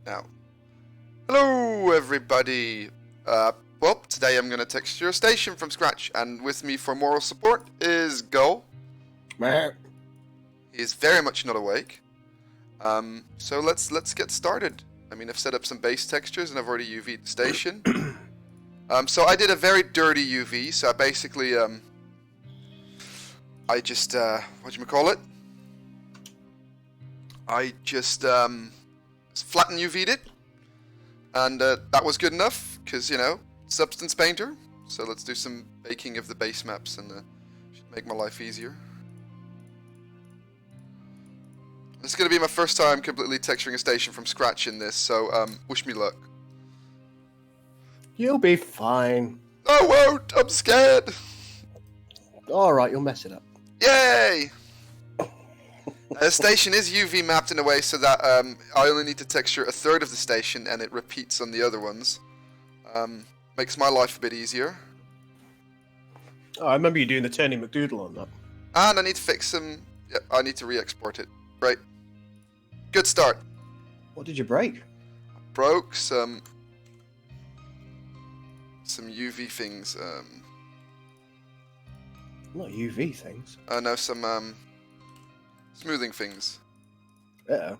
now. Hello, everybody. Well, today I'm going to texture a station from scratch, and with me for moral support is Gull. Meh. He is very much not awake. So let's get started. I mean, I've set up some base textures, and I've already UV'd the station. So I did a very dirty UV. So I basically I just whatchamacallit? I just flatten UV'd it. And that was good enough, because, you know, Substance Painter. So let's do some baking of the base maps, and should make my life easier. This is going to be my first time completely texturing a station from scratch in this, so wish me luck. You'll be fine. I won't! I'm scared! Alright, you'll mess it up. Yay! The station is UV mapped in a way so that I only need to texture a third of the station and it repeats on the other ones. Makes my life a bit easier. Oh, I remember you doing the Turning McDoodle on that. And I need to fix some... Yeah, I need to re-export it. Right. Good start. What did you break? Broke some UV things. Not UV things. No, some smoothing things. Uh-oh.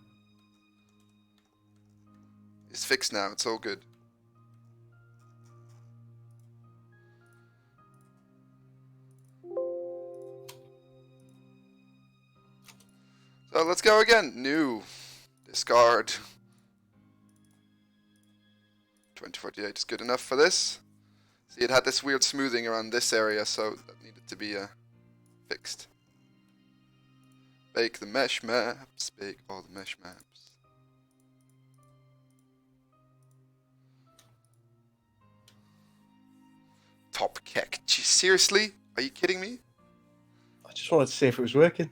It's fixed now. It's all good. So let's go again. New. Discard. 2048 is good enough for this. See, it had this weird smoothing around this area, so that needed to be fixed. Bake the mesh maps. Bake all the mesh maps. Top keck. Gee, seriously? Are you kidding me? I just wanted to see if it was working.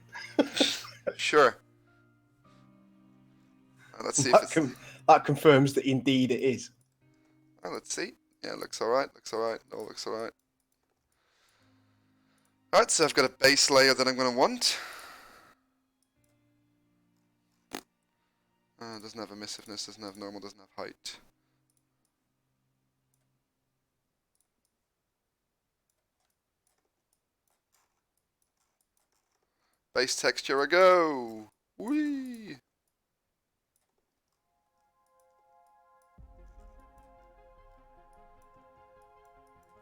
Sure. Let's see if it's... That confirms that indeed it is. Let's see. Yeah, looks alright. Looks alright. All looks alright. Alright, so I've got a base layer that I'm going to want. Doesn't have emissiveness, doesn't have normal, doesn't have height. Base texture, a go! Whee!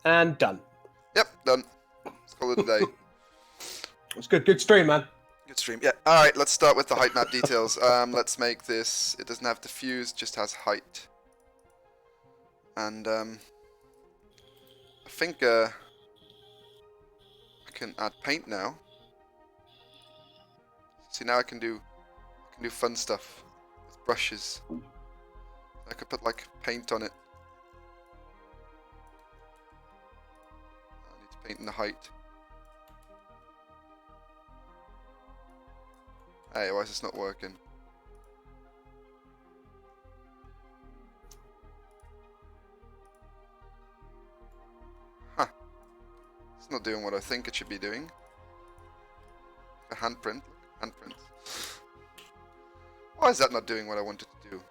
And done. Yep, done. Let's call it a day. It's good. Good stream, man. Good stream. Yeah. Alright, let's start with the height map details. Let's make this... It doesn't have diffuse, just has height. And, I think, I can add paint now. See, now I can do fun stuff with brushes. I could put, like, paint on it. I need to paint in the height. Hey, why is this not working? Huh. It's not doing what I think it should be doing. A handprint. Look, handprint. Why is that not doing what I wanted to do?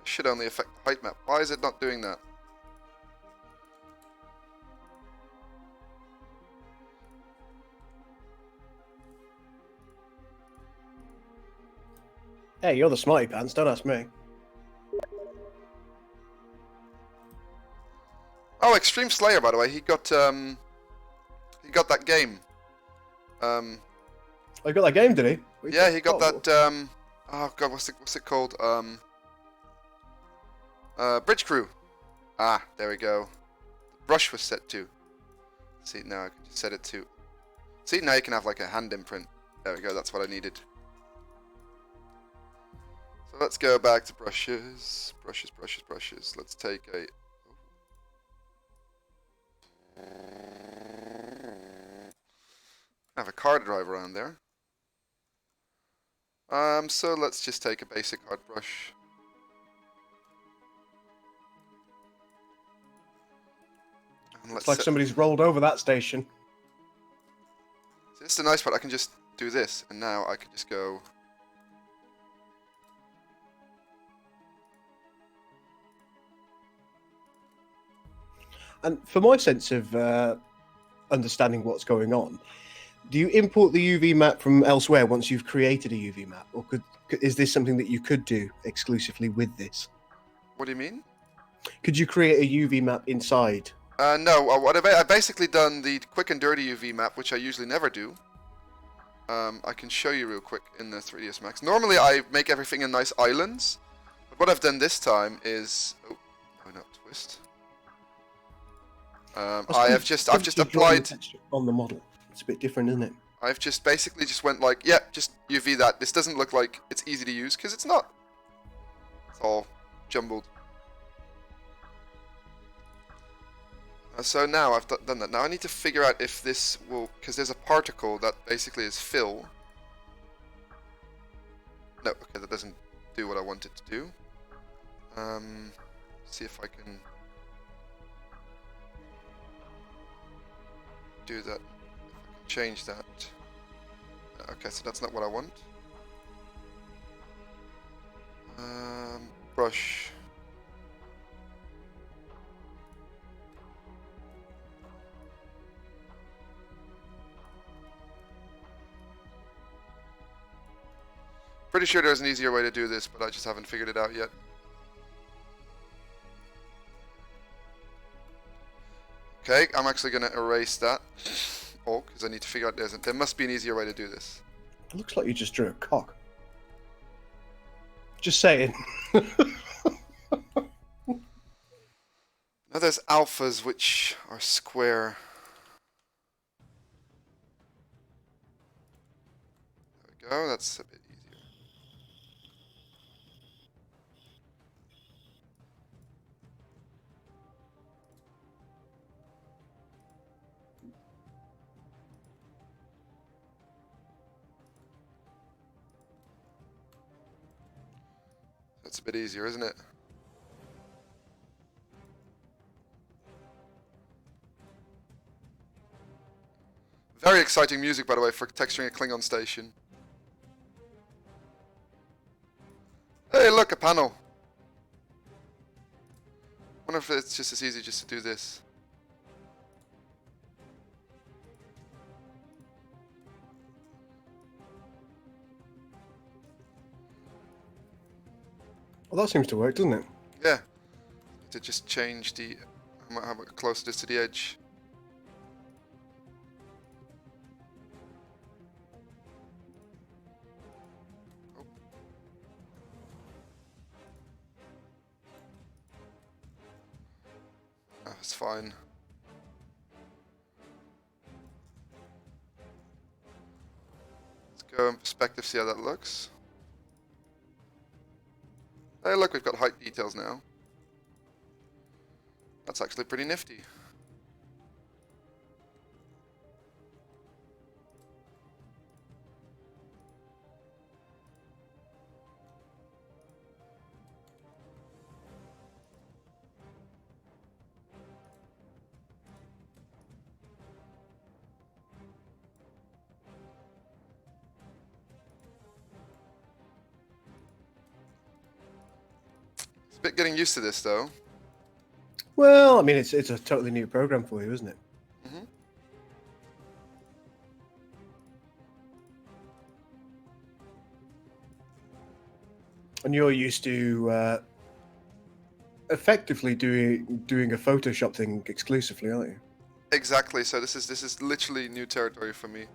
Should only affect the height map. Why is it not doing that? Hey, you're the smarty pants. Don't ask me. Oh, Extreme Slayer, by the way, he got that game. Oh, he got that game, did he? Yeah, he got that. Oh god, what's it called? Bridge Crew. Ah, there we go. The brush was set to. See, now I can just set it to. See, now you can have like a hand imprint. There we go, that's what I needed. So let's go back to brushes. Brushes, brushes, brushes. Let's take a... I have a card driver on there. So let's just take a basic hard brush. And It's like somebody's rolled over that station. So this is the nice part. I can just do this, and now I can just go. And for my sense of understanding what's going on, do you import the UV map from elsewhere once you've created a UV map, or is this something that you could do exclusively with this? What do you mean? Could you create a UV map inside? No. What I've basically done the quick and dirty UV map, which I usually never do. I can show you real quick in the 3ds Max. Normally I make everything in nice islands, but what I've done this time is, oh no, twist. I've just applied on the model. It's a bit different, isn't it? I've just basically just went like, yeah, just UV that. This doesn't look like it's easy to use because it's not. It's all jumbled. So now I've done that. Now I need to figure out if this will, because there's a particle that basically is fill. No, okay, that doesn't do what I want it to do. See if I can do that. If I can change that. Okay, so that's not what I want. Brush. Pretty sure there's an easier way to do this, but I just haven't figured it out yet. Okay, I'm actually going to erase that. Oh, because I need to figure out there must be an easier way to do this. It looks like you just drew a cock. Just saying. Now there's alphas which are square. There we go, that's a bit easier. That's a bit easier, isn't it? Very exciting music, by the way, for texturing a Klingon station. Hey, look, a panel. Wonder if it's just as easy just to do this. Well, that seems to work, doesn't it? Yeah. To just change the how close it is to the edge. That's fine. Let's go in perspective, see how that looks. Hey, look, we've got height details now. That's actually pretty nifty. It's a bit getting used to this, though. Well, I mean, it's a totally new program for you, isn't it? Mm-hmm. And you're used to effectively doing a Photoshop thing exclusively, aren't you? Exactly. So this is literally new territory for me.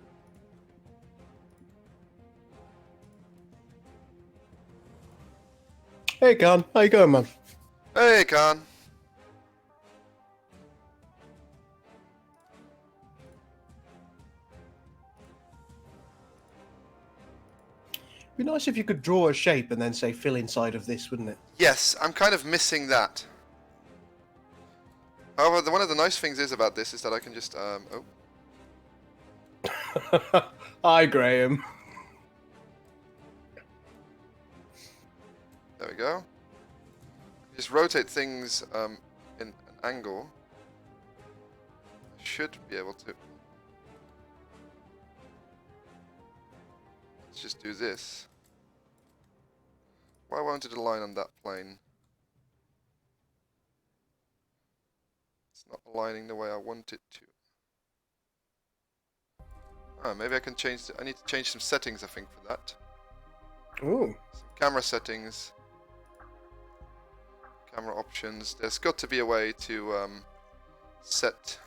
Hey, Khan, how you going, man? Hey, Khan. It'd be nice if you could draw a shape and then say fill inside of this, wouldn't it? Yes, I'm kind of missing that. However, one of the nice things is about this is that I can just oh. Hi, Graham. There we go. Just rotate things in an angle. should be able to. Let's just do this. Why won't it align on that plane? It's not aligning the way I want it to. Oh, maybe I can change. I need to change some settings, I think, for that. Ooh. Some camera settings. Camera options. There's got to be a way to set.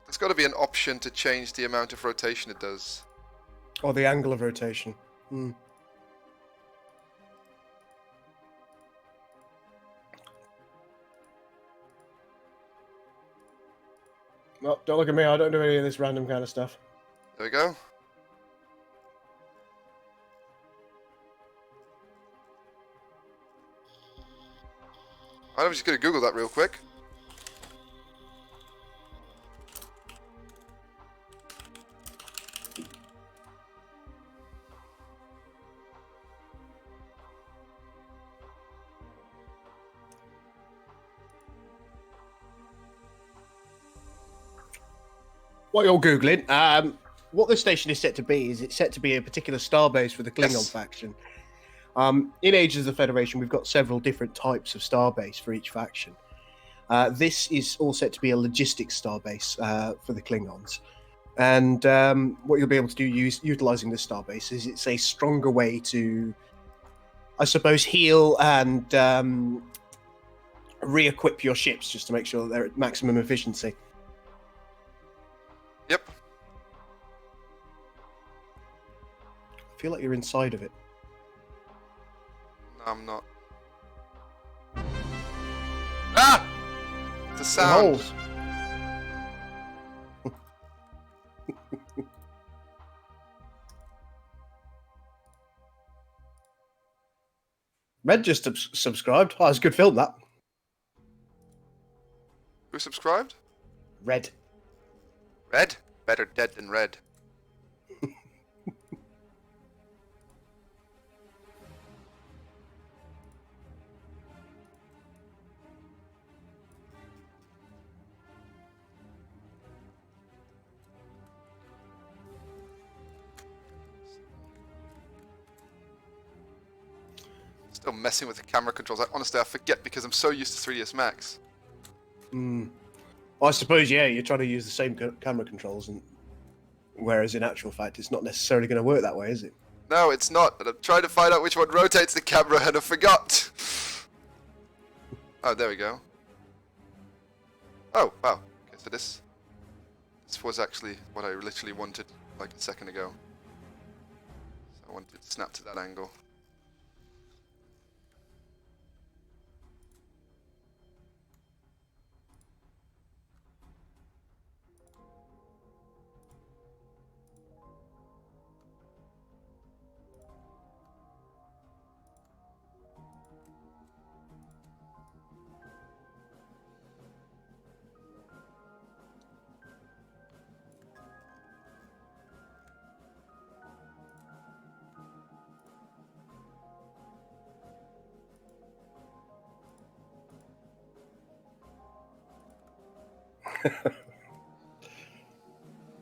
There's got to be an option to change the amount of rotation it does. Or the angle of rotation. Hmm. No, don't look at me. I don't do any of this random kind of stuff. There we go. I'm just going to Google that real quick. What you're Googling, what this station is set to be is it's set to be a particular starbase for the Klingon Yes. faction. In Ages of the Federation, we've got several different types of starbase for each faction. This is all set to be a logistics starbase for the Klingons. And what you'll be able to do utilizing this starbase is it's a stronger way to, I suppose, heal and re-equip your ships just to make sure that they're at maximum efficiency. Yep. I feel like you're inside of it. No, I'm not. Ah! The sound. Holes. Red just subscribed. Oh, it's a good film, that. Who subscribed? Red. Red? Better dead than red. Still messing with the camera controls. Honestly, I forget because I'm so used to 3ds Max. Hmm. Well, I suppose, yeah, you're trying to use the same camera controls, and whereas in actual fact, it's not necessarily going to work that way, is it? No, it's not. But I'm trying to find out which one rotates the camera and I forgot. Oh, there we go. Oh, wow. Okay, so this was actually what I literally wanted like a second ago. So I wanted to snap to that angle.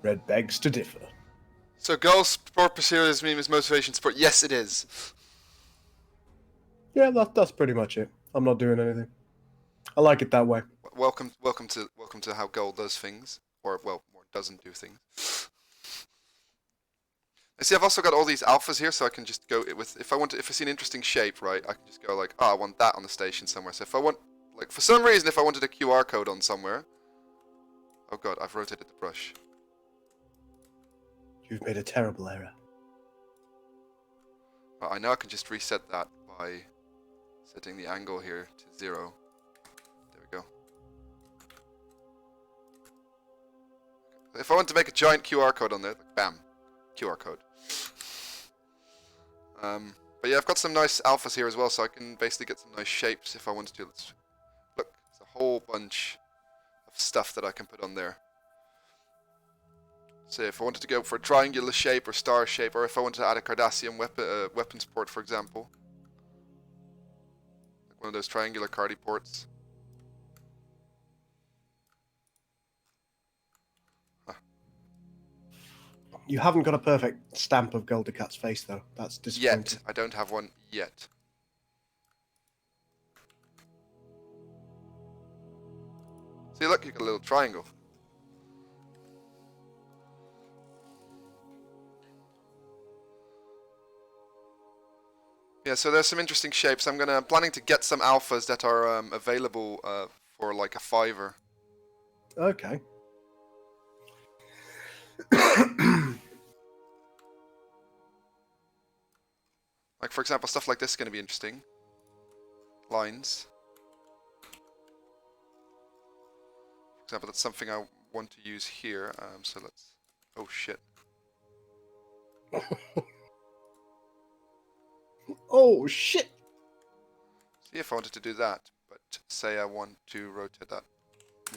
Red begs to differ. So goals, purpose here is motivation support. Yes, it is. Yeah, that's pretty much it. I'm not doing anything. I like it that way. Welcome to how gold does things, or well, more doesn't do things. And see, I've also got all these alphas here, so I can just go with if I see an interesting shape, right? I can just go like, oh, I want that on the station somewhere. So if I want, like, for some reason, if I wanted a QR code on somewhere, oh god, I've rotated the brush. You've made a terrible error. I know I can just reset that by setting the angle here to 0. There we go. If I want to make a giant QR code on there, like, bam, QR code. But yeah, I've got some nice alphas here as well, so I can basically get some nice shapes if I wanted to. Let's look, there's a whole bunch of stuff that I can put on there. So if I wanted to go for a triangular shape or star shape, or if I wanted to add a Cardassian weapons port, for example. Like one of those triangular Cardi ports. You haven't got a perfect stamp of Goldacat's face, though. That's disappointing. Yet. I don't have one yet. See, look, you got a little triangle. Yeah, so there's some interesting shapes. I'm planning to get some alphas that are available for like a $5. Okay. Like, for example, stuff like this is going to be interesting. Lines. For example, that's something I want to use here. So let's... Oh, shit. Oh, shit! See if I wanted to do that, but say I want to rotate that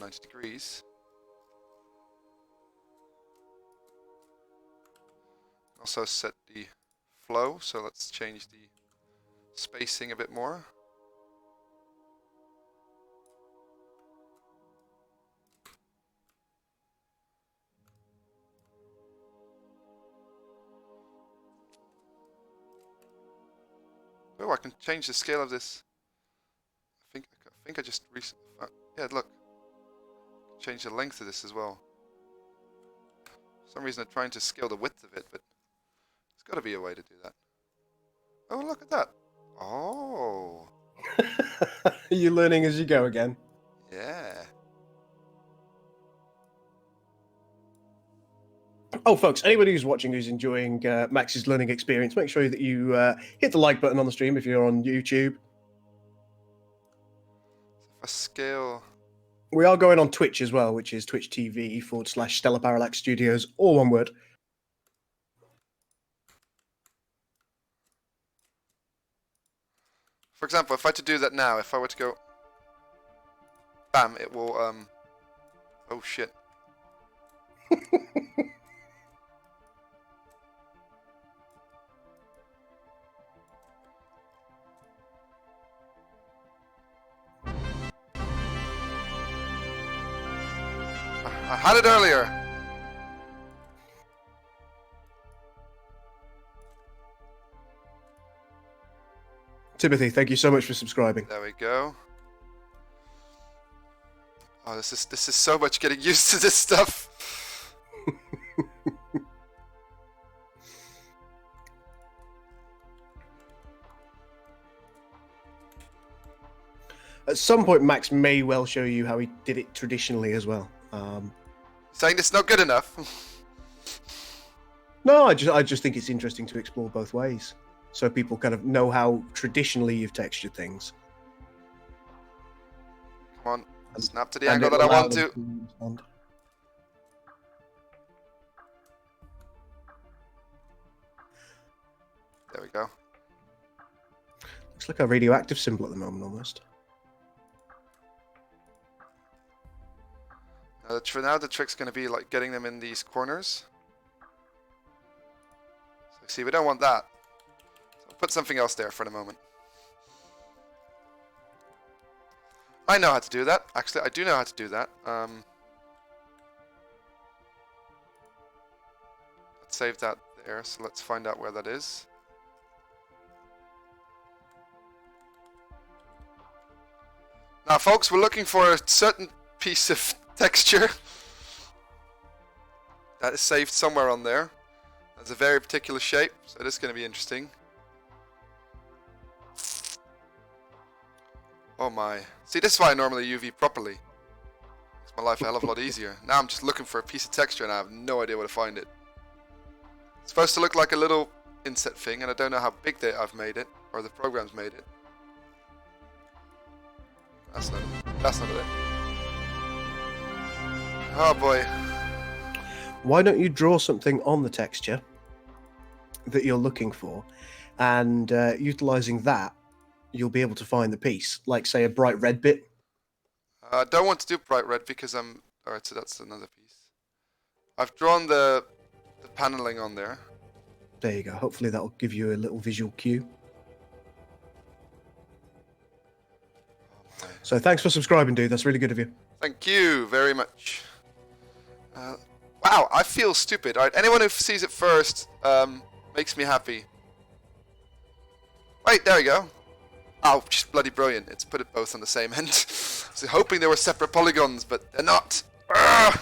90 degrees. Also set the flow, so let's change the spacing a bit more. Oh, I can change the scale of this. I think I just yeah, look. Change the length of this as well. For some reason I'm trying to scale the width of it, but there's got to be a way to do that. Oh, look at that. Oh. You're learning as you go again. Yeah. Oh, folks, anybody who's watching who's enjoying Max's learning experience, make sure that you hit the like button on the stream if you're on YouTube. So if I scale... We are going on Twitch as well, which is Twitch TV/Stellar Parallax Studios, all one word. For example, if I were to do that now, if I were to go... Bam, it will... Oh, shit. I had it earlier. Timothy, thank you so much for subscribing. There we go. Oh, this is so much getting used to this stuff. At some point, Max may well show you how he did it traditionally as well. Saying it's not good enough. No, I just think it's interesting to explore both ways, so people kind of know how traditionally you've textured things. Come on, snap to the angle that I want to. There we go. Looks like a radioactive symbol at the moment, almost. For now, the trick's going to be like getting them in these corners. So see, we don't want that. So I'll put something else there for the moment. I know how to do that. Actually, I do know how to do that. Let's save that there. So let's find out where that is. Now, folks, we're looking for a certain piece of texture that is saved somewhere on there. That's a very particular shape, so this is going to be interesting. Oh my. See, this is why I normally UV properly. Makes my life a hell of a lot easier. Now I'm just looking for a piece of texture and I have no idea where to find it. It's supposed to look like a little inset thing, and I don't know how big I've made it, or the program's made it. That's not it. Oh boy. Why don't you draw something on the texture that you're looking for, and utilizing that, you'll be able to find the piece, like say a bright red bit. I don't want to do bright red because I'm... Alright, so that's another piece. I've drawn the paneling on there. There you go. Hopefully that'll give you a little visual cue. So thanks for subscribing, dude. That's really good of you. Thank you very much. Wow, I feel stupid. Alright, anyone who sees it first makes me happy. Wait, there we go. Oh, just bloody brilliant. It's put it both on the same end. So hoping they were separate polygons, but they're not. Urgh!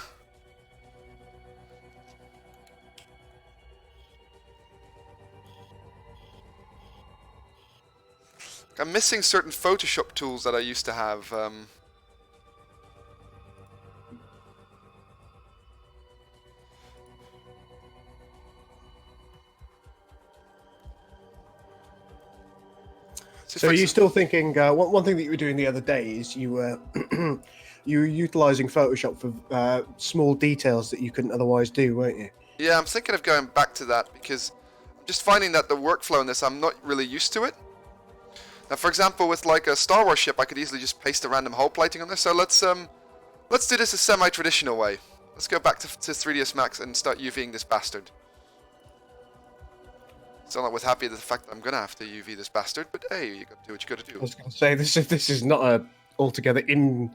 I'm missing certain Photoshop tools that I used to have. So are you still thinking, one thing that you were doing the other day is you were you were utilizing Photoshop for small details that you couldn't otherwise do, weren't you? Yeah, I'm thinking of going back to that because I'm just finding that the workflow in this, I'm not really used to it. Now, for example, with like a Star Wars ship, I could easily just paste a random hull plating on there. So let's do this a semi-traditional way. Let's go back to 3ds Max and start UVing this bastard. Still not with happy with the fact that I'm gonna have to UV this bastard, but hey, you gotta do what you gotta do. I was going to say this is not a altogether in.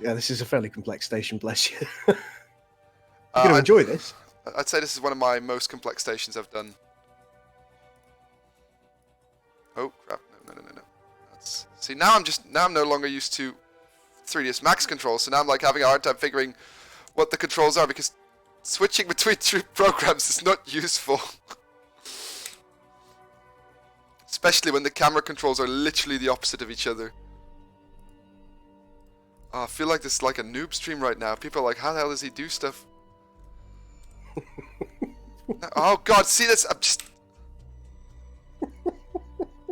Yeah, this is a fairly complex station. Bless you. You're going to enjoy this. I'd say this is one of my most complex stations I've done. Oh crap! No. See, now I'm no longer used to 3ds Max controls, so now I'm like having a hard time figuring what the controls are because switching between two programs is not useful. Especially when the camera controls are literally the opposite of each other. Oh, I feel like this is like a noob stream right now. People are like, how the hell does he do stuff? Oh god, see this? I'm just...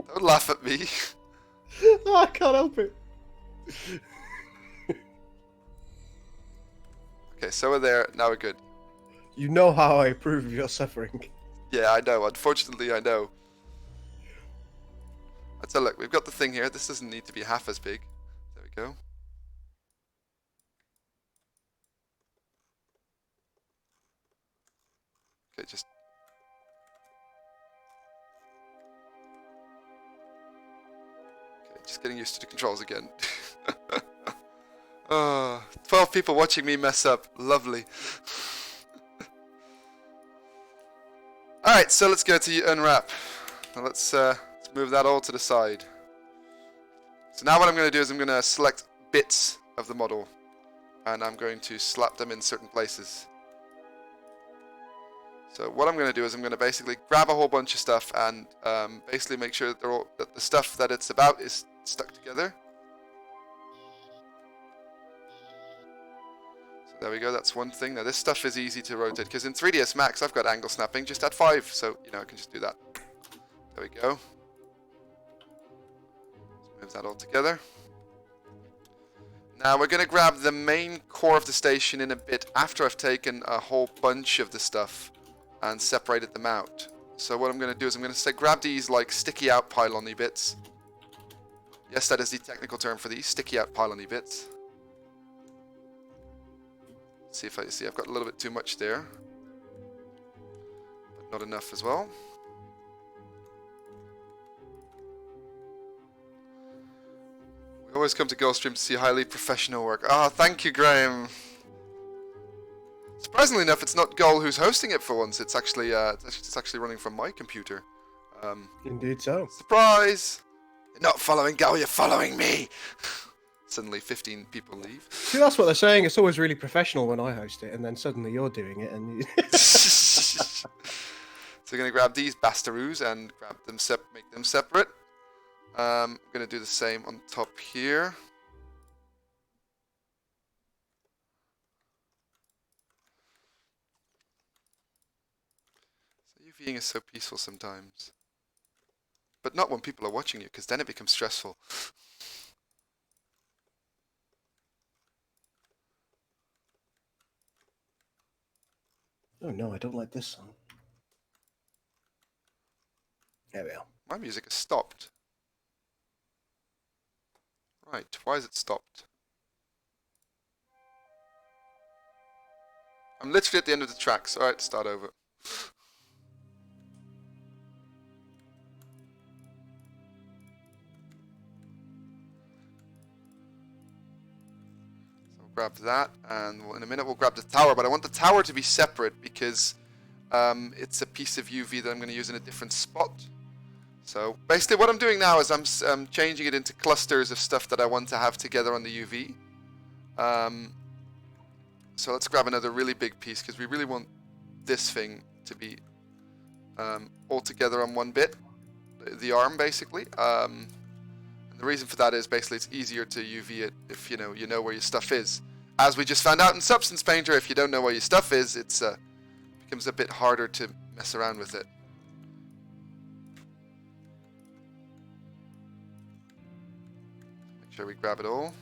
Don't laugh at me. Oh, I can't help it. Okay, so we're there. Now we're good. You know how I approve of your suffering. Yeah, I know. Unfortunately, I know. So look, we've got the thing here. This doesn't need to be half as big. There we go. Okay, just... Okay, just getting used to the controls again. 12 people watching me mess up. Lovely. Alright, so let's go to unwrap. Now let's move that all to the side. So now what I'm going to do is I'm going to select bits of the model and I'm going to slap them in certain places. So what I'm going to do is I'm going to basically grab a whole bunch of stuff and basically make sure that, that the stuff that it's about is stuck together. So there we go, that's one thing. Now this stuff is easy to rotate because in 3ds Max I've got angle snapping just at 5, so you know I can just do that. There we go. Let's move that all together. Now we're going to grab the main core of the station in a bit after I've taken a whole bunch of the stuff and separated them out. So what I'm going to do is I'm going to say grab these like sticky out pylon-y bits. Yes, that is the technical term for these, sticky out pylon-y bits. See if I see I've got a little bit too much there, but not enough as well. We always come to Gulfstream to see highly professional work. Ah, thank you, Graham. Surprisingly enough, it's not Gull who's hosting it for once. It's actually running from my computer. Indeed so. Surprise! You're not following Gull, you're following me. Suddenly 15 people leave. See, that's what they're saying. It's always really professional when I host it, and then suddenly you're doing it. And So we're going to grab these bastaroos and grab them make them separate. I'm going to do the same on top here. So UVing is so peaceful sometimes. But not when people are watching you, because then it becomes stressful. oh no, I don't like this song. There we are. My music has stopped. Right, why is it stopped? I'm literally at the end of the track, so alright, start over. So grab that, and in a minute we'll grab the tower, but I want the tower to be separate because it's a piece of UV that I'm going to use in a different spot. So basically what I'm doing now is I'm changing it into clusters of stuff that I want to have together on the UV. So let's grab another really big piece because we really want this thing to be all together on one bit, the arm basically. And the reason for that is basically it's easier to UV it if you know where your stuff is. As we just found out in Substance Painter, if you don't know where your stuff is, it's becomes a bit harder to mess around with it. Make sure we grab it all.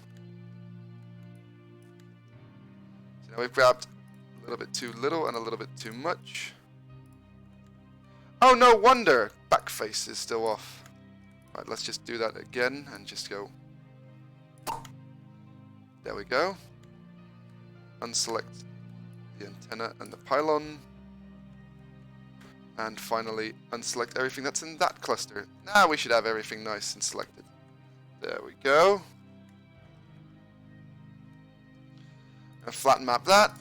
So now we've grabbed a little bit too little and a little bit too much. Oh, no wonder back face is still off. Right, let's just do that again and just go. There we go. Unselect the antenna and the pylon. And finally, unselect everything that's in that cluster. Now we should have everything nice and selected. There we go. And flatten map that.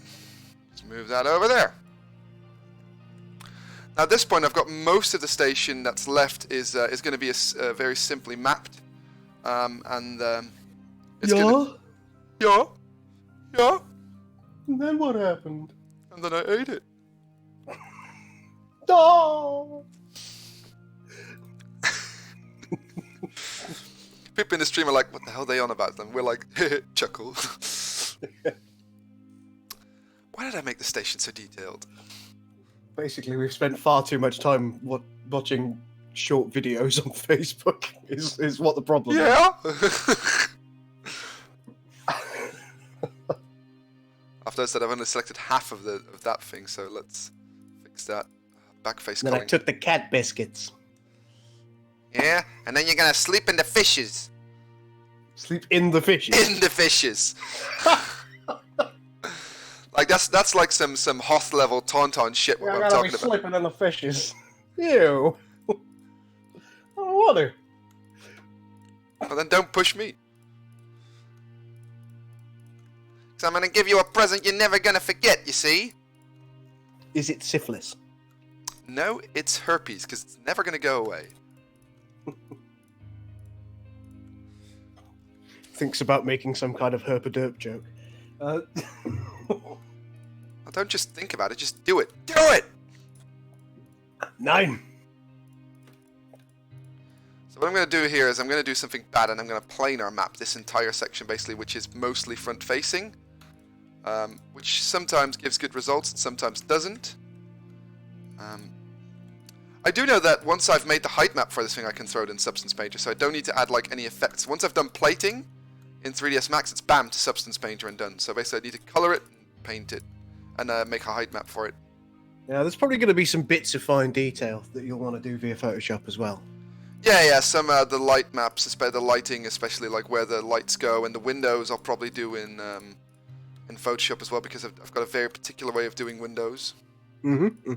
Just move that over there. Now at this point, I've got most of the station that's left is going to be very simply mapped, it's gonna... Yeah. And then what happened? And then I ate it. No. People in the stream are like, "What the hell are they on about?" And we're like, chuckle. Why did I make the station so detailed? Basically, we've spent far too much time watching short videos on Facebook. Is what the problem is. Yeah. After I said I've only selected half of that thing, so let's fix that. Backface. Then I took the cat biscuits. Yeah, and then you're gonna sleep in the fishes. Sleep in the fishes. In the fishes. Like that's like some Hoth level Tauntaun shit. What I'm talking about. Sleeping in the fishes. Ew. Water. Well, then don't push me. Because I'm gonna give you a present you're never gonna forget. You see? Is it syphilis? No, it's herpes. Because it's never gonna go away. Thinks about making some kind of herpaderp joke. Well, don't just think about it, just do it. Do it! 9. So what I'm going to do here is I'm going to do something bad, and I'm going to planar map this entire section, basically, which is mostly front-facing, which sometimes gives good results and sometimes doesn't. I do know that once I've made the height map for this thing, I can throw it in Substance Painter, so I don't need to add like any effects. Once I've done plating in 3ds Max, it's bam to Substance Painter and done. So basically I need to color it, paint it, and make a height map for it. Yeah, there's probably going to be some bits of fine detail that you'll want to do via Photoshop as well. Yeah, some the light maps, the lighting, especially like where the lights go, and the windows I'll probably do in Photoshop as well, because I've got a very particular way of doing windows. Mm-hmm.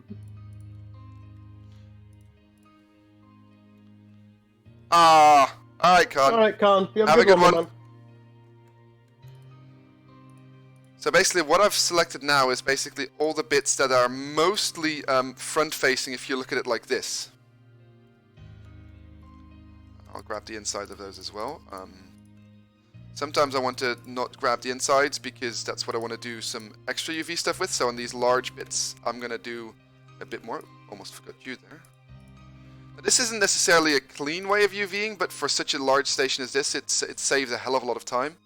Alright, Con. Alright, Con. You Have a good one. man. So basically what I've selected now is basically all the bits that are mostly front-facing if you look at it like this. I'll grab the inside of those as well. Sometimes I want to not grab the insides because that's what I want to do some extra UV stuff with. So on these large bits, I'm going to do a bit more. Almost forgot you there. Now, this isn't necessarily a clean way of UVing, but for such a large station as this, it saves a hell of a lot of time.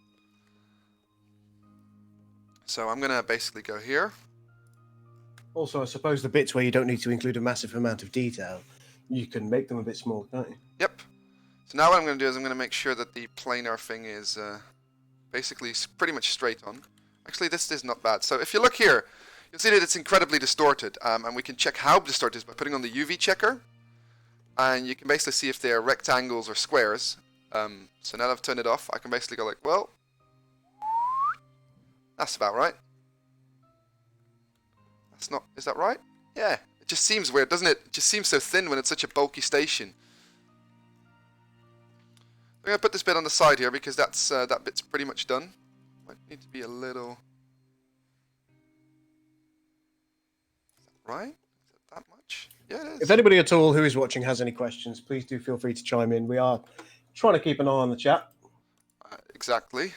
So I'm going to basically go here. Also, I suppose the bits where you don't need to include a massive amount of detail, you can make them a bit small, can't you? Yep. So now what I'm going to do is I'm going to make sure that the planar thing is basically pretty much straight on. Actually, this is not bad. So if you look here, you'll see that it's incredibly distorted. And we can check how distorted it is by putting on the UV checker. And you can basically see if they are rectangles or squares. So now that I've turned it off, I can basically go like, well, that's about right. That's not, is that right? Yeah, it just seems weird, doesn't it? It just seems so thin when it's such a bulky station. I'm going to put this bit on the side here because that's that bit's pretty much done. Might need to be a little... Is that right? Is it that much? Yeah, it is. If anybody at all who is watching has any questions, please do feel free to chime in. We are trying to keep an eye on the chat. Exactly.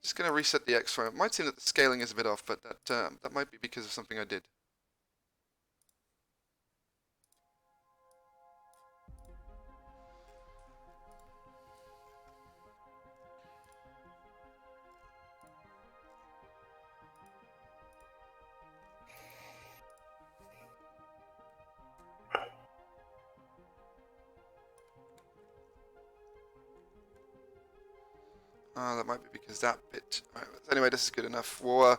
Just going to reset the X frame. It might seem that the scaling is a bit off, but that might be because of something I did. That might be because that bit. Right, anyway, this is good enough. Well,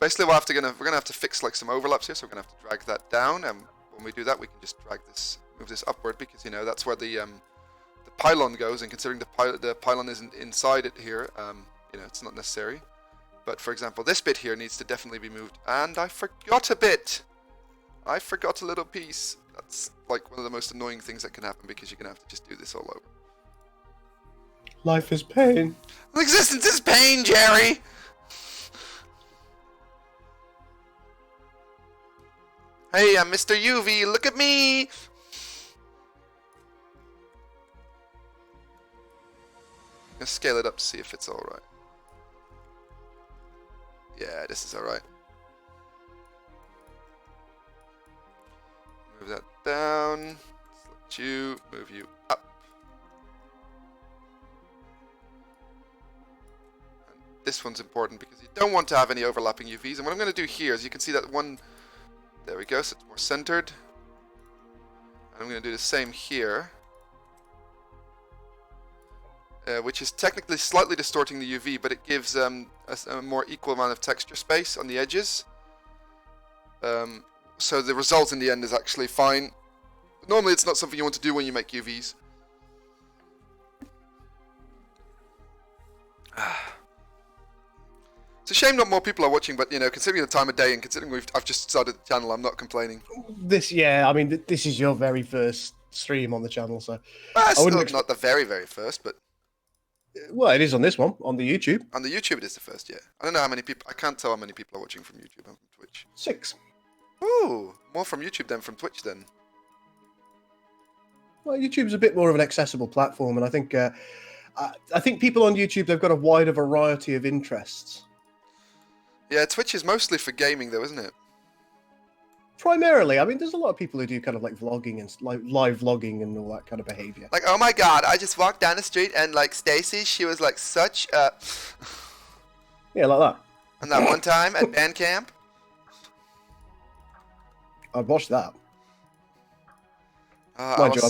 basically, we're gonna have to fix like some overlaps here, so we're gonna have to drag that down. And when we do that, we can just move this upward because that's where the pylon goes. And considering the pylon isn't inside it here, it's not necessary. But for example, this bit here needs to definitely be moved. And I forgot a bit. I forgot a little piece. That's like one of the most annoying things that can happen because you're gonna have to just do this all over. Life is pain. Existence is pain, Jerry! Hey, I'm Mr. UV, look at me! I'm gonna scale it up to see if it's alright. Yeah, this is alright. Move that down. Select you, move you up. This one's important because you don't want to have any overlapping UVs. And what I'm going to do here is you can see that one... There we go, so it's more centered. And I'm going to do the same here. Which is technically slightly distorting the UV, but it gives a more equal amount of texture space on the edges. So the result in the end is actually fine. Normally it's not something you want to do when you make UVs. It's a shame not more people are watching, but considering the time of day and considering I've just started the channel, I'm not complaining. This is your very first stream on the channel, so Not the very, very first, but well, it is on this one on the YouTube. On the YouTube, it is the first. Yeah, I don't know how many people. I can't tell how many people are watching from YouTube and from Twitch. 6. Ooh, more from YouTube than from Twitch, then. Well, YouTube's a bit more of an accessible platform, and I think people on YouTube, they've got a wider variety of interests. Yeah, Twitch is mostly for gaming, though, isn't it? Primarily, I mean, there's a lot of people who do kind of like vlogging and like live vlogging and all that kind of behavior. Like, oh my god, I just walked down the street and like Stacy, she was like such a... Yeah, like that. And that one time at band camp? I'd watch that. Mind you,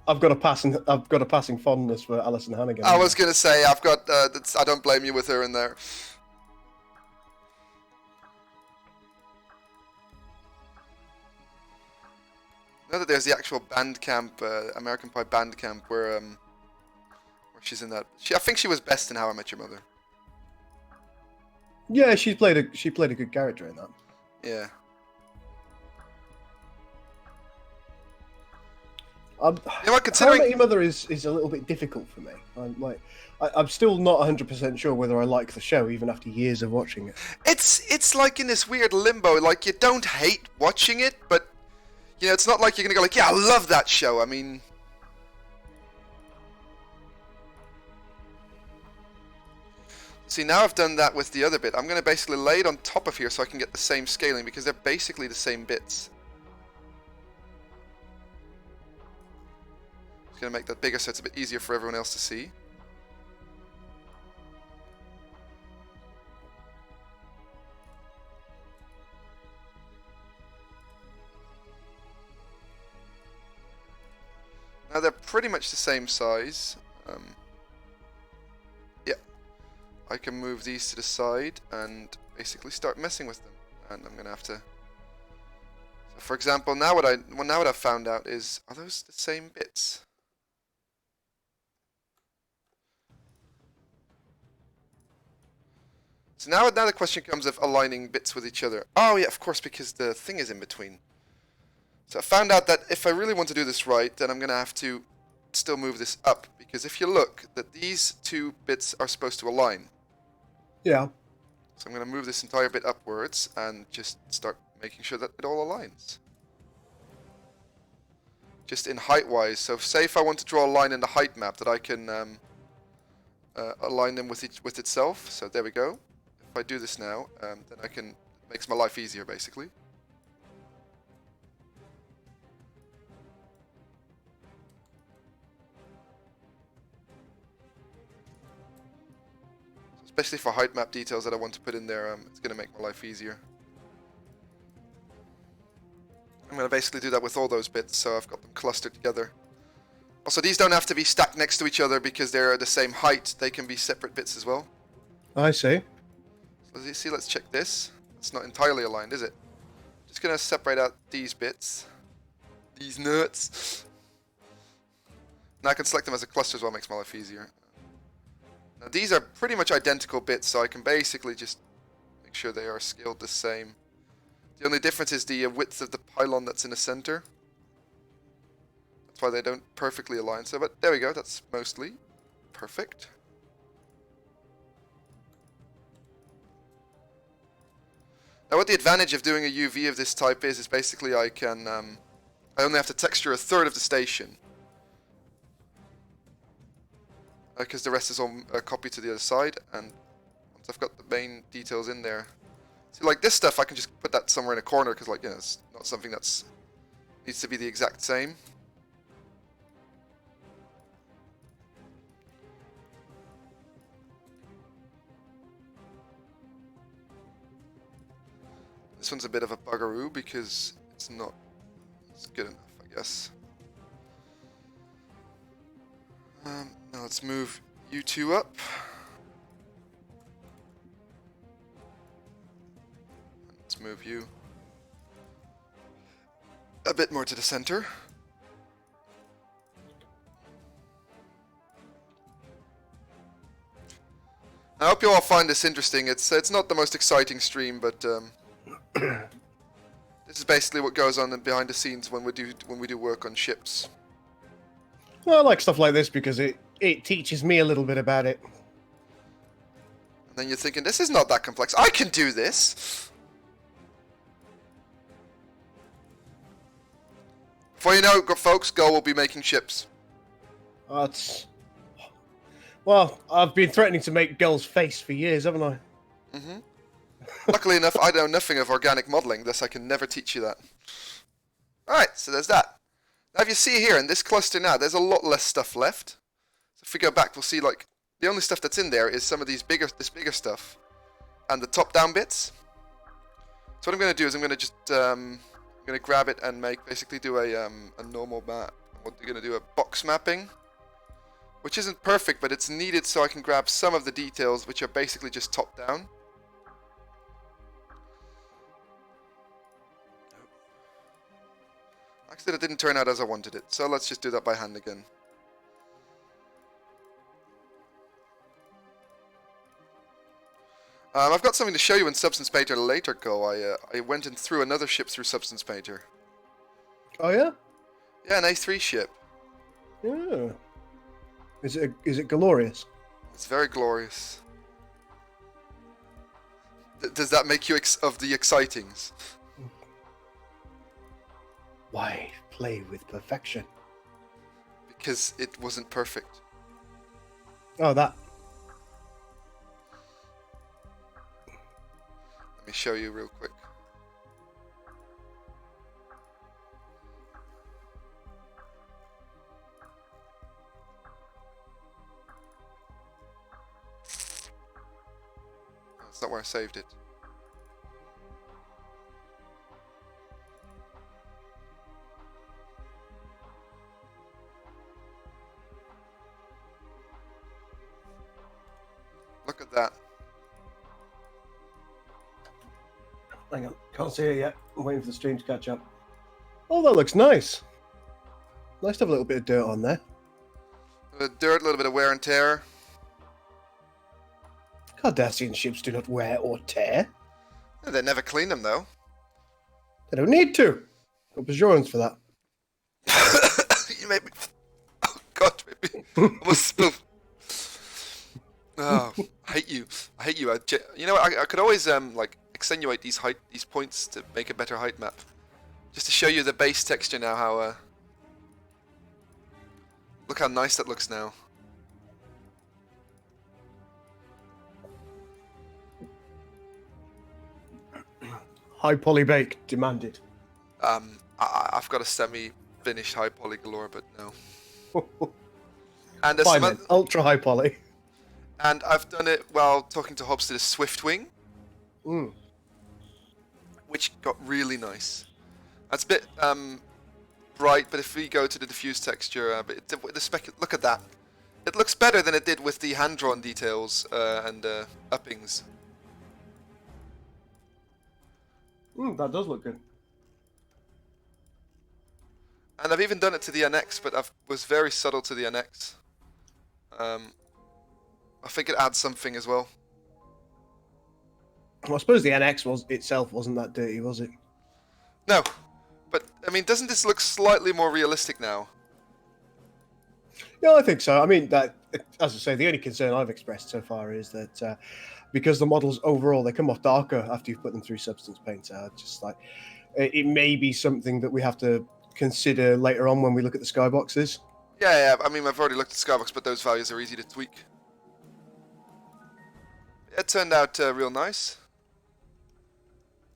I've got a passing fondness for Alison Hannigan. I was gonna say I've got. I don't blame you with her in there. Know that there's the actual band camp, American Pie band camp, where she's in that. I think she was best in How I Met Your Mother. Yeah, she played a good character in that. Yeah. Considering How I Met Your Mother is a little bit difficult for me. I'm still not 100% sure whether I like the show, even after years of watching it. It's like in this weird limbo. Like, you don't hate watching it, but it's not like you're gonna go like, yeah, I love that show. I mean, see, now I've done that with the other bit. I'm gonna basically lay it on top of here so I can get the same scaling because they're basically the same bits. Just gonna make that bigger so it's a bit easier for everyone else to see. Now they're pretty much the same size. Yeah, I can move these to the side and basically start messing with them. And I'm gonna have to. So for example, now what I've found out is, are those the same bits? So now the question comes of aligning bits with each other. Oh yeah, of course, because the thing is in between. So I found out that if I really want to do this right, then I'm going to have to still move this up. Because if you look, that these two bits are supposed to align. Yeah. So I'm going to move this entire bit upwards and just start making sure that it all aligns. Just in height-wise. So say if I want to draw a line in the height map that I can align them with itself. So there we go. If I do this now, then I can, makes my life easier basically. Especially for height map details that I want to put in there, it's going to make my life easier. I'm going to basically do that with all those bits, so I've got them clustered together. Also, these don't have to be stacked next to each other because they're the same height. They can be separate bits as well. I see. So as you see, let's check this. It's not entirely aligned, is it? Just going to separate out these bits. These nuts. Now I can select them as a cluster as well, makes my life easier. Now these are pretty much identical bits, so I can basically just make sure they are scaled the same. The only difference is the width of the pylon that's in the center. That's why they don't perfectly align. So, but there we go, that's mostly perfect. Now what the advantage of doing a UV of this type is basically I can, I only have to texture a third of the station. Because the rest is all copied to the other side, and once I've got the main details in there, see, like this stuff, I can just put that somewhere in a corner because, like, you know, it's not something that's needs to be the exact same. This one's a bit of a buggeroo because it's not good enough, I guess. Now let's move you two up. Let's move you a bit more to the center. I hope you all find this interesting. It's not the most exciting stream, but this is basically what goes on behind the scenes when we do work on ships. Well, I like stuff like this because it teaches me a little bit about it. And then you're thinking, this is not that complex. I can do this. Before you know it, folks, Go will be making ships. That's... Well, I've been threatening to make Gull's face for years, haven't I? Mm-hmm. Luckily enough, I know nothing of organic modeling, thus I can never teach you that. Alright, so there's that. Now if you see here in this cluster now, there's a lot less stuff left. So if we go back, we'll see like the only stuff that's in there is some of this bigger stuff and the top-down bits. So what I'm going to do is I'm going to just grab it and basically do a normal map. We're going to do a box mapping, which isn't perfect, but it's needed so I can grab some of the details, which are basically just top-down. Actually, it didn't turn out as I wanted it, so let's just do that by hand again. I've got something to show you in Substance Painter later, Go. I went and threw another ship through Substance Painter. Oh yeah? Yeah, an A3 ship. Yeah. Is it glorious? It's very glorious. Does that make you of the excitings? Why play with perfection? Because it wasn't perfect. Oh, that. Let me show you real quick. That's not where I saved it. Look at that. Hang on, can't see it yet. I'm waiting for the stream to catch up. Oh, that looks nice. Nice to have a little bit of dirt on there. A bit of dirt, a little bit of wear and tear. Cardassian ships do not wear or tear. They never clean them, though. They don't need to. Got Bajorans for that. You made me... Oh, God, made me almost spill. Oh, I hate you. I hate you. You know what? I could always like accentuate these points to make a better height map, just to show you the base texture now. How look how nice that looks now. High poly bake demanded. I've got a semi-finished high poly galore, but no. And there's Fine some then, ultra high poly. and I've done it while talking to Hobbs to the Swiftwing, which got really nice. That's a bit bright, but if we go to the diffuse texture, look at that. It looks better than it did with the hand-drawn details and uppings. That does look good. And I've even done it to the NX, but I was very subtle to the NX. I think it adds something as well. Well, I suppose the NX itself wasn't that dirty, was it? No, but I mean, doesn't this look slightly more realistic now? Yeah, I think so. I mean, that, as I say, the only concern I've expressed so far is that because the models overall they come off darker after you've put them through Substance Painter. Just like it may be something that we have to consider later on when we look at the skyboxes. Yeah. I mean, I've already looked at Skybox, but those values are easy to tweak. It turned out real nice,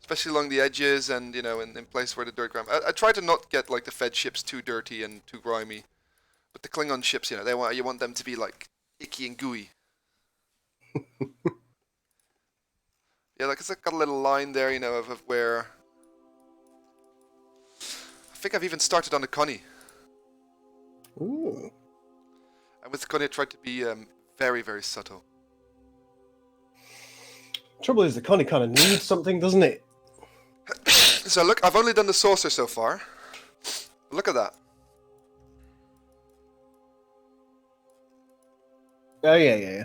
especially along the edges and in place where the dirt ground. I try to not get like the Fed ships too dirty and too grimy, but the Klingon ships, you want them to be like icky and gooey. Yeah, like it's got a little line there, of where. I think I've even started on the Connie. Ooh. And with the Connie, I tried to be very, very subtle. Trouble is, the Connie kind of needs something, doesn't it? So look, I've only done the saucer so far. Look at that. Oh yeah.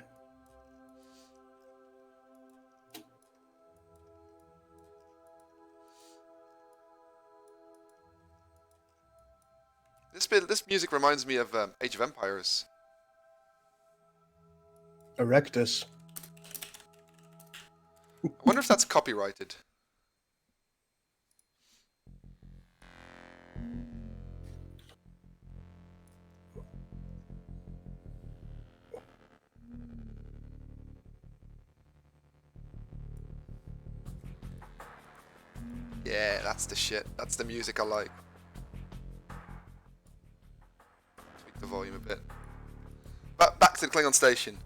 This music reminds me of Age of Empires. Erectus. I wonder if that's copyrighted. Yeah, that's the shit. That's the music I like. Tweak the volume a bit. But back to the Klingon station.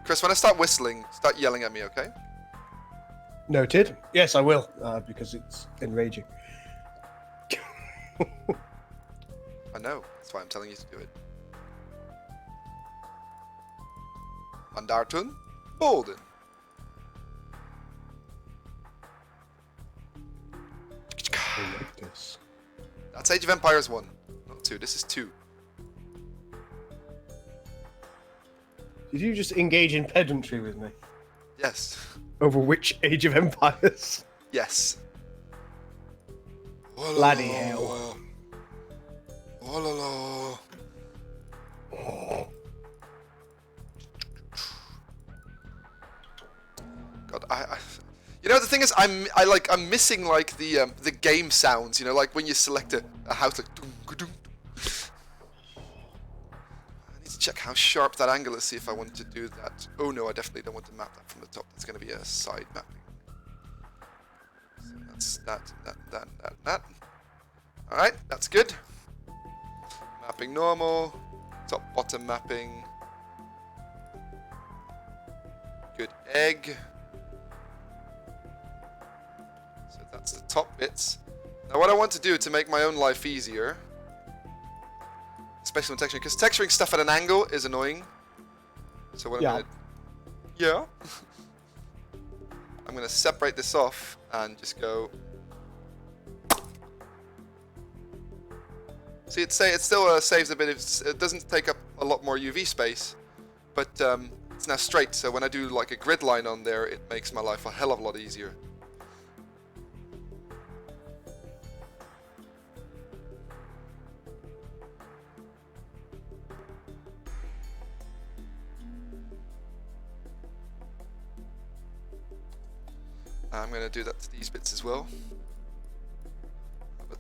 Chris, when I start whistling, start yelling at me, okay? Noted. Yes, I will, because it's enraging. I know. That's why I'm telling you to do it. Mandartun, Bolden. Erectus. That's Age of Empires 1, not 2. This is 2. Did you just engage in pedantry with me? Yes. Over which Age of Empires? Yes. Bloody hell. God, the thing is, I'm missing like the game sounds. Like when you select a house, like. I need to check how sharp that angle is. See if I want to do that. Oh no, I definitely don't want to map that from the top. That's going to be a side mapping. So that's that. All right, that's good. Mapping normal. Top bottom mapping. Good egg. So that's the top bits. Now what I want to do to make my own life easier, especially when texturing, because texturing stuff at an angle is annoying. So what I'm gonna separate this off and just go. See, it still saves a bit of. It doesn't take up a lot more UV space, but it's now straight. So when I do like a grid line on there, it makes my life a hell of a lot easier. I'm going to do that to these bits as well. But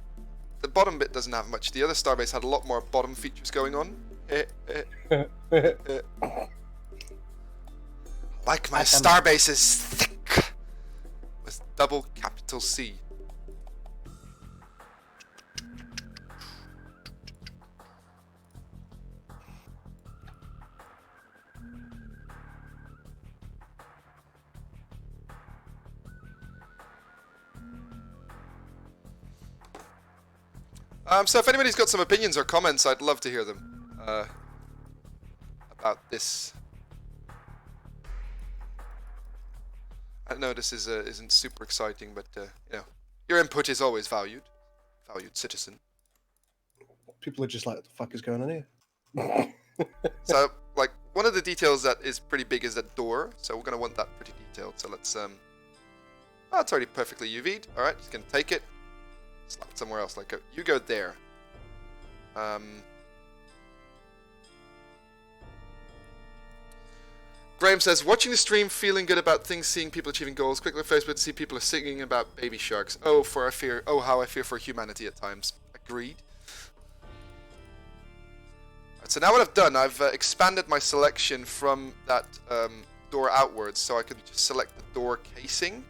the bottom bit doesn't have much. The other starbase had a lot more bottom features going on. Like my starbase is thick with double capital C. So if anybody's got some opinions or comments, I'd love to hear them about this. I know this isn't super exciting, but you know, your input is always valued, citizen. People are just like, what the fuck is going on here? So, like, one of the details that is pretty big is that door, so we're gonna want that pretty detailed. So let's oh, it's already perfectly UV'd. All right, just gonna take it, slap it somewhere else. Like, you go there. Graham says, watching the stream, feeling good about things, seeing people achieving goals. Quickly on Facebook to see people are singing about baby sharks. Oh, how I fear for humanity at times. Agreed. Right, so now what I've done, I've expanded my selection from that door outwards, so I can just select the door casing,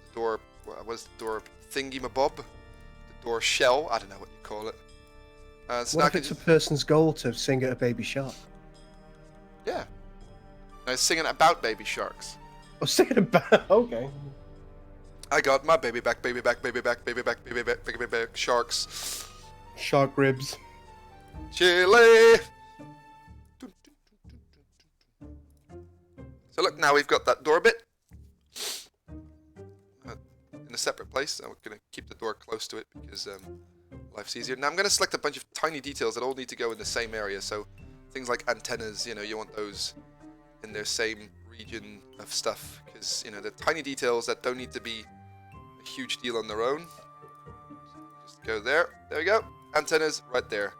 the door, what is the door thingy-mabob, the door shell, I don't know what you call it. So what if it's a person's goal to sing at a baby shark? Yeah. I was singing about baby sharks. I was singing about... Okay. I got my baby back, baby back, baby back, baby back, baby back, baby back, sharks. Shark ribs. Chile! So look, now we've got that door bit. In a separate place, and we're going to keep the door close to it because life's easier. Now I'm going to select a bunch of tiny details that all need to go in the same area. So things like antennas, you know, you want those in their same region of stuff because, you know, they're tiny details that don't need to be a huge deal on their own. Just go there. There we go. Antennas right there.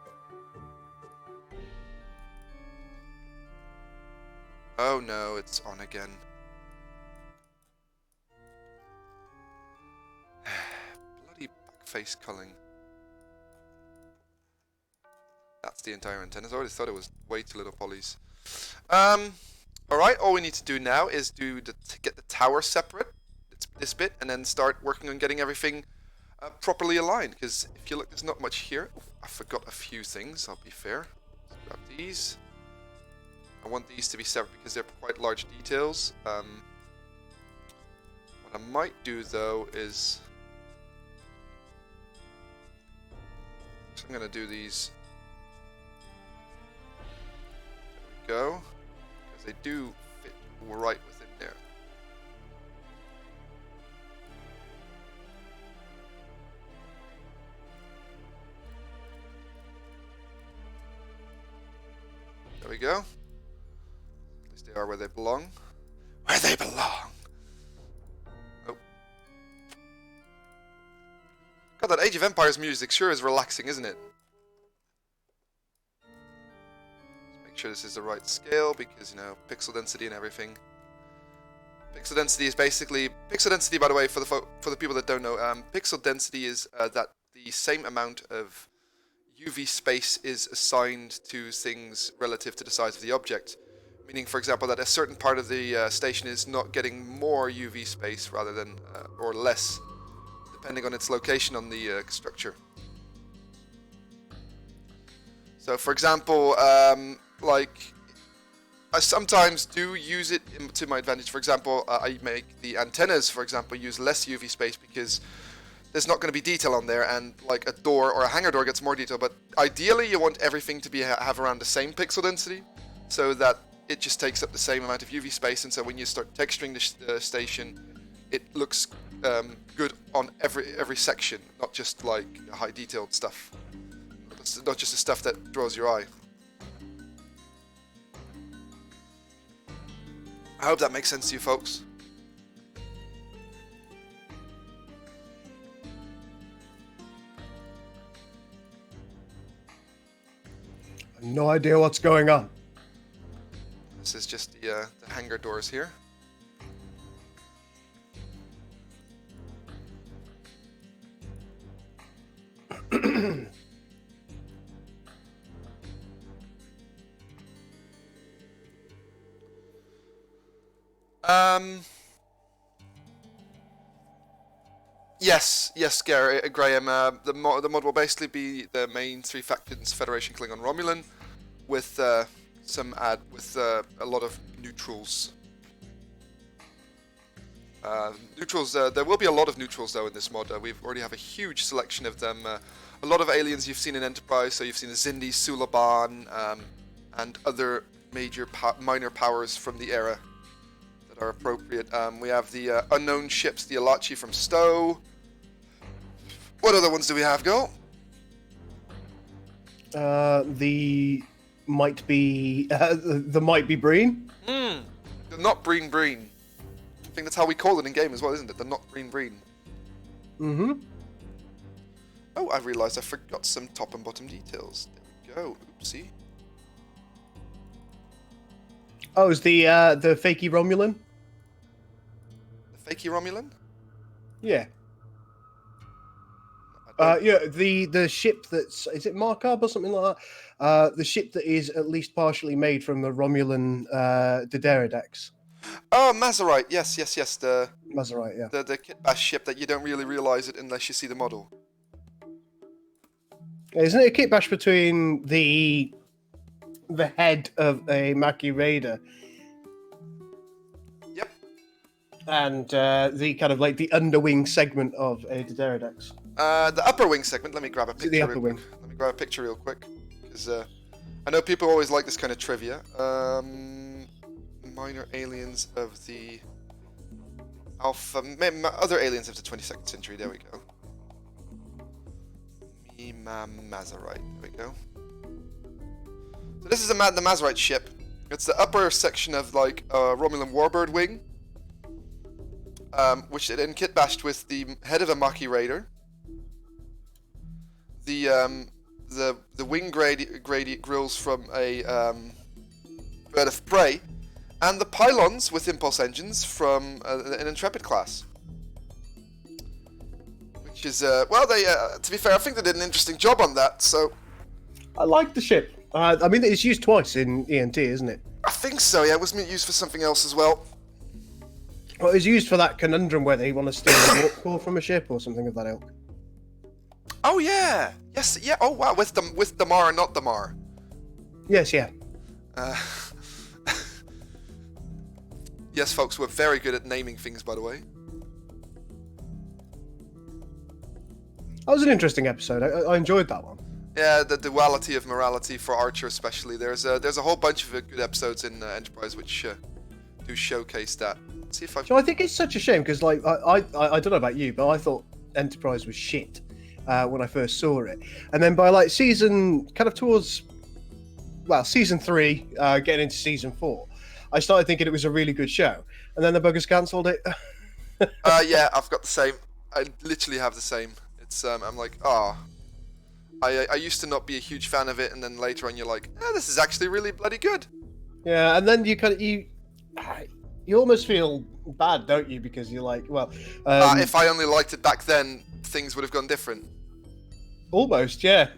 Oh no, it's on again. Bloody backface culling. That's the entire antenna. I always thought it was way too little polys. Alright, all we need to do now is get the tower separate, this bit, and then start working on getting everything properly aligned. Because if you look, there's not much here. Oh, I forgot a few things, I'll be fair. Let's grab these. I want these to be separate because they're quite large details. What I might do though is... So I'm going to do these... There we go. Because they do fit right within there. There we go. At least they are where they belong. Where they belong! Oh. God, that Age of Empires music sure is relaxing, isn't it? Make sure this is the right scale because, you know, pixel density and everything. Pixel density is basically... Pixel density, by the way, for the people that don't know, pixel density is that the same amount of UV space is assigned to things relative to the size of the object. Meaning, for example, that a certain part of the station is not getting more UV space rather than, or less, depending on its location on the structure. So, for example, like, I sometimes do use it to my advantage. For example, I make the antennas, for example, use less UV space because there's not going to be detail on there, and like a door or a hangar door gets more detail. But ideally, you want everything to be have around the same pixel density, so that it just takes up the same amount of UV space. And so when you start texturing the station, it looks good on every section, not just like high detailed stuff. It's not just the stuff that draws your eye. I hope that makes sense to you folks. No idea what's going on. This is just the hangar doors here. Yes, Graham. The mod will basically be the main three factions: Federation, Klingon, Romulan, with a lot of neutrals. Neutrals. There will be a lot of neutrals though in this mod. We already have a huge selection of them. A lot of aliens you've seen in Enterprise. So you've seen the Zindi, Sulaban, and other minor powers from the era that are appropriate. We have the unknown ships, the Alachi from Stowe. What other ones do we have, Go? The might be Breen. The not Breen. I think that's how we call it in game as well, isn't it? The not Breen. Mm-hmm. Oh, I realised I forgot some top and bottom details. There we go. Oopsie. Oh, is the fakey Romulan? The fakey Romulan? Yeah. Yeah, the ship that's, is it Markab or something like that? The ship that is at least partially made from the Romulan Dederidex. Oh, Mazarite. Yes. The Mazarite, yeah. the Kitbash ship that you don't really realise it unless you see the model. Isn't it a kitbash between the head of a Maquis Raider? Yep. And the kind of like the underwing segment of a Dederidex. The upper wing segment. Let me grab a picture. The upper wing. Let me grab a picture real quick, because I know people always like this kind of trivia. Minor aliens of the Alpha, other aliens of the 22nd century. There we go. Mazarite. There we go. So this is the Mazarite ship. It's the upper section of like Romulan Warbird wing, which they then kitbashed with the head of a Maquis Raider. The wing gradient grills from a bird of prey, and the pylons with impulse engines from an Intrepid class. Which is well, they to be fair, I think they did an interesting job on that. So I like the ship. I mean, it's used twice in ENT, isn't it? I think so. Yeah, it was used for something else as well. Well, it was used for that conundrum where they want to steal a warp core from a ship or something of that ilk. Oh yeah, yes, yeah. Oh wow, with Damar, not Damar. Yes, yeah. Yes, folks, we're very good at naming things, by the way. That was an interesting episode. I enjoyed that one. Yeah, the duality of morality for Archer, especially. There's a whole bunch of good episodes in Enterprise which do showcase that. Let's see if I. So I think it's such a shame because, like, I don't know about you, but I thought Enterprise was shit when I first saw it, and then by like season season 3, getting into season 4, I started thinking it was a really good show, and then the buggers cancelled it. Yeah, I've got the same. I literally have the same. It's I'm like, I used to not be a huge fan of it, and then later on you're like, this is actually really bloody good. Yeah, and then you almost feel bad, don't you? Because you're like, well, if I only liked it back then, things would have gone different. Almost, yeah.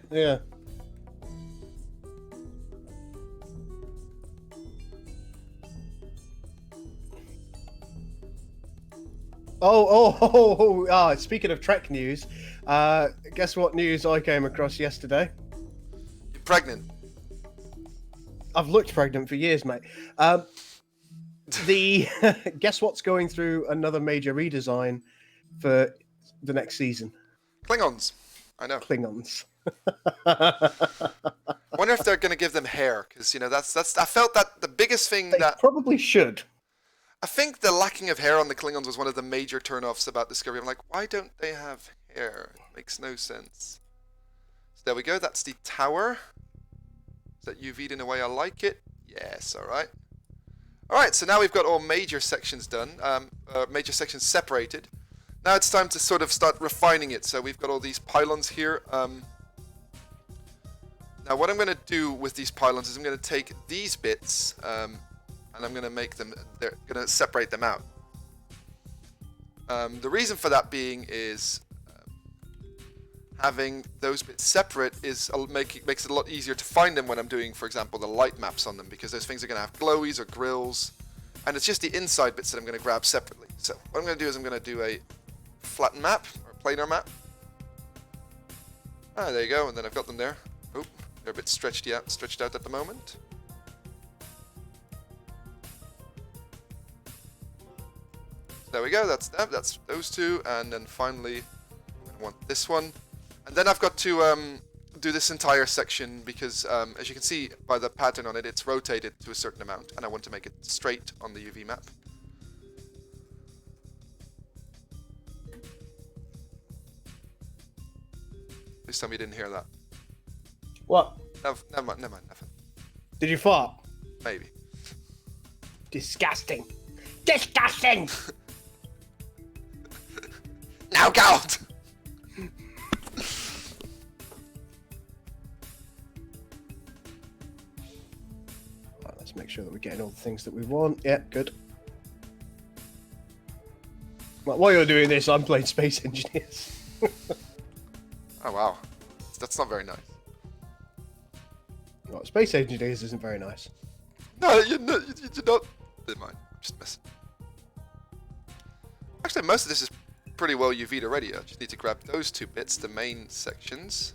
Speaking of Trek news, guess what news I came across yesterday? You're pregnant. I've looked pregnant for years, mate. Guess what's going through another major redesign for the next season? Klingons. I know. Klingons. I wonder if they're going to give them hair, because that's. I felt that the biggest thing They probably should. I think the lacking of hair on the Klingons was one of the major turn-offs about Discovery. I'm like, why don't they have hair? It makes no sense. So there we go. That's the tower. Is that UV'd in a way I like it? Yes, alright. Alright, so now we've got all major sections done. Major sections separated. Now it's time to sort of start refining it. So we've got all these pylons here. Now what I'm going to do with these pylons is I'm going to take these bits... and I'm going to make them, they're going to separate them out. The reason for that being is having those bits separate makes it a lot easier to find them when I'm doing, for example, the light maps on them, because those things are going to have glowies or grills, and it's just the inside bits that I'm going to grab separately. So what I'm going to do is I'm going to do a flattened map, or planar map. Ah, there you go, and then I've got them there. Oop, they're a bit stretched out at the moment. There we go, that's them, that's those two, and then finally I want this one. And then I've got to do this entire section because, as you can see by the pattern on it, it's rotated to a certain amount, and I want to make it straight on the UV map. Please tell me you didn't hear that. What? No, never mind, nothing. Did you fart? Maybe. Disgusting. Disgusting! Now go out! Right, let's make sure that we're getting all the things that we want. Yeah, good. Well, while you're doing this, I'm playing Space Engineers. Oh wow, that's not very nice. Well, Space Engineers isn't very nice. No, you're not. Never mind. I'm just messing. Actually, most of this is pretty well UV'd already. I just need to grab those two bits, the main sections.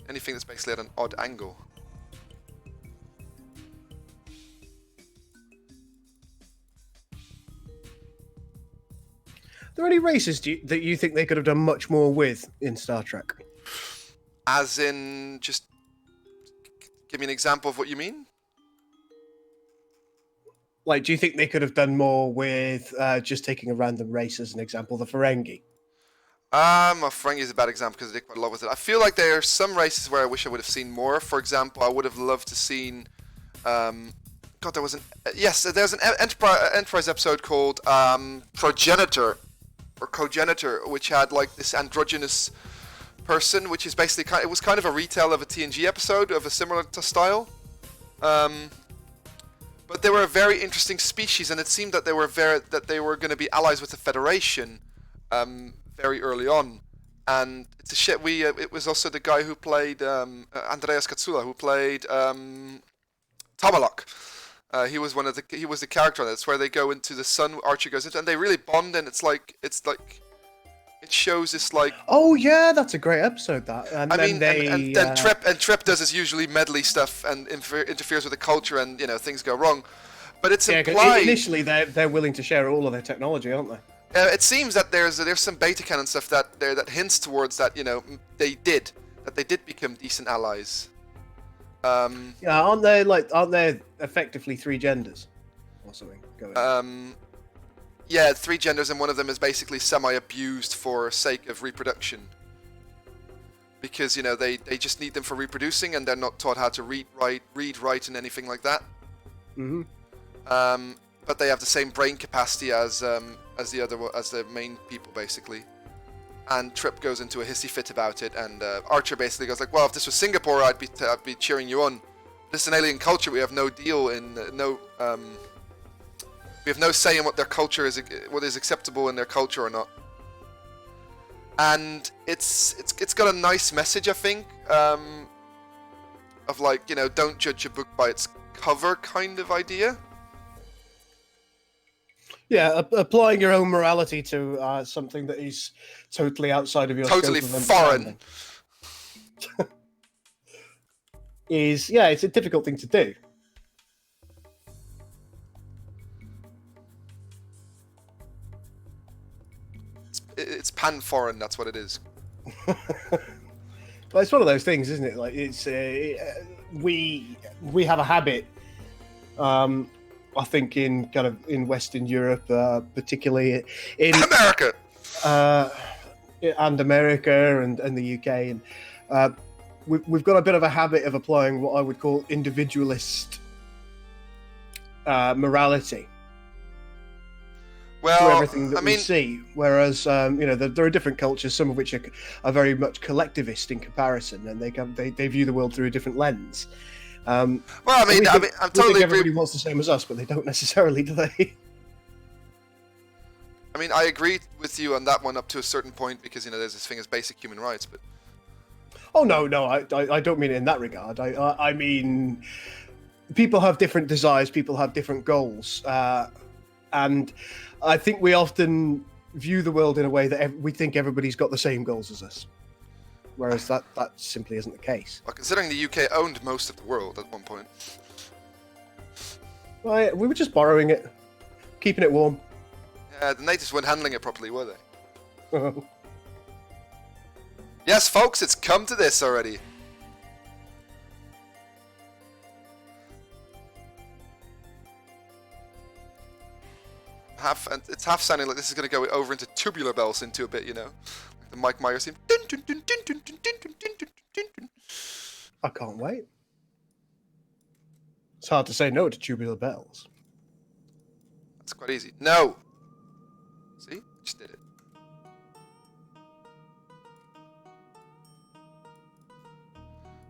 Anything that's basically at an odd angle. Are there any races that you think they could have done much more with in Star Trek? As in, just give me an example of what you mean? Like, do you think they could have done more with just taking a random race as an example, the Ferengi? Ferengi is a bad example because I did quite a lot with it. I feel like there are some races where I wish I would have seen more. For example, I would have loved to seen. God, there was an there's an Enterprise episode called Progenitor or Cogenitor, which had like this androgynous person, which is basically it was kind of a retell of a TNG episode of a similar style. But they were a very interesting species, and it seemed that they were going to be allies with the Federation very early on. And it's a shit. It was also the guy who played Andreas Katsula, who played Tomalak. He was the character on it. It's where they go into the sun. Archer goes into, and they really bond, and it's like it shows this like. Oh yeah, that's a great episode. That and I then mean, then Trip does his usually medley stuff and interferes with the culture, and things go wrong. But it's implied. Initially, they're willing to share all of their technology, aren't they? It seems that there's some beta canon stuff that hints towards that they did become decent allies. Yeah, aren't there effectively three genders or something going? Yeah, three genders, and one of them is basically semi-abused for sake of reproduction. Because they just need them for reproducing, and they're not taught how to read, write, and anything like that. Mm-hmm. But they have the same brain capacity as the main people, basically. And Trip goes into a hissy fit about it, and Archer basically goes like, "Well, if this was Singapore, I'd be cheering you on. This is an alien culture. We have no deal in we have no say in what their culture is, what is acceptable in their culture or not." And it's got a nice message, I think, of like don't judge a book by its cover kind of idea. Yeah, applying your own morality to something that is totally outside of your totally scope of foreign it's a difficult thing to do. It's pan-foreign, that's what it is. But it's one of those things, isn't it? Like it's we have a habit, I think, in Western Europe, particularly in America, and America and the UK, and we've got a bit of a habit of applying what I would call individualist morality. Well, to everything that we see, whereas there are different cultures, some of which are very much collectivist in comparison, and they view the world through a different lens. I'm totally agree. Everybody wants the same as us, but they don't necessarily, do they? I mean, I agree with you on that one up to a certain point because there's this thing as basic human rights, but Oh no, I don't mean it in that regard. I mean, people have different desires, people have different goals, and I think we often view the world in a way that we think everybody's got the same goals as us, whereas that simply isn't the case. Well, considering the UK owned most of the world at one point. Right, we were just borrowing it, keeping it warm. Yeah, the natives weren't handling it properly, were they? Yes, folks, it's come to this already. It's half sounding like this is going to go over into tubular bells into a bit, you know? Like the Mike Myers theme. I can't wait. It's hard to say no to tubular bells. That's quite easy. No! See? Just did it.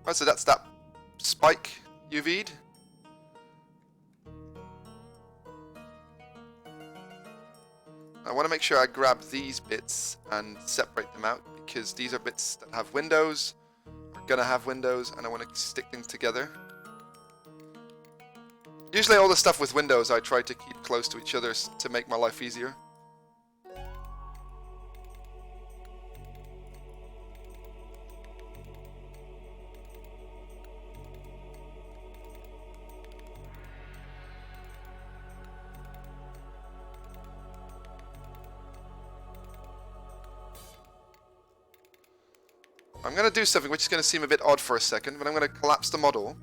Right, so that's that spike UV'd. I want to make sure I grab these bits and separate them out, because these are bits that have windows, are gonna have windows, and I want to stick them together. Usually all the stuff with windows I try to keep close to each other to make my life easier. I'm going to do something which is going to seem a bit odd for a second, but I'm going to collapse the model.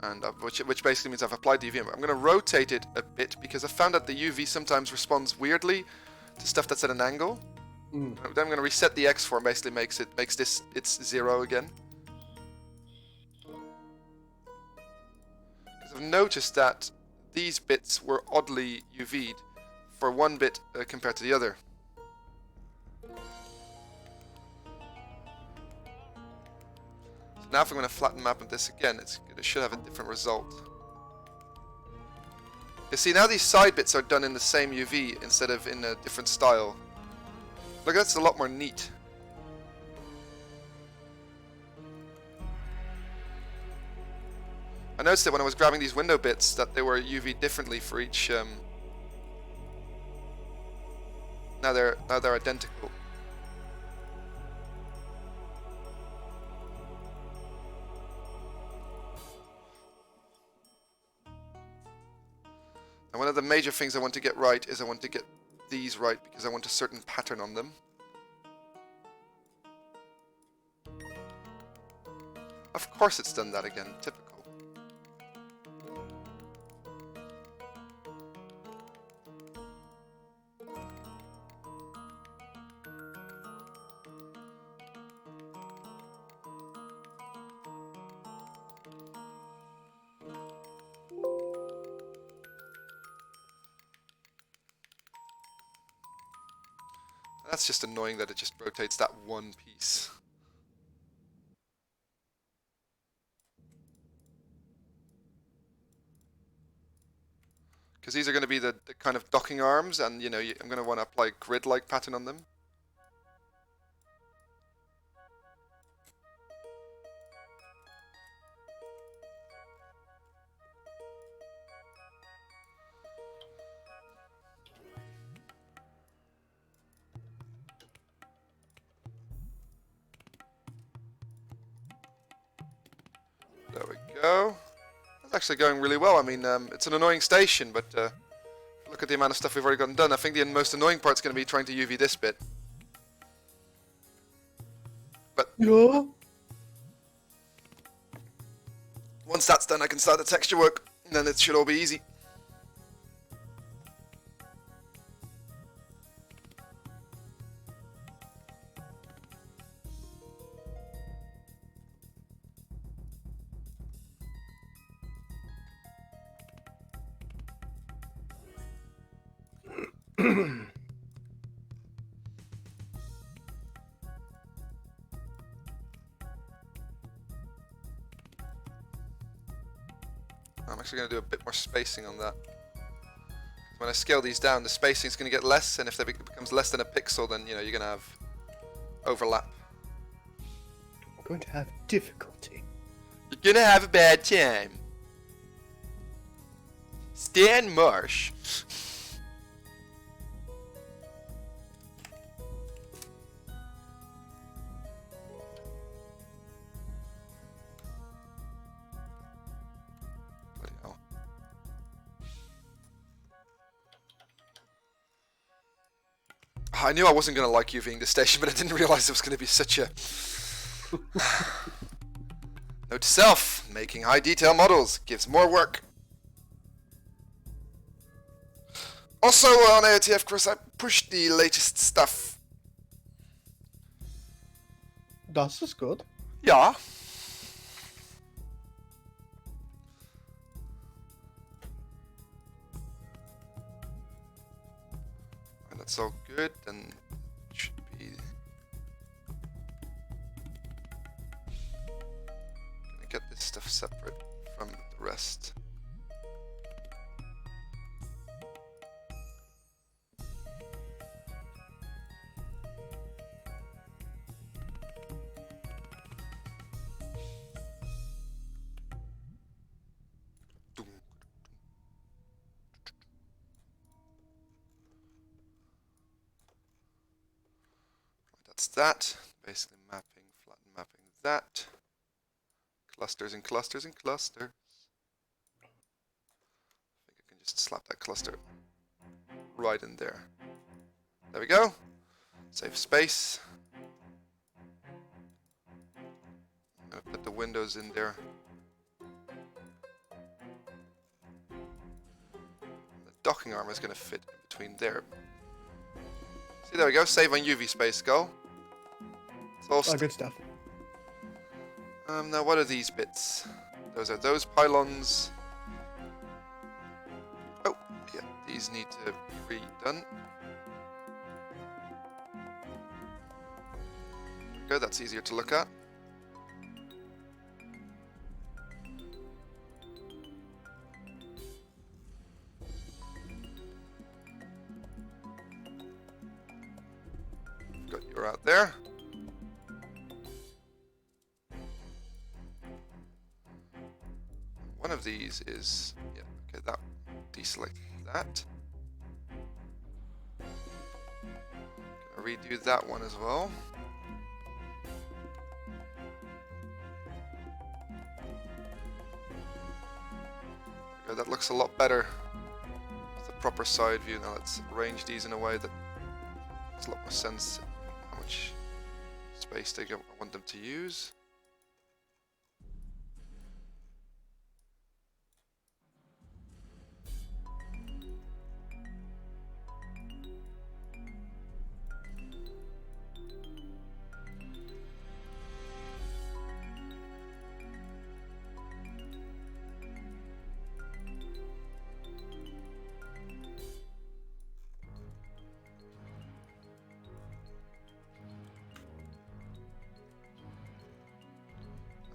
And which basically means I've applied the UV. I'm going to rotate it a bit because I found that the UV sometimes responds weirdly to stuff that's at an angle. Then I'm going to reset the X form, basically makes this it's 0 again. Because I've noticed that these bits were oddly UV'd for one bit compared to the other. Now if I'm going to flatten the map of this again, it should have a different result. You see, now these side bits are done in the same UV instead of in a different style. Look, that's a lot more neat. I noticed that when I was grabbing these window bits that they were UV differently for each. Now they're identical. And one of the major things I want to get right is I want to get these right because I want a certain pattern on them. Of course it's done that again, typical. That's just annoying that it just rotates that one piece. Because these are going to be the kind of docking arms, and you know, I'm going to want to apply a grid-like pattern on them. There we go. That's actually going really well. I mean, it's an annoying station, but look at the amount of stuff we've already gotten done. I think the most annoying part's going to be trying to UV this bit. But Yeah. once that's done, I can start the texture work, and then it should all be easy. I'm actually going to do a bit more spacing on that. When I scale these down, the spacing is going to get less, and if it becomes less than a pixel, then you know you're going to have overlap. going to have difficulty. You're gonna have a bad time. Stan Marsh. Bloody hell. I knew I wasn't gonna like UVing the station, but I didn't realize it was gonna be such a... Note to self, making high detail models gives more work. Also on AOTF, Chris, I pushed the latest stuff. Das ist good. Yeah. And that's all good, then it should be... Gonna get this stuff separate from the rest. That's that. Basically mapping, flatten mapping that. Clusters and clusters and clusters. I think I can just slap that cluster right in there. There we go. Save space. I'm gonna put the windows in there. The docking arm is gonna fit in between there. See, there we go. Save on UV space, go. It's all Oh, good stuff. now what are these bits? Those are those pylons. Oh, yeah, these need to be redone. Good, that's easier to look at. Got you out there. One of these is, yeah, okay, that, deselect that. Gonna redo that one as well. Okay, that looks a lot better. It's the proper side view. Now let's arrange these in a way that makes a lot more sense. How much space I want them to use.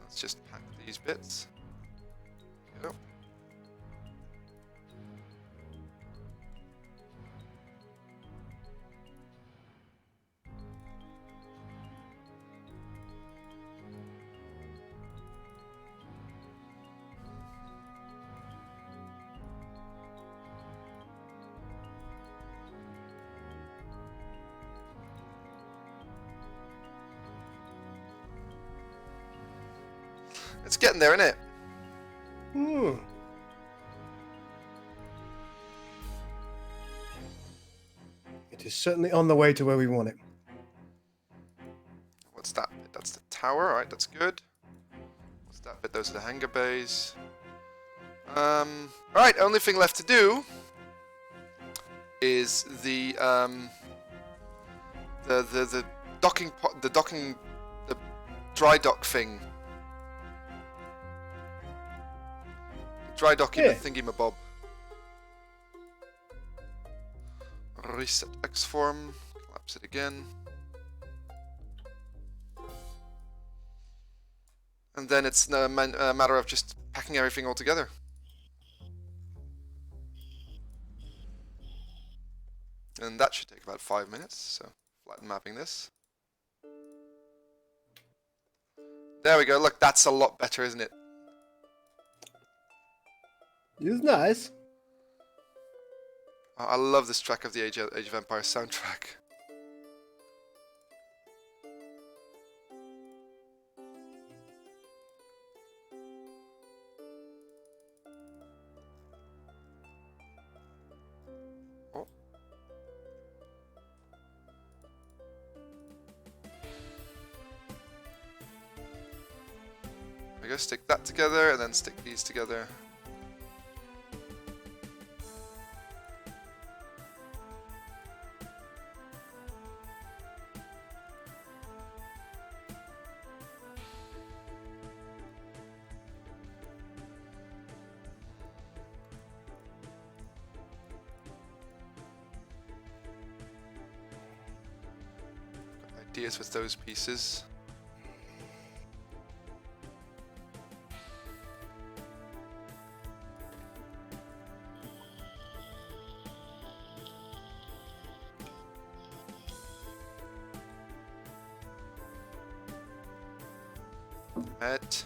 Let's just pack these bits. Yep. It's getting there, isn't it? Hmm. It is certainly on the way to where we want it. What's that bit? That's the tower. Alright, that's good. What's that bit? Those are the hangar bays. Alright, only thing left to do is the docking the dry dock thing. Dry docking the thingy-mabob. Reset X form. Collapse it again. And then it's a matter of just packing everything all together. And that should take about 5 minutes, so flatten mapping this. There we go. Look, that's a lot better, isn't it? It's nice. I love this track of the Age of Empires soundtrack. Oh. I guess stick that together and then stick these together. Ideas with those pieces. At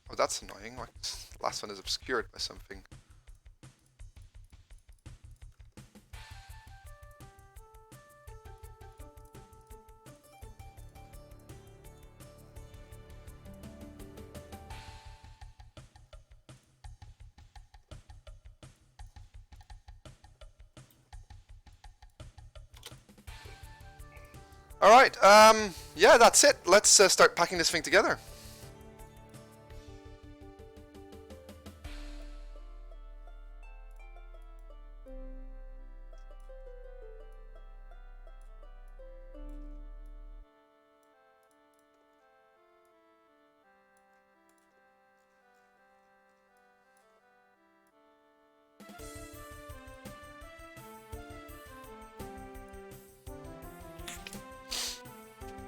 oh, that's annoying. Like, the last one is obscured by something. All right. Yeah, that's it. Let's start packing this thing together.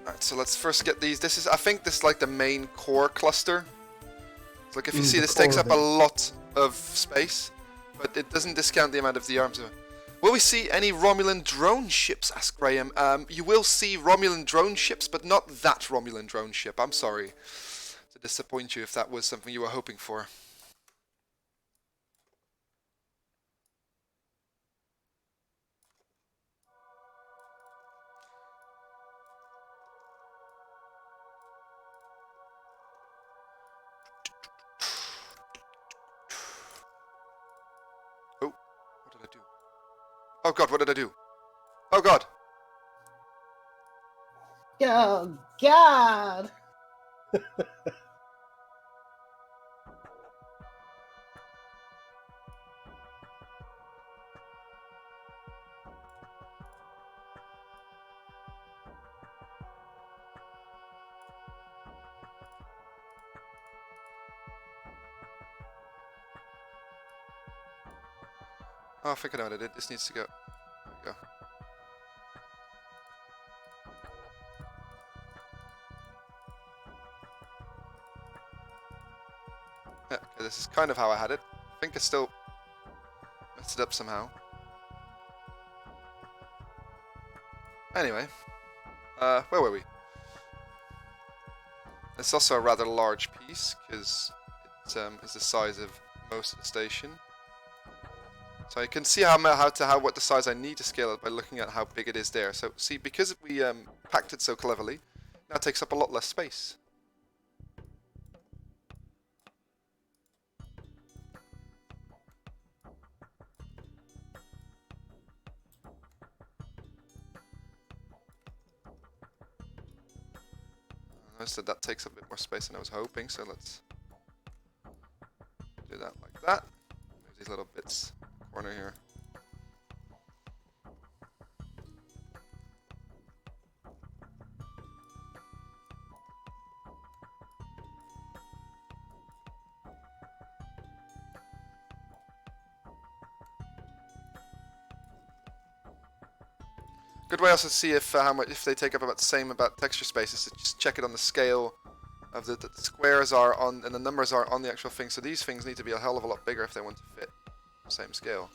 Alright, so let's first get these. This is, I think this is like the main core cluster. It's like if you see, this takes up a lot of space, but it doesn't discount the amount of the arms. Will we see any Romulan drone ships? Asked Graham. You will see Romulan drone ships, but not that Romulan drone ship. I'm sorry to disappoint you if that was something you were hoping for. Oh, what did I do? Oh god, what did I do? Oh god! Oh, God! Oh, I think I know what I did. This needs to go. There we go. Yeah, okay, this is kind of how I had it. I think I still messed it up somehow. Anyway, where were we? It's also a rather large piece because it is the size of most of the station. So you can see what the size I need to scale it by looking at how big it is there. So see, because we packed it so cleverly, now it takes up a lot less space. Notice that takes up a bit more space than I was hoping, so let's do that like that. Move these little bits in the corner here. Good way also to see if how much if they take up about the same about texture spaces. To just check it on the scale of the squares are on and the numbers are on the actual thing. So these things need to be a hell of a lot bigger if they want to fit the same scale.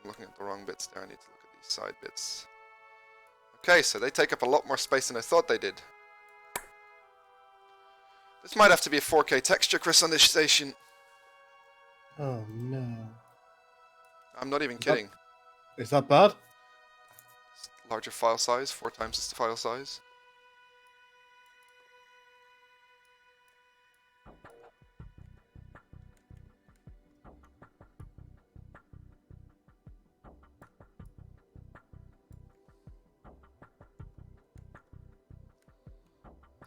I'm looking at the wrong bits there. I need to look at these side bits. Okay, so they take up a lot more space than I thought they did. This might have to be a 4K texture, Chris, on this station. Oh no. I'm not even kidding. Is that bad? Larger file size, 4 times the file size.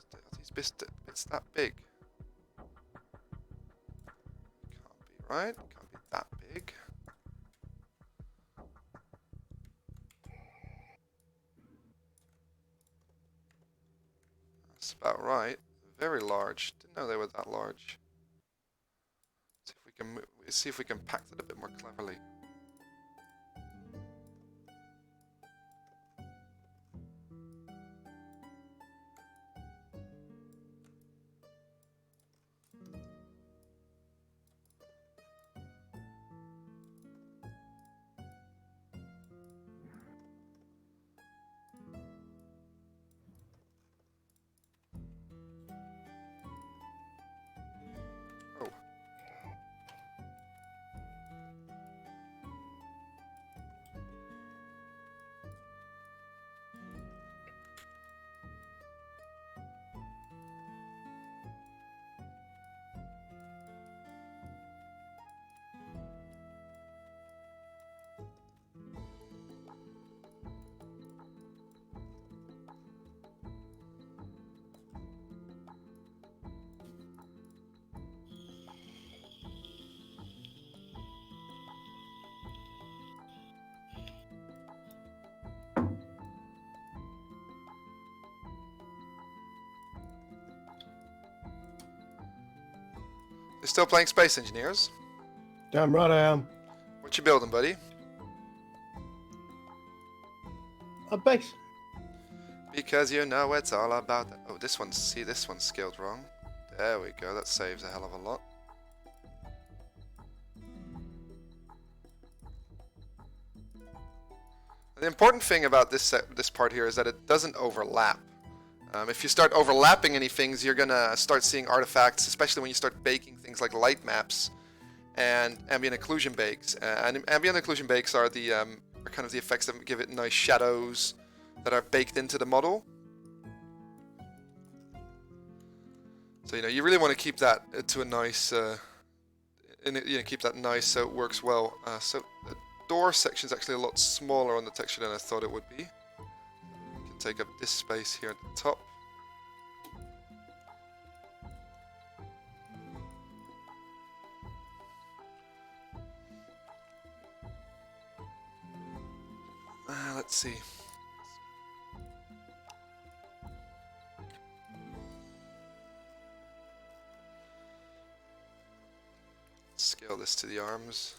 Are these bits that big? Can't be, right? Can't be that big. That's about right. Very large. Didn't know they were that large. See if we can see if we can pack it a bit more cleverly. Oh. You're still playing Space Engineers? Damn right I am. What you building, buddy? A base. Because you know it's all about that. Oh, this one's, see, this one's scaled wrong. There we go, that saves a hell of a lot. The important thing about this part here is that it doesn't overlap. If you start overlapping any things, you're gonna start seeing artifacts, especially when you start baking things like light maps and ambient occlusion bakes. And ambient occlusion bakes are the are kind of the effects that give it nice shadows that are baked into the model. So you really want to keep that to a nice, keep that nice so it works well. So the door section is actually a lot smaller on the texture than I thought it would be. You can take up this space here at the top. Let's see. Scale this to the arms.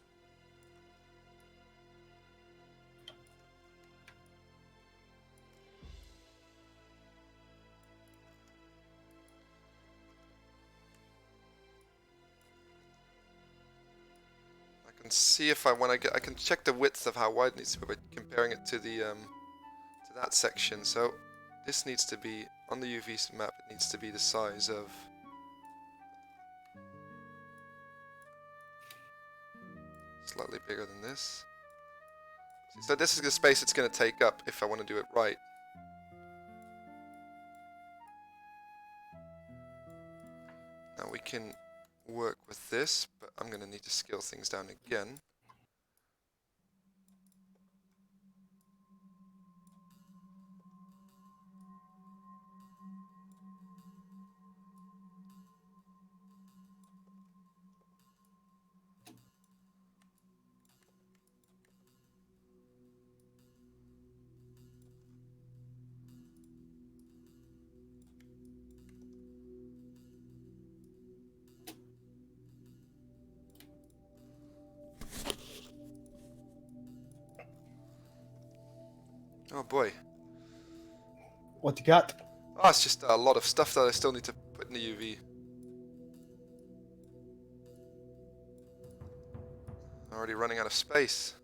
I can see if I can check the width of how wide it needs to be by comparing it to the to that section. So this needs to be on the UV map. It needs to be the size of slightly bigger than this. So this is the space it's going to take up if I want to do it right. Now we can work with this, but I'm going to need to scale things down again. Oh boy. What you got? Oh, it's just a lot of stuff that I still need to put in the UV. Already running out of space.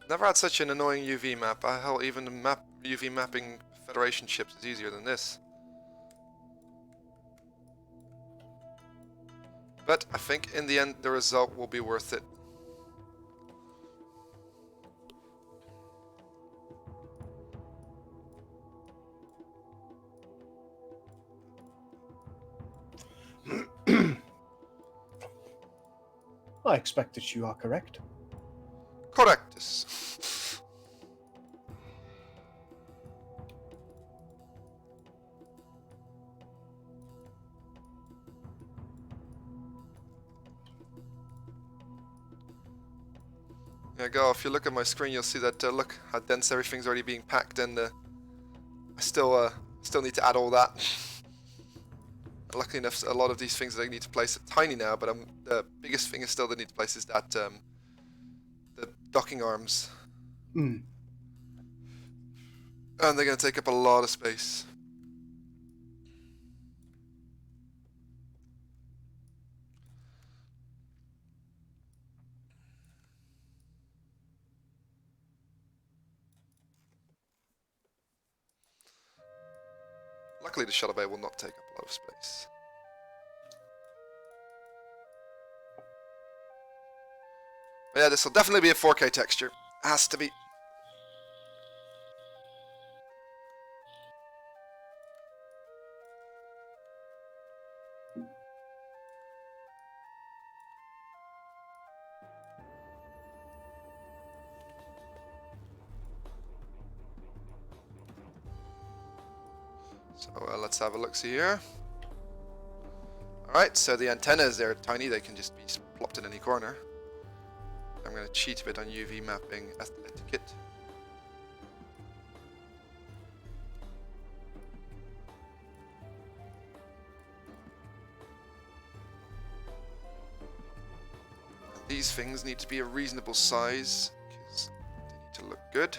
Never had such an annoying UV map. Hell, even the UV mapping Federation ships is easier than this. But I think in the end the result will be worth it. I expect that you are correct. Correctus. There you go. If you look at my screen, you'll see that look how dense everything's already being packed, and I still need to add all that. Luckily enough, a lot of these things that I need to place are tiny now, but the biggest thing is still that I need to place is that the docking arms, Mm. and they're going to take up a lot of space. Luckily, the shuttle bay will not take up a lot of space. But yeah, this will definitely be a 4K texture. Has to be. So let's have a look-see here. Alright, so the antennas, they're tiny, they can just be plopped in any corner. I'm going to cheat a bit on UV mapping etiquette. These things need to be a reasonable size, because they need to look good.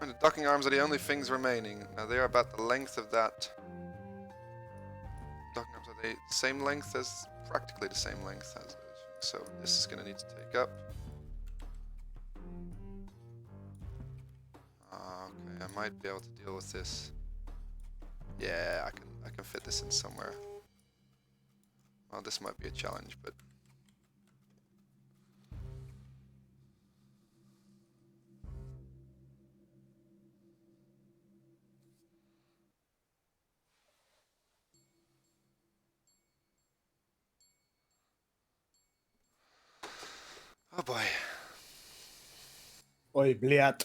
And the docking arms are the only things remaining. Now they are about the length of that. Docking arms, are they the same length as, practically the same length as those. So this is going to need to take up. I might be able to deal with this. Yeah, I can fit this in somewhere. Well, this might be a challenge, but oh boy. Oi, bliat.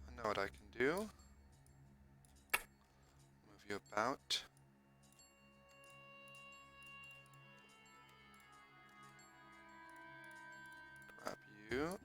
I know what I can do. Move you about. Grab you.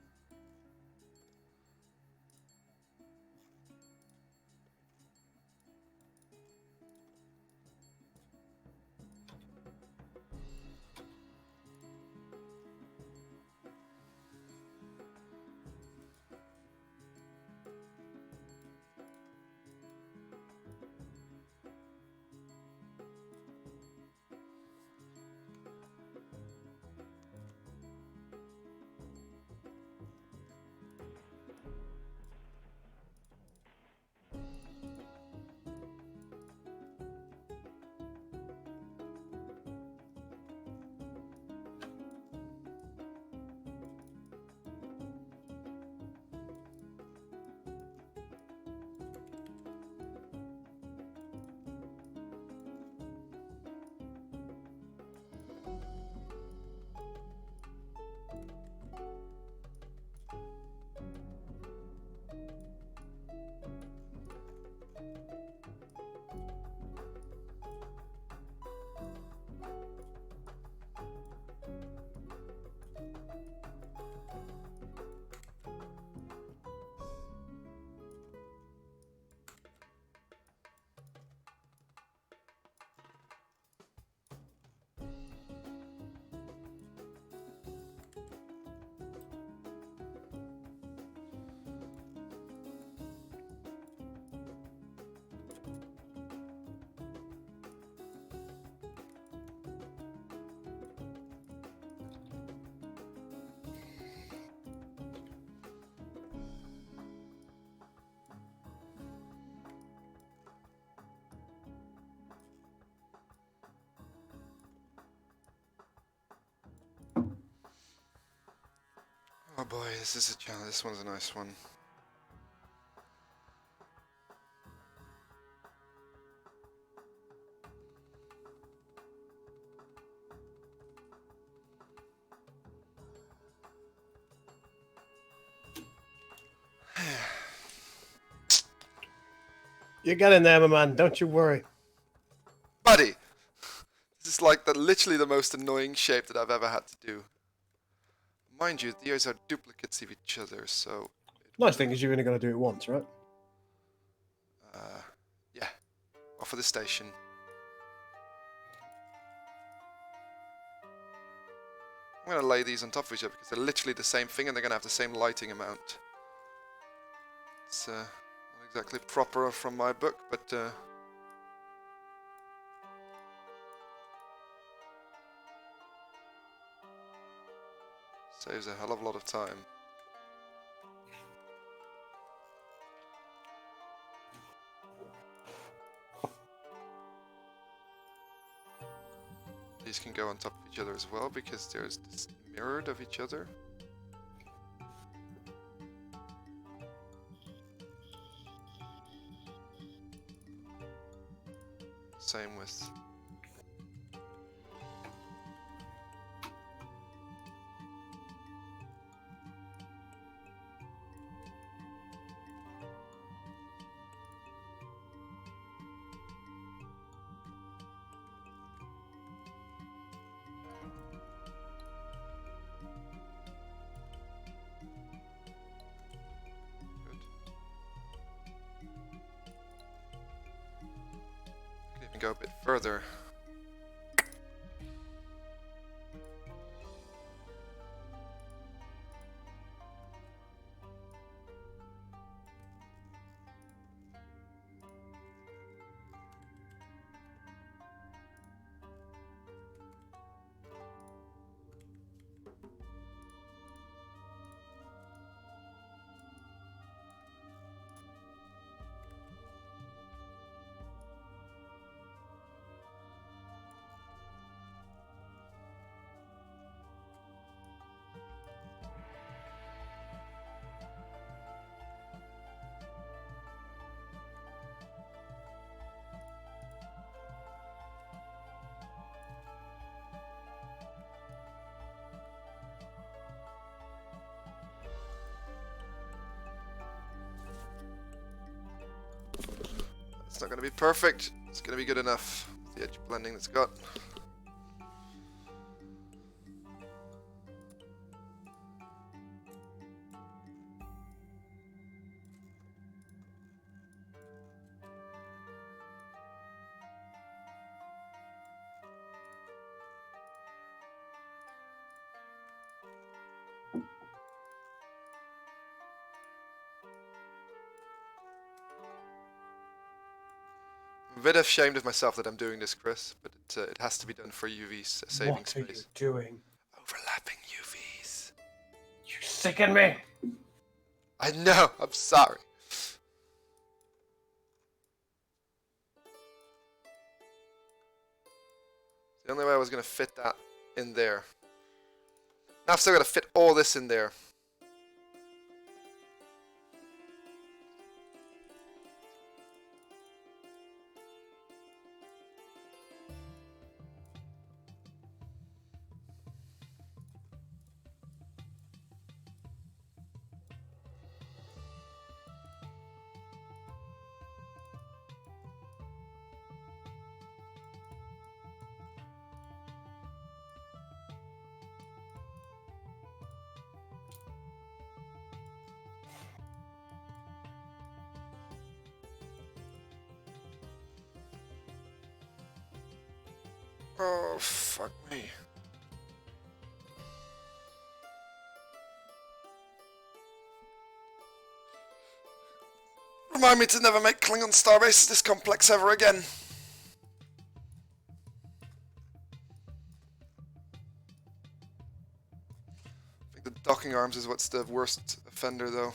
Oh boy, this is a challenge. This one's a nice one. You're getting there, my man. Don't you worry. Buddy! This is like literally the most annoying shape that I've ever had to do. Mind you, these are duplicates of each other, so... Nice thing is you're only going to do it once, right? Yeah. Off for the station. I'm going to lay these on top of each other because they're literally the same thing and they're going to have the same lighting amount. It's not exactly proper from my book, but... saves a hell of a lot of time. These can go on top of each other as well because there's this mirrored of each other. Same with... go a bit further. gonna be perfect. It's gonna be good enough. The edge blending that's got. I'm a bit ashamed of myself that I'm doing this, Chris, but it has to be done for UV saving What space. are you doing? Overlapping UVs. You sicken me. I know. I'm sorry. The only way I was going to fit that in there. Now I've still got to fit all this in there. Oh, fuck me. Remind me to never make Klingon starbases this complex ever again. I think the docking arms is what's the worst offender, though.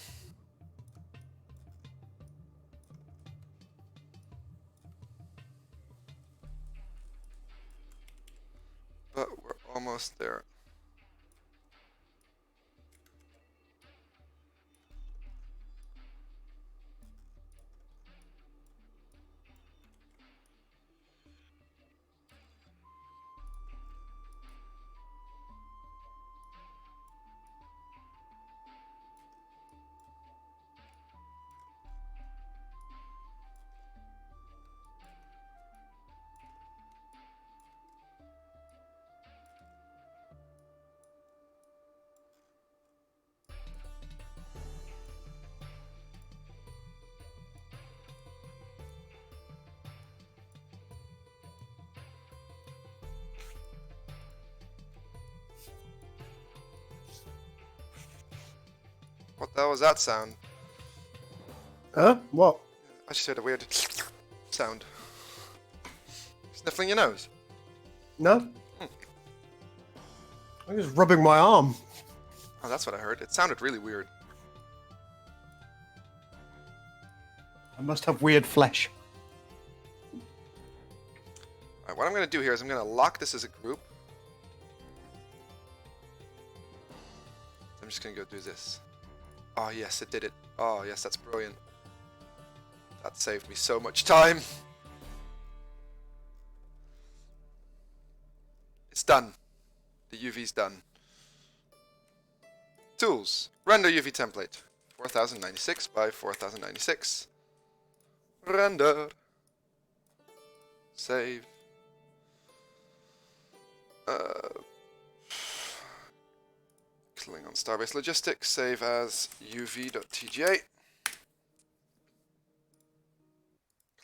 But we're almost there. What the hell was that sound? Huh? What? I just heard a weird sound. Sniffling your nose? No? I'm just rubbing my arm. Oh, that's what I heard. It sounded really weird. I must have weird flesh. Alright, what I'm going to do here is I'm going to lock this as a group. I'm just going to go do this. Oh, yes, it did it. Oh, yes, that's brilliant. That saved me so much time. It's done. The UV's done. Tools. Render UV template. 4096 by 4096. Render. Save. Klingon Starbase Logistics. Save as uv.tga.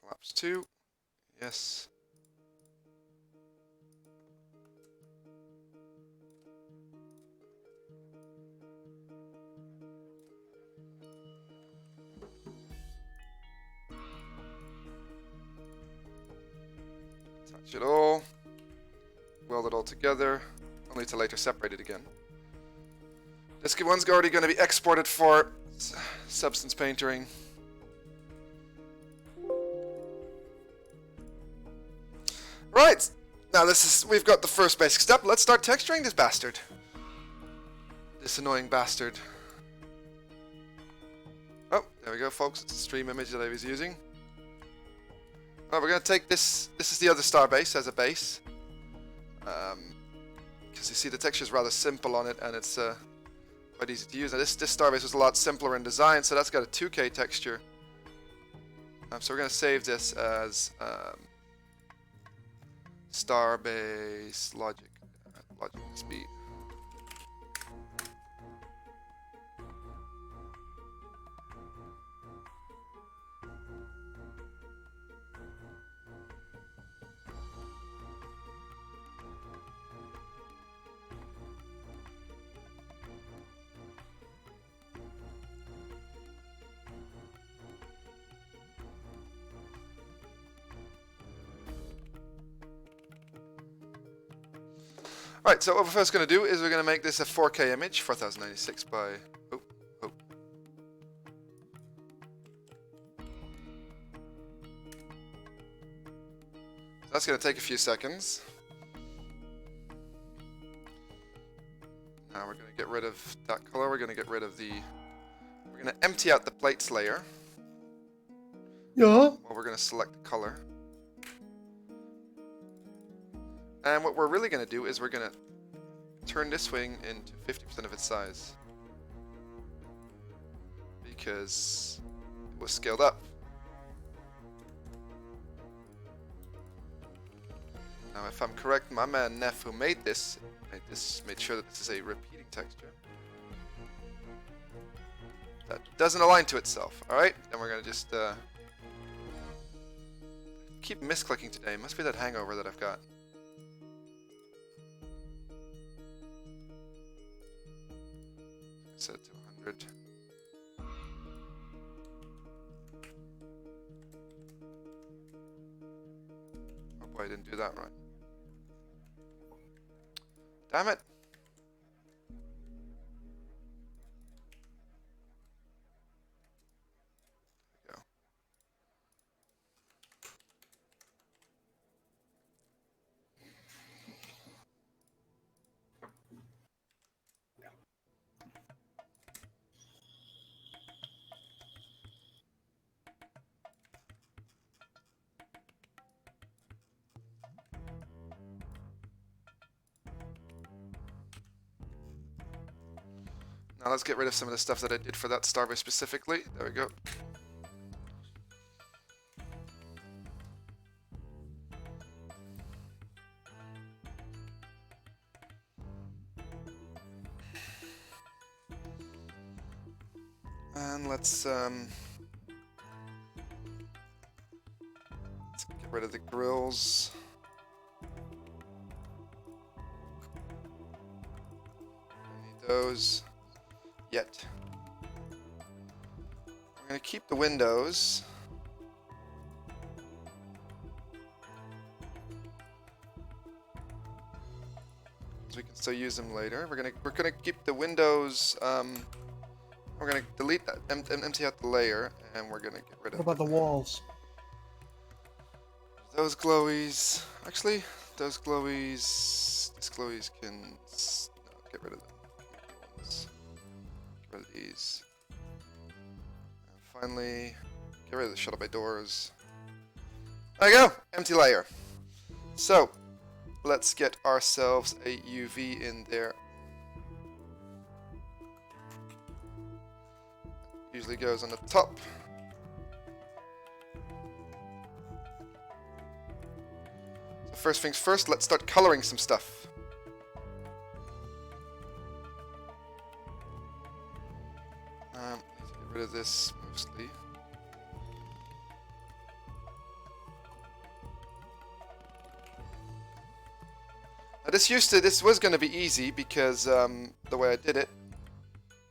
Collapse 2. Yes. Attach it all. Weld it all together. Only to later separate it again. This one's already going to be exported for substance painting. Right, now we've got the first basic step. Let's start texturing this bastard. This annoying bastard. Oh, there we go, folks. It's a stream image that I was using. Oh, we're going to take this. This is the other starbase as a base. Because you see the texture is rather simple on it, and it's quite easy to use. Now this starbase was a lot simpler in design, so that's got a 2K texture. So we're going to save this as starbase logic speed. Alright, so what we're first going to do is we're going to make this a 4K image, 4096 by... Oh. That's going to take a few seconds. Now we're going to get rid of that color, we're going to get rid of the... We're going to empty out the plates layer. Yeah. Well, we're going to select the color. And what we're really going to do is we're going to turn this wing into 50% of its size. Because it was scaled up. Now if I'm correct, my man Neff, who made made sure that this is a repeating texture. That doesn't align to itself, alright? Then we're going to just keep misclicking today. Must be that hangover that I've got. Set it to 100. Oh boy, I didn't do that right. Damn it! There we go. Now let's get rid of some of the stuff that I did for that starbase specifically. There we go. And let's get rid of the grills. Don't need those yet. I'm going to keep the windows. So we can still use them later. We're gonna keep the windows. We're gonna delete that, empty out the layer, and we're gonna get rid of. What about the walls? Those glowies. Actually, those glowies. These glowies can no, get rid of them. Get rid of these. And finally, get rid of the shuttle bay doors. There you go. Empty layer. So, let's get ourselves a UV in there. Usually goes on the top. So first things first, let's start coloring some stuff. Need to get rid of this mostly. Now this was going to be easy because the way I did it,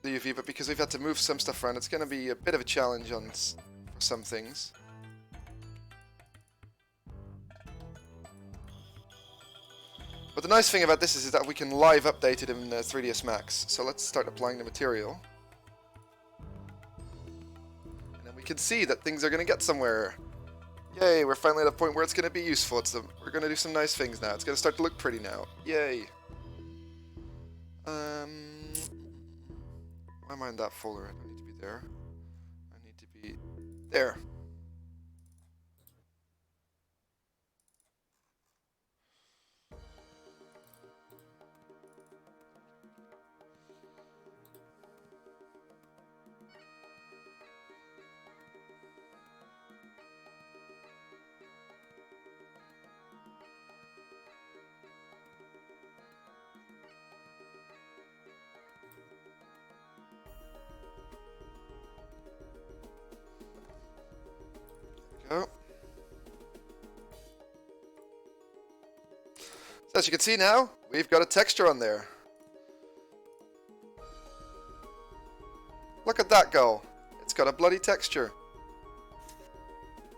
the UV, but because we've had to move some stuff around, it's going to be a bit of a challenge for some things. But the nice thing about this is that we can live update it in 3ds Max. So let's start applying the material. And then we can see that things are going to get somewhere. Yay, we're finally at a point where it's going to be useful. We're going to do some nice things now. It's going to start to look pretty now. Yay. Why am I in that folder? I don't need to be there. I need to be there. So as you can see now, we've got a texture on there. Look at that go. It's got a bloody texture.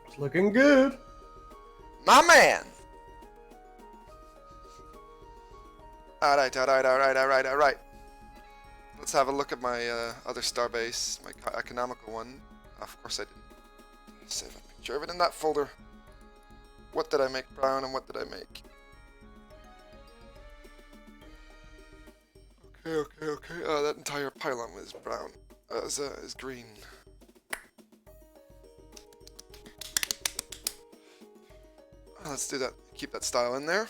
It's looking good. My man! Alright, alright, alright, alright, alright. Let's have a look at my other starbase, my economical one. Of course I didn't save a picture of it in that folder. What did I make brown and what did I make? Okay. That entire pylon was brown. Is green. Let's do that. Keep that style in there.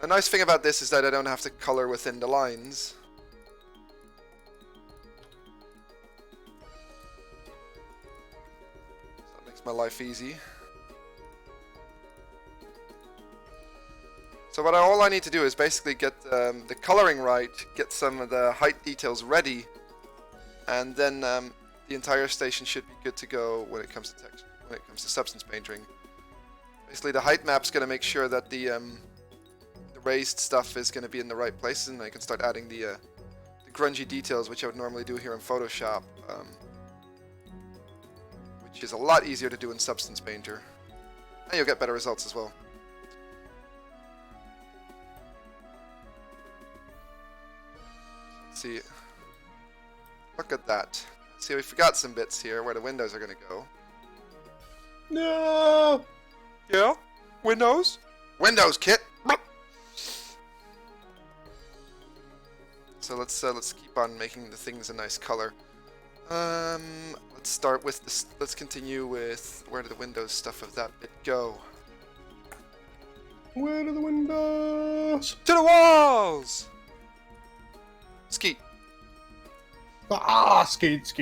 A nice thing about this is that I don't have to color within the lines. So that makes my life easy. So all I need to do is basically get the coloring right, get some of the height details ready, and then the entire station should be good to go when it comes to text, when it comes to substance painting. Basically, the height map's going to make sure that the raised stuff is going to be in the right places, and I can start adding the grungy details, which I would normally do here in Photoshop, which is a lot easier to do in Substance Painter, and you'll get better results as well. Let's see, look at that. See, we forgot some bits here where the windows are going to go. No. Yeah, Windows. Windows kit. So let's keep on making the things a nice color. Let's start with this. Let's continue with where did the Windows stuff of that bit go? Where are the windows? To the walls. Skeet. Ah, skeet.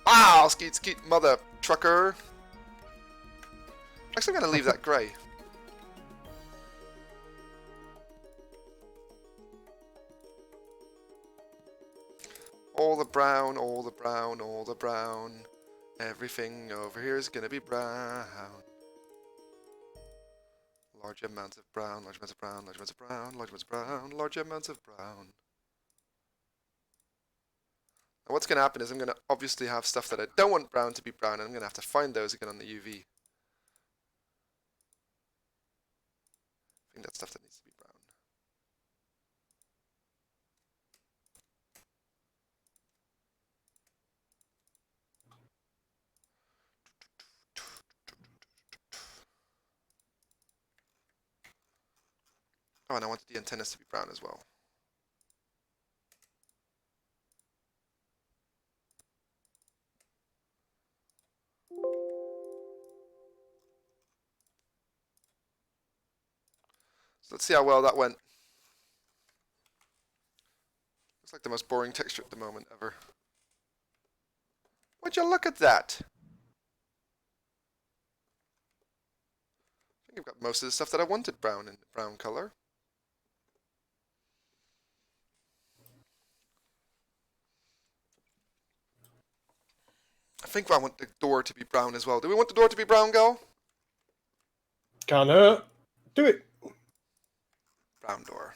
Ah, skeet, mother trucker. Actually, I'm gonna leave that grey. All the brown, all the brown, all the brown. Everything over here is gonna be brown. Large amounts of brown, large amounts of brown, large amounts of brown, large amounts of brown, large amounts of brown. Now what's gonna happen is I'm gonna obviously have stuff that I don't want brown to be brown, and I'm gonna have to find those again on the UV. I think that's stuff that needs to be brown. Oh, and I wanted the antennas to be brown as well. So let's see how well that went. Looks like the most boring texture at the moment ever. Would you look at that? I think I've got most of the stuff that I wanted brown in brown color. I think I want the door to be brown as well. Do we want the door to be brown, Gal? Can't hurt. Do it. Brown door.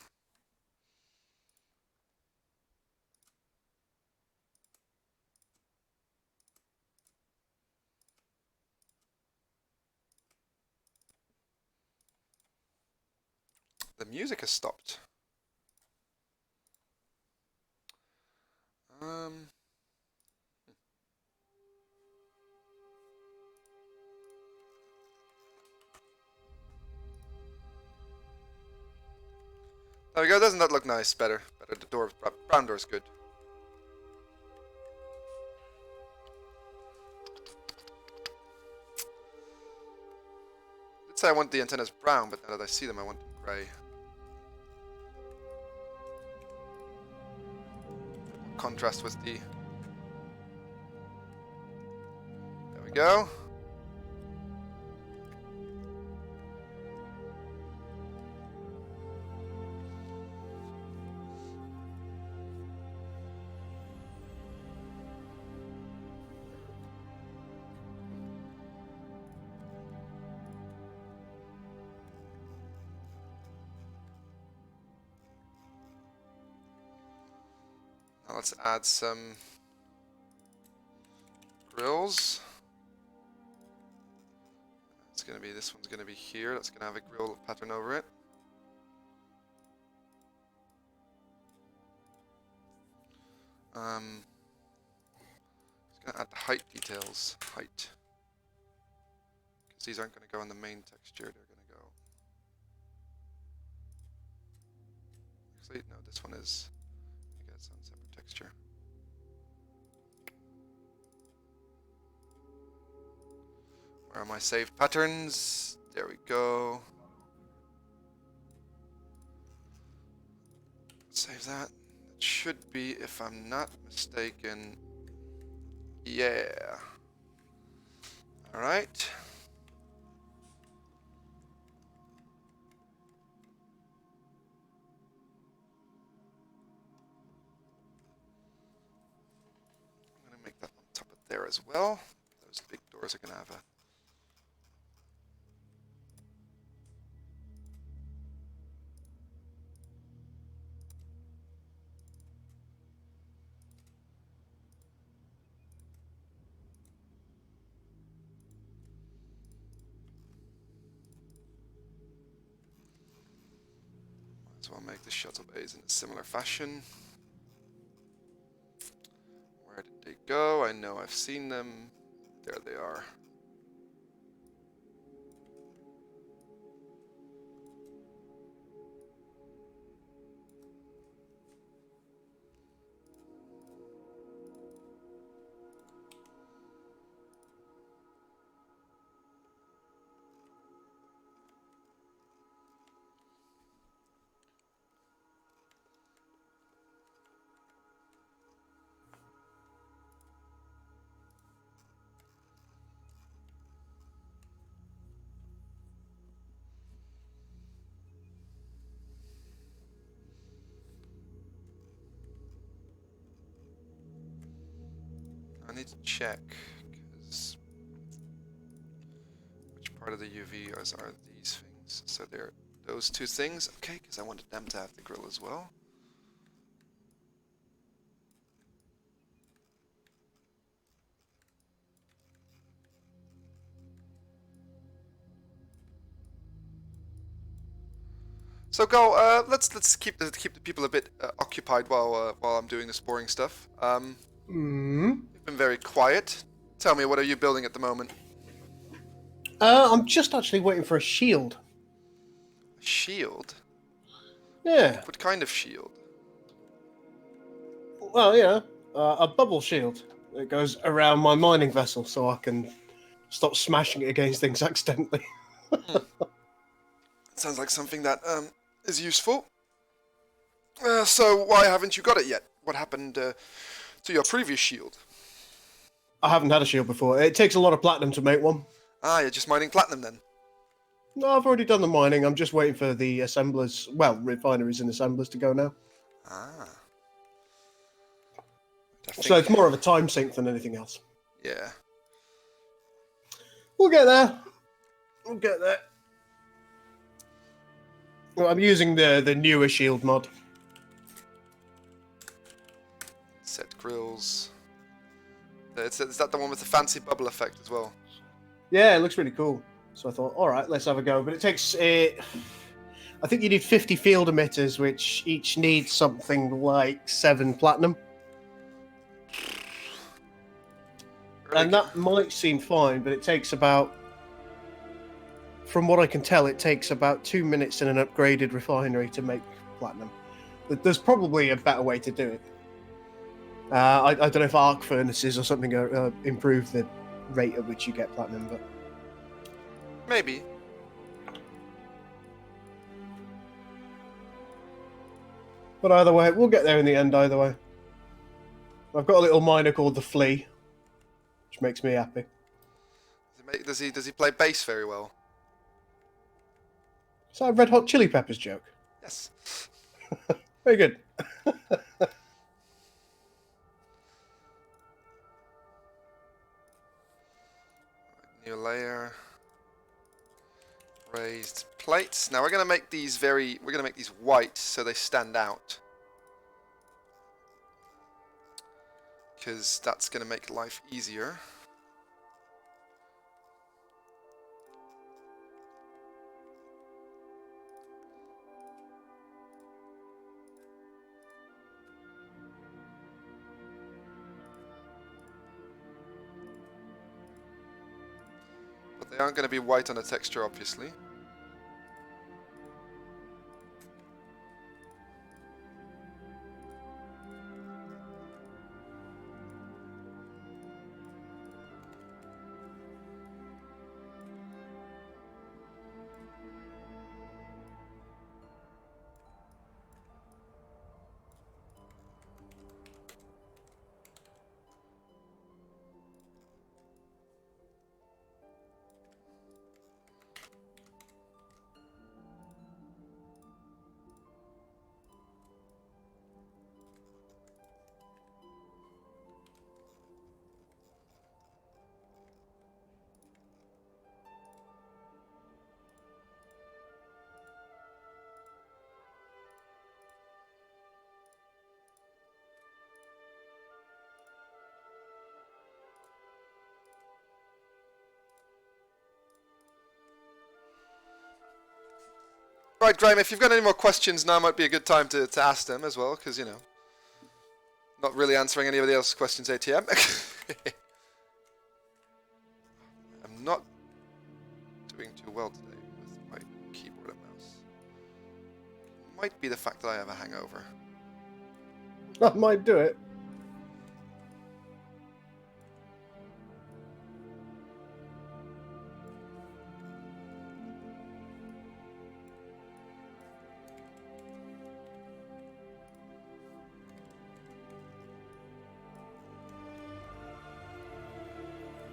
The music has stopped. There we go. Doesn't that look nice? Better. The door. Brown door is good. I did say I want the antennas brown, but now that I see them, I want them grey. Contrast with the. There we go. Now let's add some grills. It's gonna be, this one's gonna be here. That's gonna have a grill pattern over it. It's gonna add the height details. Height. Because these aren't gonna go in the main texture, they're gonna go. Actually, no, this one is. I guess it's on separate texture. Where are my saved patterns? There we go. Save that. It should be, if I'm not mistaken. Yeah. Alright. I'm going to make that on top of there as well. Those big doors are going to have a... So I'll make the shuttle bays in a similar fashion. Where did they go? I know I've seen them. There they are. I need to check, because which part of the UV are these things? So they're those two things, okay, because I wanted them to have the grill as well. So go. Let's keep the people a bit occupied while I'm doing this boring stuff. You've been very quiet. Tell me, what are you building at the moment? I'm just actually waiting for a shield. A shield? Yeah. What kind of shield? Well, yeah, a bubble shield that goes around my mining vessel so I can stop smashing it against things accidentally. Sounds like something that is useful. So why haven't you got it yet? What happened to your previous shield? I haven't had a shield before. It takes a lot of platinum to make one. Ah, you're just mining platinum then? No, I've already done the mining. I'm just waiting for the assemblers, well, refineries and assemblers to go now. Ah. So it's more of a time sink than anything else. Yeah. We'll get there. We'll get there. Well, I'm using the newer shield mod. Set grills. Is that the one with the fancy bubble effect as well? Yeah, it looks really cool. So I thought, all right, let's have a go. But it takes, I think you need 50 field emitters, which each needs something like 7 platinum. Really And that might seem fine, but it takes about, from what I can tell, it takes about 2 minutes in an upgraded refinery to make platinum. But there's probably a better way to do it. I don't know if arc furnaces or something improve the rate at which you get platinum, but maybe. But either way, we'll get there in the end either way. I've got a little miner called the Flea, which makes me happy. Does he play bass very well? Is that a Red Hot Chili Peppers joke? Yes. Very good. New layer. Raised plates. Now we're gonna make these white so they stand out. because that's going to make life easier. But they aren't going to be white on the texture, obviously. Right, Graham, if you've got any more questions, now might be a good time to ask them as well, because, you know, not really answering anybody else's questions, ATM. I'm not doing too well today with my keyboard and mouse. Might be the fact that I have a hangover. That might do it.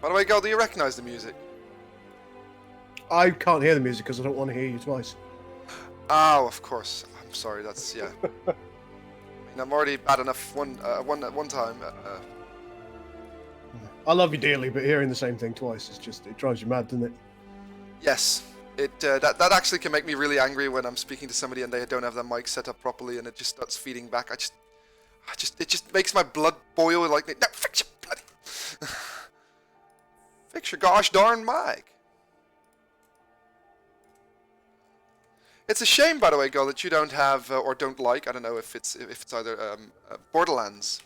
By the way, Gal, do you recognise the music? I can't hear the music because I don't want to hear you twice. Oh, of course. I'm sorry. That's yeah. I mean, I'm already bad enough one time. I love you dearly, but hearing the same thing twice is just, it drives you mad, doesn't it? Yes, it that actually can make me really angry when I'm speaking to somebody and they don't have their mic set up properly and it just starts feeding back. It just makes my blood boil. Like, no, fix your bloody, fix your gosh darn mic. It's a shame, by the way, Gal, that you don't have or don't like. I don't know if it's either Borderlands.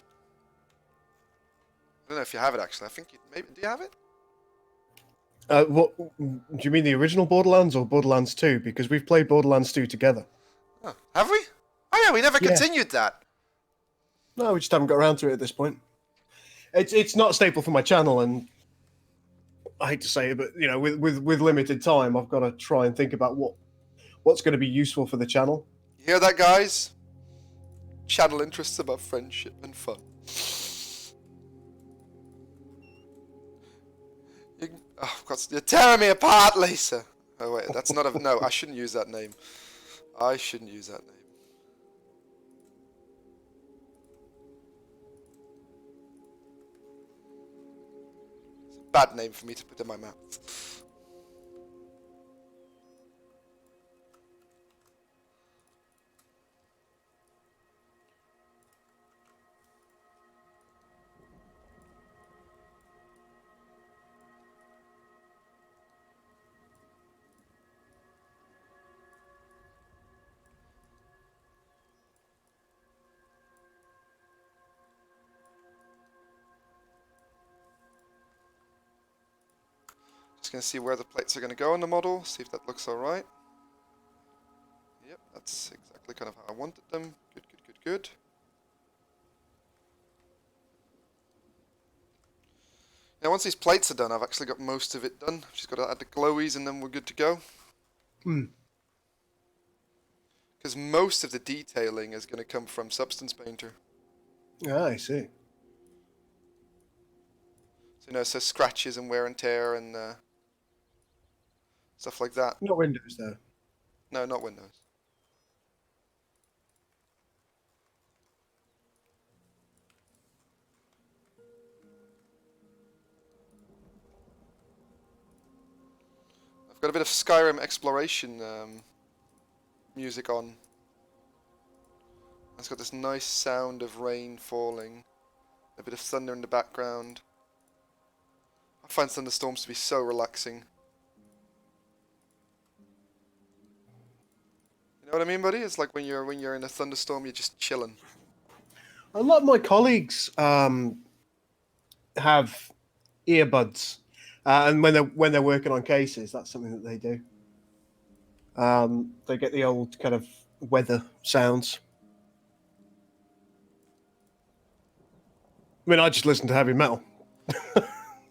I don't know if you have it actually. I think you, maybe do you have it? What do you mean, the original Borderlands or Borderlands 2? Because we've played Borderlands 2 together. Oh, have we? Oh yeah, we never continued that. No, we just haven't got around to it at this point. It's not a staple for my channel, and I hate to say it, but you know, with limited time, I've got to try and think about what's going to be useful for the channel. You hear that, guys? Channel interests about friendship and fun. Oh, God, you're tearing me apart, Lisa. Oh wait, that's not a no. I shouldn't use that name. I shouldn't use that name. It's a bad name for me to put in my mouth. Just going to see where the plates are going to go in the model, see if that looks alright. Yep, that's exactly kind of how I wanted them. Good, good, good, good. Now once these plates are done, I've actually got most of it done. I've just got to add the glowies and then we're good to go. Because most of the detailing is going to come from Substance Painter. Ah, I see. So, you know, so scratches and wear and tear and stuff like that. Not Windows, though. No, not Windows. I've got a bit of Skyrim exploration music on. It's got this nice sound of rain falling A bit of thunder in the background. I find thunderstorms to be so relaxing. You know what I mean, buddy? It's like when you're in a thunderstorm, you're just chilling. A lot of my colleagues have earbuds, and when they're working on cases, that's something that they do. They get the old kind of weather sounds. I mean, I just listen to heavy metal.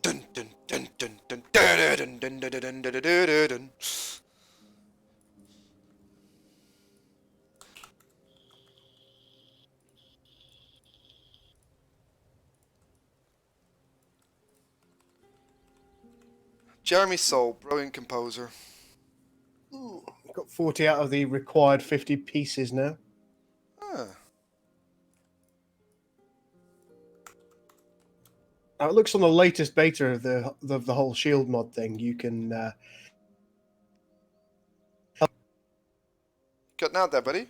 Dun dun dun dun dun dun dun dun dun dun dun dun dun. Jeremy Soule, brilliant composer. Got 40 out of the required 50 pieces now. Ah. It looks on the latest beta of the whole Shield mod thing. You can Cutting out there, buddy.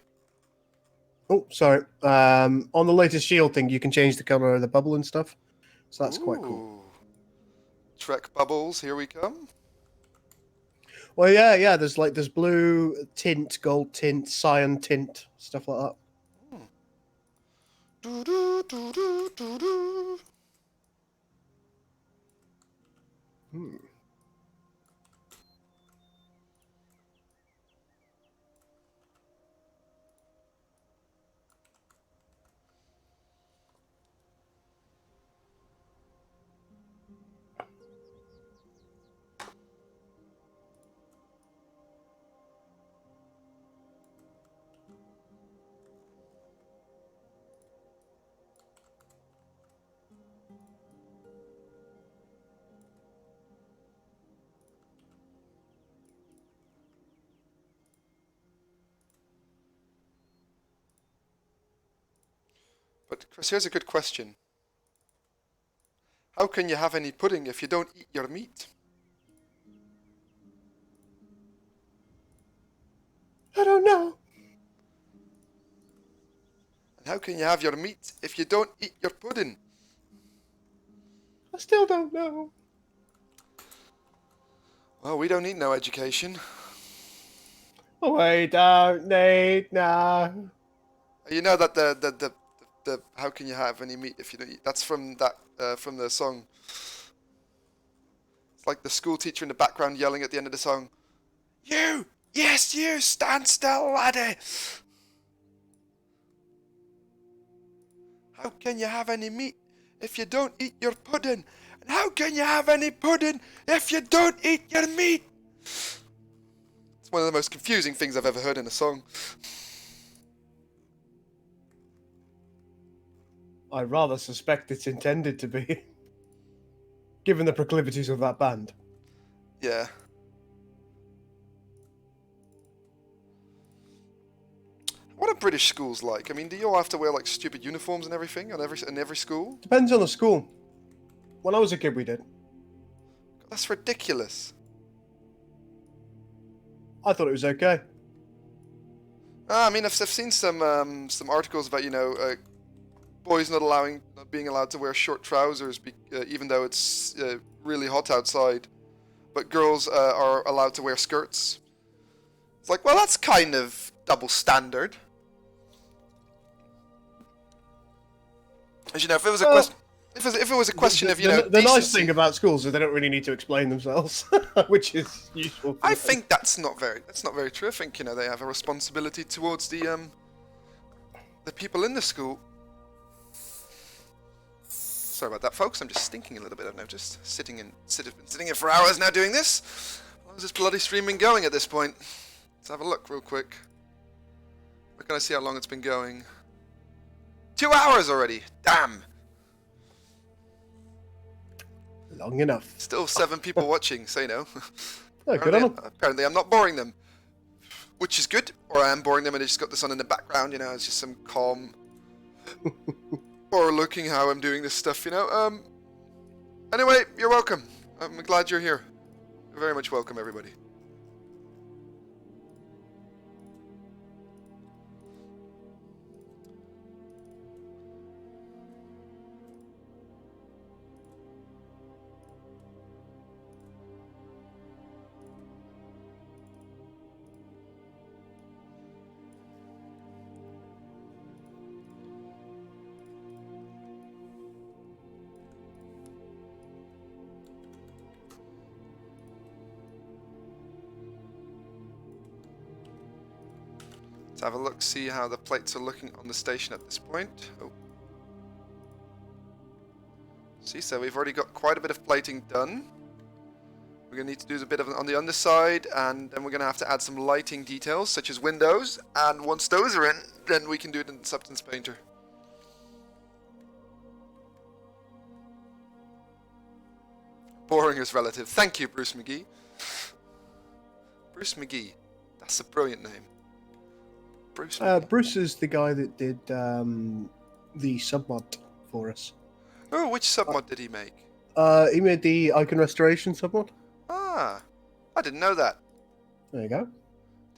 oh, sorry. On the latest Shield thing, you can change the color of the bubble and stuff. So that's quite cool. Ooh. Trek bubbles, here we come. Well, yeah. There's blue tint, gold tint, cyan tint, stuff like that. Do, do, do, do, do, do. But Chris, here's a good question. How can you have any pudding if you don't eat your meat? I don't know. And how can you have your meat if you don't eat your pudding? I still don't know. Well, we don't need no education. We don't need no. You know that the how can you have any meat if you don't eat? That's from the song. It's like the school teacher in the background yelling at the end of the song. You! Yes, you! Stand still, laddie! How can you have any meat if you don't eat your pudding? And how can you have any pudding if you don't eat your meat? It's one of the most confusing things I've ever heard in a song. I rather suspect it's intended to be, given the proclivities of that band. Yeah. What are British schools like? I mean, do you all have to wear like stupid uniforms and everything in every school? Depends on the school. When I was a kid, we did. That's ridiculous. I thought it was okay. I mean, I've seen some articles about boys not being allowed to wear short trousers, even though it's really hot outside, but girls are allowed to wear skirts. It's like, well, that's kind of double standard. As you know, if it was a question, if it was a question of the nice thing about schools is they don't really need to explain themselves, which is useful. I think that's not very true. I think they have a responsibility towards the people in the school. Sorry about that, folks. I'm just stinking a little bit. I've noticed. Been sitting here for hours now doing this. How long has this bloody stream been going at this point? Let's have a look real quick. Where can I see how long it's been going? 2 hours already. Damn. Long enough. Still 7 people watching. So Oh, good on them. Apparently, I'm not boring them, which is good. Or I am boring them, and I just got this on in the background. It's just some calm. Or looking how I'm doing this stuff, Anyway, you're welcome. I'm glad you're here. You're very much welcome, everybody. Let's have a look, see how the plates are looking on the station at this point. Oh. See, so we've already got quite a bit of plating done. We're going to need to do a bit of it on the underside, and then we're going to have to add some lighting details, such as windows. And once those are in, then we can do it in the Substance Painter. Boring is relative. Thank you, Bruce McGee. Bruce McGee. That's a brilliant name. Bruce McGee. Bruce is the guy that did the submod for us. Oh, which submod did he make? He made the icon restoration submod. Ah, I didn't know that. There you go.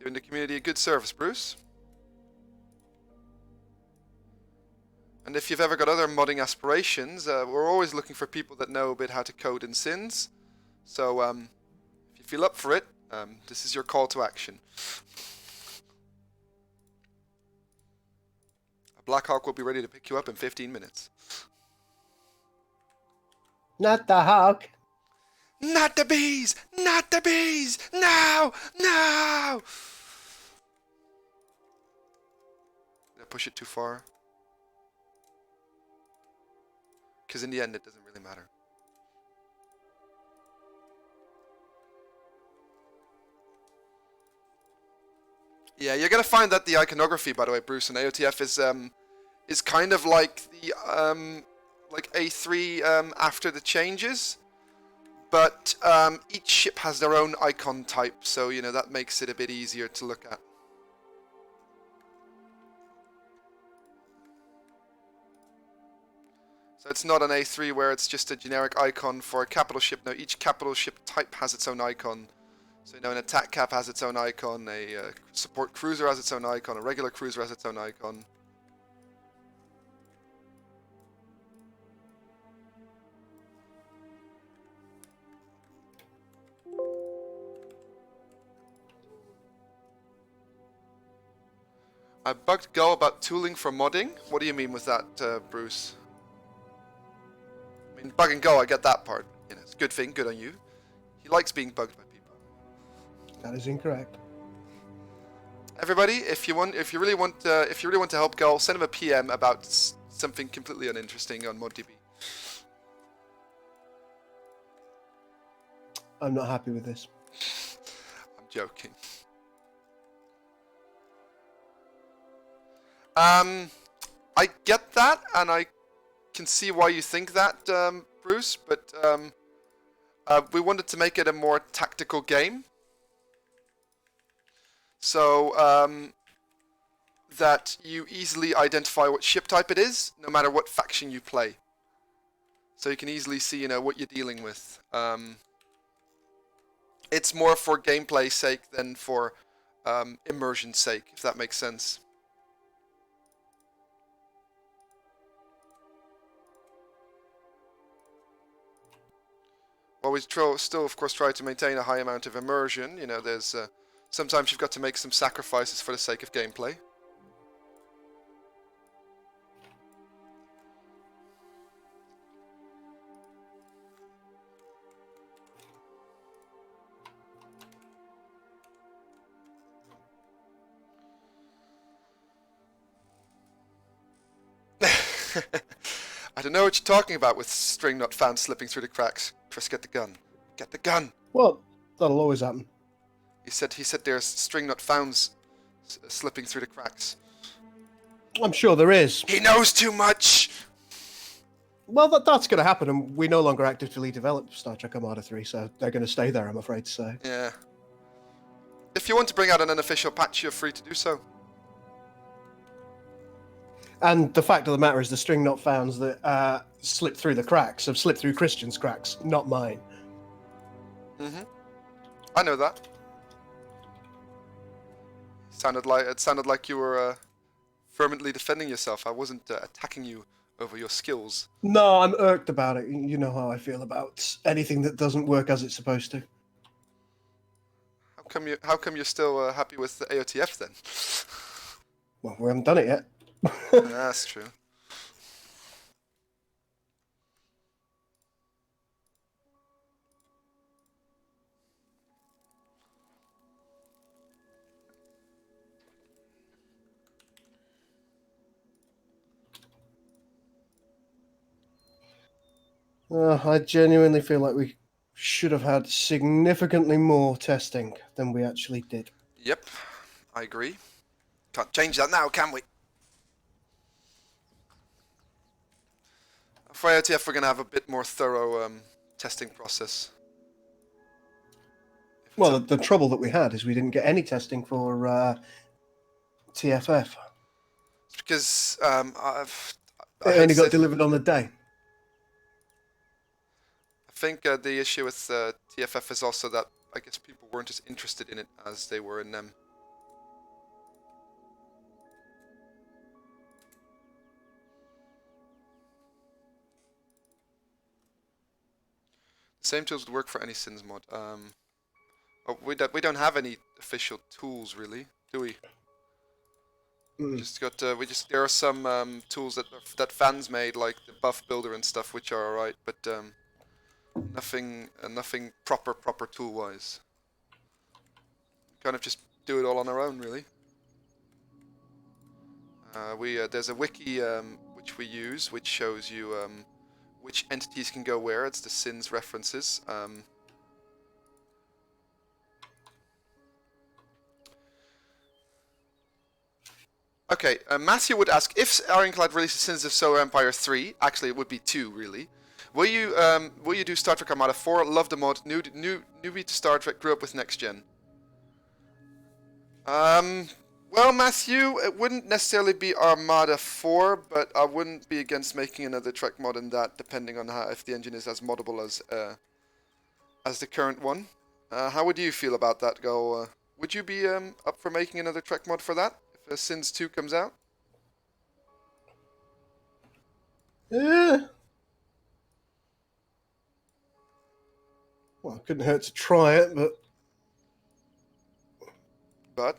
Doing the community a good service, Bruce. And if you've ever got other modding aspirations, we're always looking for people that know a bit how to code in Sins. So if you feel up for it, this is your call to action. A Blackhawk will be ready to pick you up in 15 minutes. Not the hawk. Not the bees! Not the bees! No! No! Did I push it too far? Because in the end, it doesn't really matter. Yeah, you're gonna find that the iconography, by the way, Bruce, and AOTF is kind of like the like A3 after the changes, but each ship has their own icon type, so you know that makes it a bit easier to look at. So it's not an A3 where it's just a generic icon for a capital ship. No, each capital ship type has its own icon. So you know, an attack cap has its own icon, a support cruiser has its own icon, a regular cruiser has its own icon. I bugged Gull about tooling for modding. What do you mean with that, Bruce? I mean, bugging Gull, I get that part. You know, it's a good thing, good on you. He likes being bugged by people. That is incorrect. Everybody, if you really want to help Gull, send him a PM about something completely uninteresting on ModDB. I'm not happy with this. I'm joking. I get that, and I can see why you think that, Bruce, but we wanted to make it a more tactical game. So, that you easily identify what ship type it is, no matter what faction you play. So you can easily see, you know, what you're dealing with. It's more for gameplay sake than for immersion sake, if that makes sense. Well, we still, of course, try to maintain a high amount of immersion. You know, there's sometimes you've got to make some sacrifices for the sake of gameplay. I don't know what you're talking about with string nut fans slipping through the cracks. Chris, get the gun. Get the gun. Well, that'll always happen. He said there's string nut fans slipping through the cracks. I'm sure there is. He knows too much. Well, that's going to happen, and we no longer actively develop Star Trek Armada 3, so they're going to stay there, I'm afraid to say. Yeah. If you want to bring out an unofficial patch, you're free to do so. And the fact of the matter is the string knot fans that slip through the cracks have slipped through Christian's cracks, not mine. Mm-hmm. I know that. It sounded like you were fervently defending yourself. I wasn't attacking you over your skills. No, I'm irked about it. You know how I feel about anything that doesn't work as it's supposed to. How come you're still happy with the AOTF then? Well, we haven't done it yet. That's true. I genuinely feel like we should have had significantly more testing than we actually did. Yep, I agree. Can't change that now, can we? For IOTF, we're going to have a bit more thorough testing process. If it's Well, a, the trouble that we had is we didn't get any testing for TFF. it's because I It hate only to say, got delivered on the day. I think the issue with TFF is also that I guess people weren't as interested in it as they were in them. The same tools would work for any Sins mod. Oh, we don't have any official tools really, do we? We just got there are some tools that fans made, like the buff builder and stuff, which are alright, but nothing proper tool wise. Kind of just do it all on our own really. There's a wiki which we use, which shows you which entities can go where. It's the Sins references. Okay, Matthew would ask, if Ironclad releases Sins of Solar Empire 3, actually it would be 2 really, will you do Star Trek Armada 4, love the mod, newbie to Star Trek, grew up with Next Gen? Well Matthew, it wouldn't necessarily be Armada 4, but I wouldn't be against making another Trek mod in that, depending on if the engine is as moddable as the current one. How would you feel about that, Go? Would you be up for making another Trek mod for that? If Sins 2 comes out? Yeah. Well, it couldn't hurt to try it, But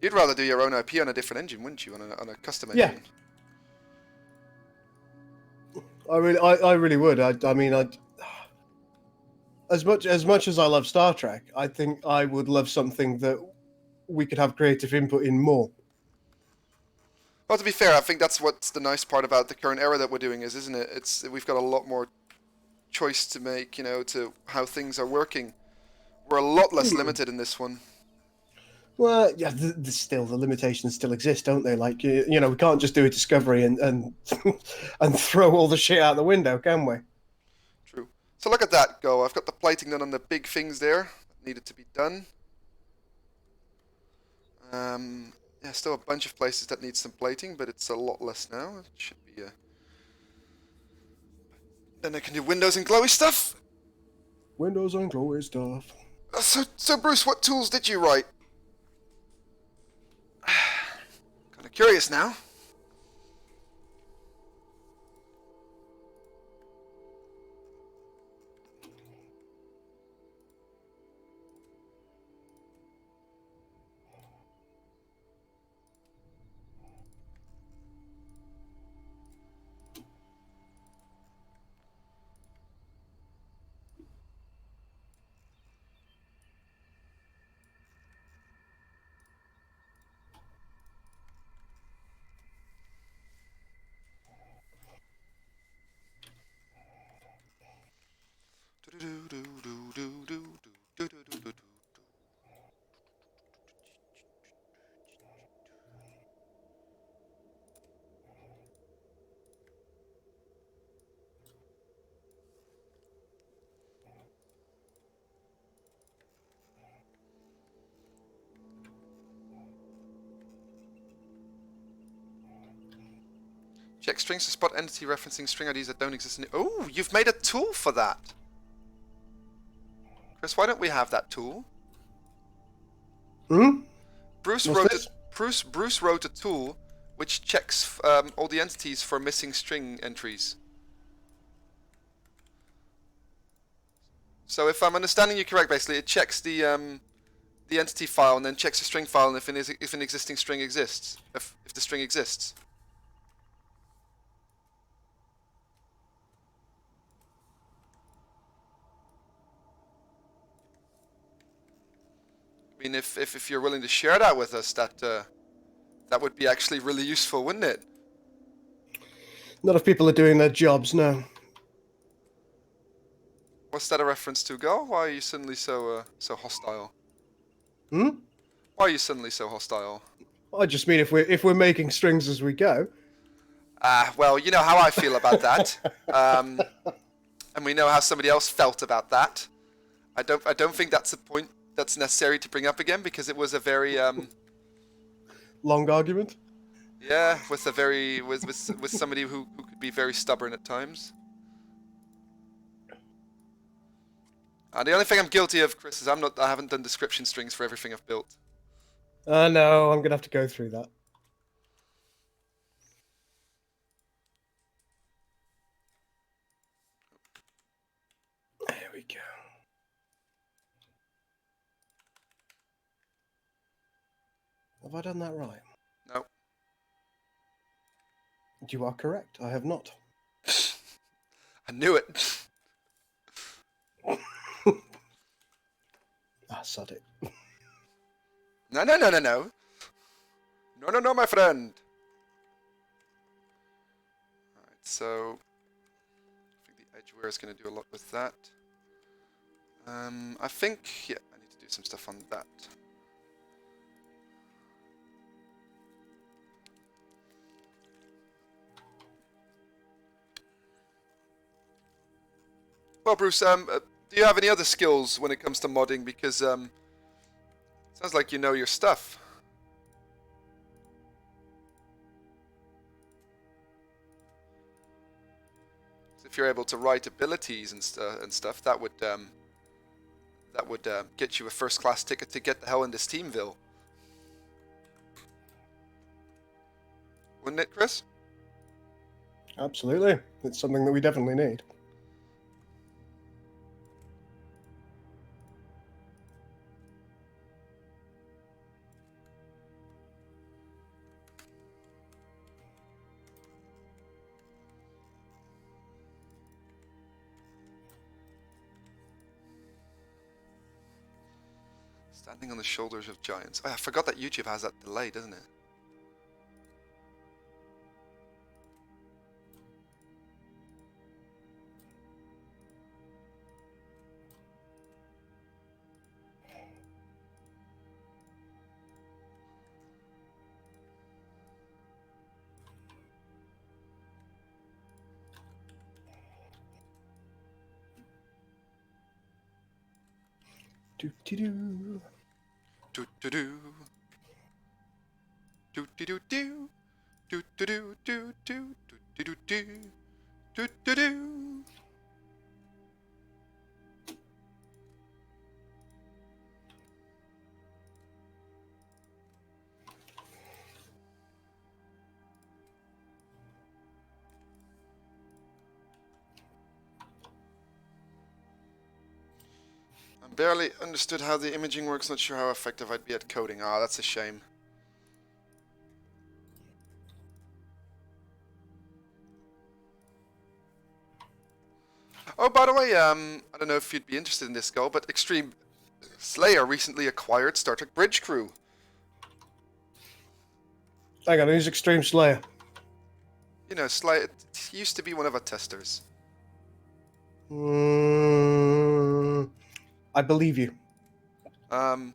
you'd rather do your own IP on a different engine, wouldn't you? On a custom yeah, engine? I really would. I mean, as much as I love Star Trek, I think I would love something that we could have creative input in more. Well, to be fair, I think that's what's the nice part about the current era that we're doing is, isn't it? We've got a lot more choice to make, to how things are working. We're a lot less limited in this one. Well, yeah, still the limitations still exist, don't they? Like we can't just do a discovery and and throw all the shit out the window, can we? True. So look at that go. I've got the plating done on the big things there that needed to be done. Yeah, still a bunch of places that need some plating, but it's a lot less now. It should be. Then I can do windows and glowy stuff. Windows and glowy stuff. So Bruce, what tools did you write? Kind of curious now. Check strings to spot entity referencing string IDs that don't exist in. Oh, you've made a tool for that. Chris, why don't we have that tool? Hmm. Bruce What's wrote this? Bruce wrote a tool which checks all the entities for missing string entries. So if I'm understanding you correct, basically it checks the entity file and then checks the string file and if an existing string exists, if the string exists. I mean, if you're willing to share that with us, that would be actually really useful, wouldn't it? Not if people are doing their jobs, no. What's that a reference to, Gal? Why are you suddenly so hostile? Hmm? Why are you suddenly so hostile? I just mean if we're making strings as we go. Well, you know how I feel about that. And we know how somebody else felt about that. I don't think that's a point that's necessary to bring up again because it was a very Long argument. yeah, with a very with somebody who could be very stubborn at times. The only thing I'm guilty of, Chris, is I haven't done description strings for everything I've built. No, I'm gonna have to go through that. There we go. Have I done that right? No. You are correct. I have not. I knew it. Sod it. No, no, no, no, no. No, no, no, my friend. Alright, so I think the edgeware is going to do a lot with that. I think, yeah, I need to do some stuff on that. Well, Bruce, do you have any other skills when it comes to modding? Because sounds like you know your stuff. So if you're able to write abilities and stuff, that would get you a first-class ticket to get the hell into Steamville, wouldn't it, Chris? Absolutely. It's something that we definitely need. Standing on the shoulders of giants. Oh, I forgot that YouTube has that delay, doesn't it? Do do do. Do do do. Do do do do. Do do do do do do do do do do do. I barely understood how the imaging works, not sure how effective I'd be at coding. Ah, that's a shame. Oh, by the way, I don't know if you'd be interested in this, Gull, but Extreme Slayer recently acquired Star Trek Bridge Crew. Hang on, who's Extreme Slayer? You know, Slayer used to be one of our testers. I believe you. But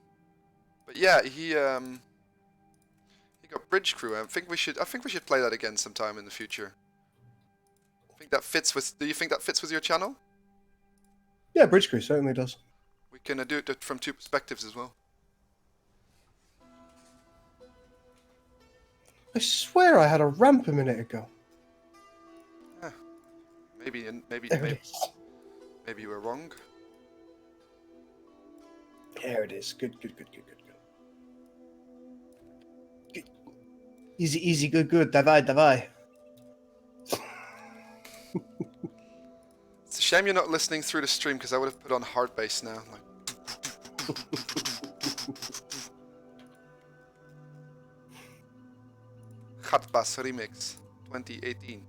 yeah, he got Bridge Crew. I think we should play that again sometime in the future. Do you think that fits with your channel? Yeah, Bridge Crew certainly does. We can do it from two perspectives as well. I swear I had a ramp a minute ago. Yeah. Maybe you were wrong. There it is. Good. Easy, good. Давай. It's a shame you're not listening through the stream because I would have put on hard bass now. Like... Hard Bass Remix 2018.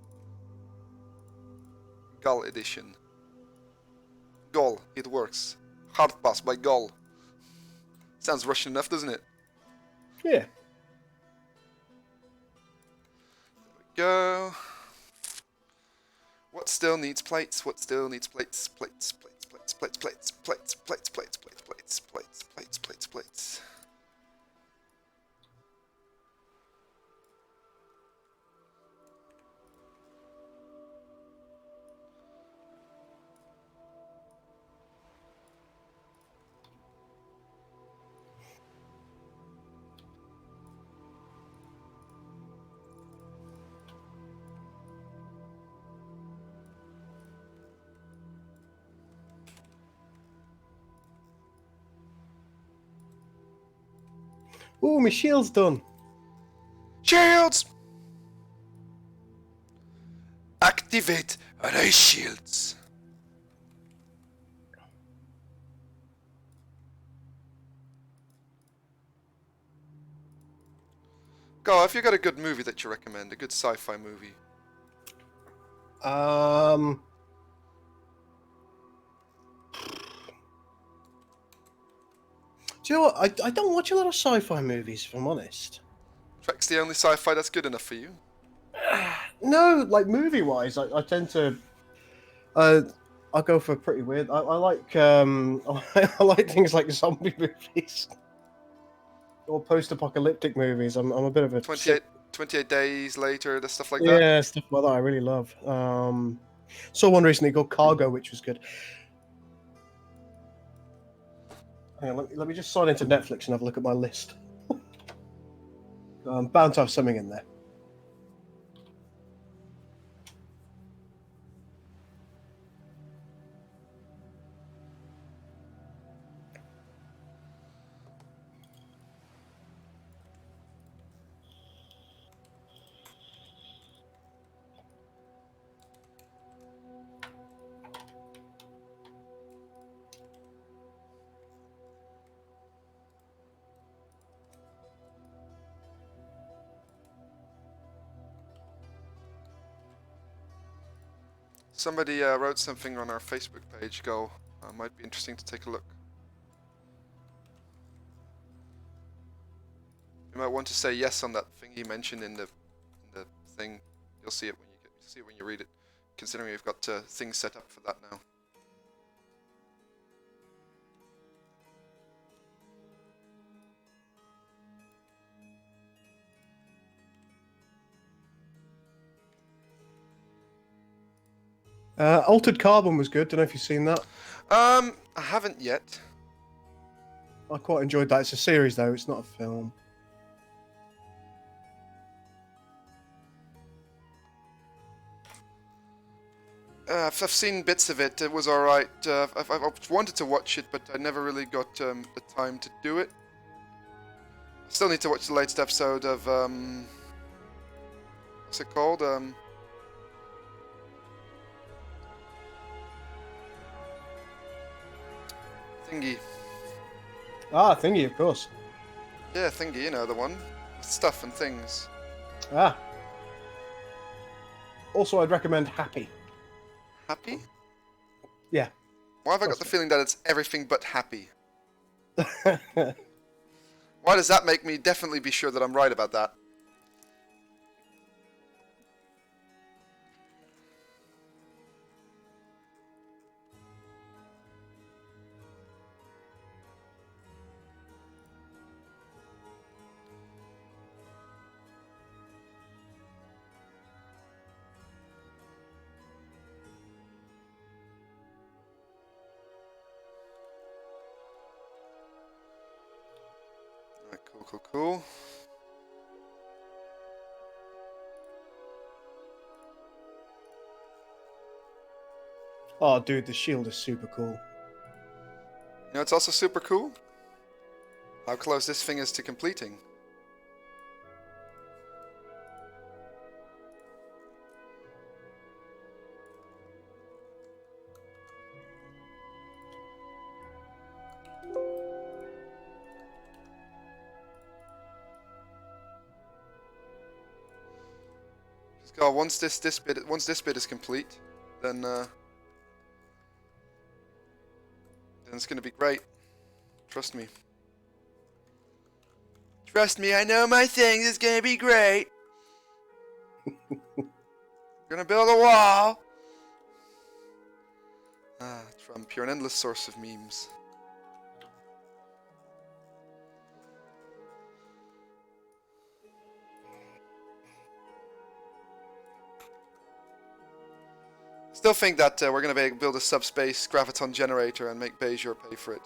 Gull Edition. Gull, it works. Hard Bass by Gull. Sounds Russian enough, doesn't it? Yeah. Go. still needs plates? What still needs plates? Plates, plates, plates, plates, plates, plates, plates, plates, plates, plates, plates, plates, plates, plates. Oh, my shield's done. Shields! Activate race shields. Go, have you got a good movie that you recommend? A good sci-fi movie? Do you know what? I don't watch a lot of sci-fi movies, if I'm honest. Trek's the only sci-fi that's good enough for you? No, like movie-wise, I tend to. I go for pretty weird. I like I like things like zombie movies or post-apocalyptic movies. I'm a bit of a 28 days later, the stuff like that? yeah, stuff like that. I really love. Saw one recently called Cargo, which was good. Hang on, let me just sign into Netflix and have a look at my list. I'm bound to have something in there. Somebody wrote something on our Facebook page, Go. Might be interesting to take a look. You might want to say yes on that thing he mentioned in the thing. You'll see it when you read it. Considering we've got things set up for that now. Altered Carbon was good. Don't know if you've seen that. I haven't yet. I quite enjoyed that. It's a series though. It's not a film. I've seen bits of it. It was alright. I've wanted to watch it, but I never really got the time to do it. I still need to watch the latest episode of what's it called? Thingy. Ah, Thingy, of course. Yeah, Thingy. You know the one. Stuff and things. Ah. Also, I'd recommend Happy. Happy? Yeah. Why have I got the feeling that it's everything but happy? Why does that make me definitely be sure that I'm right about that? Alright, cool. Oh, dude, the shield is super cool. You know, it's also super cool. How close this thing is to completing. God, once this bit is complete, then it's gonna be great. Trust me. Trust me, I know my thing is gonna be great. Gonna build a wall. Trump, you're an endless source of memes. Still think that we're going to build a subspace graviton generator and make Bejor pay for it.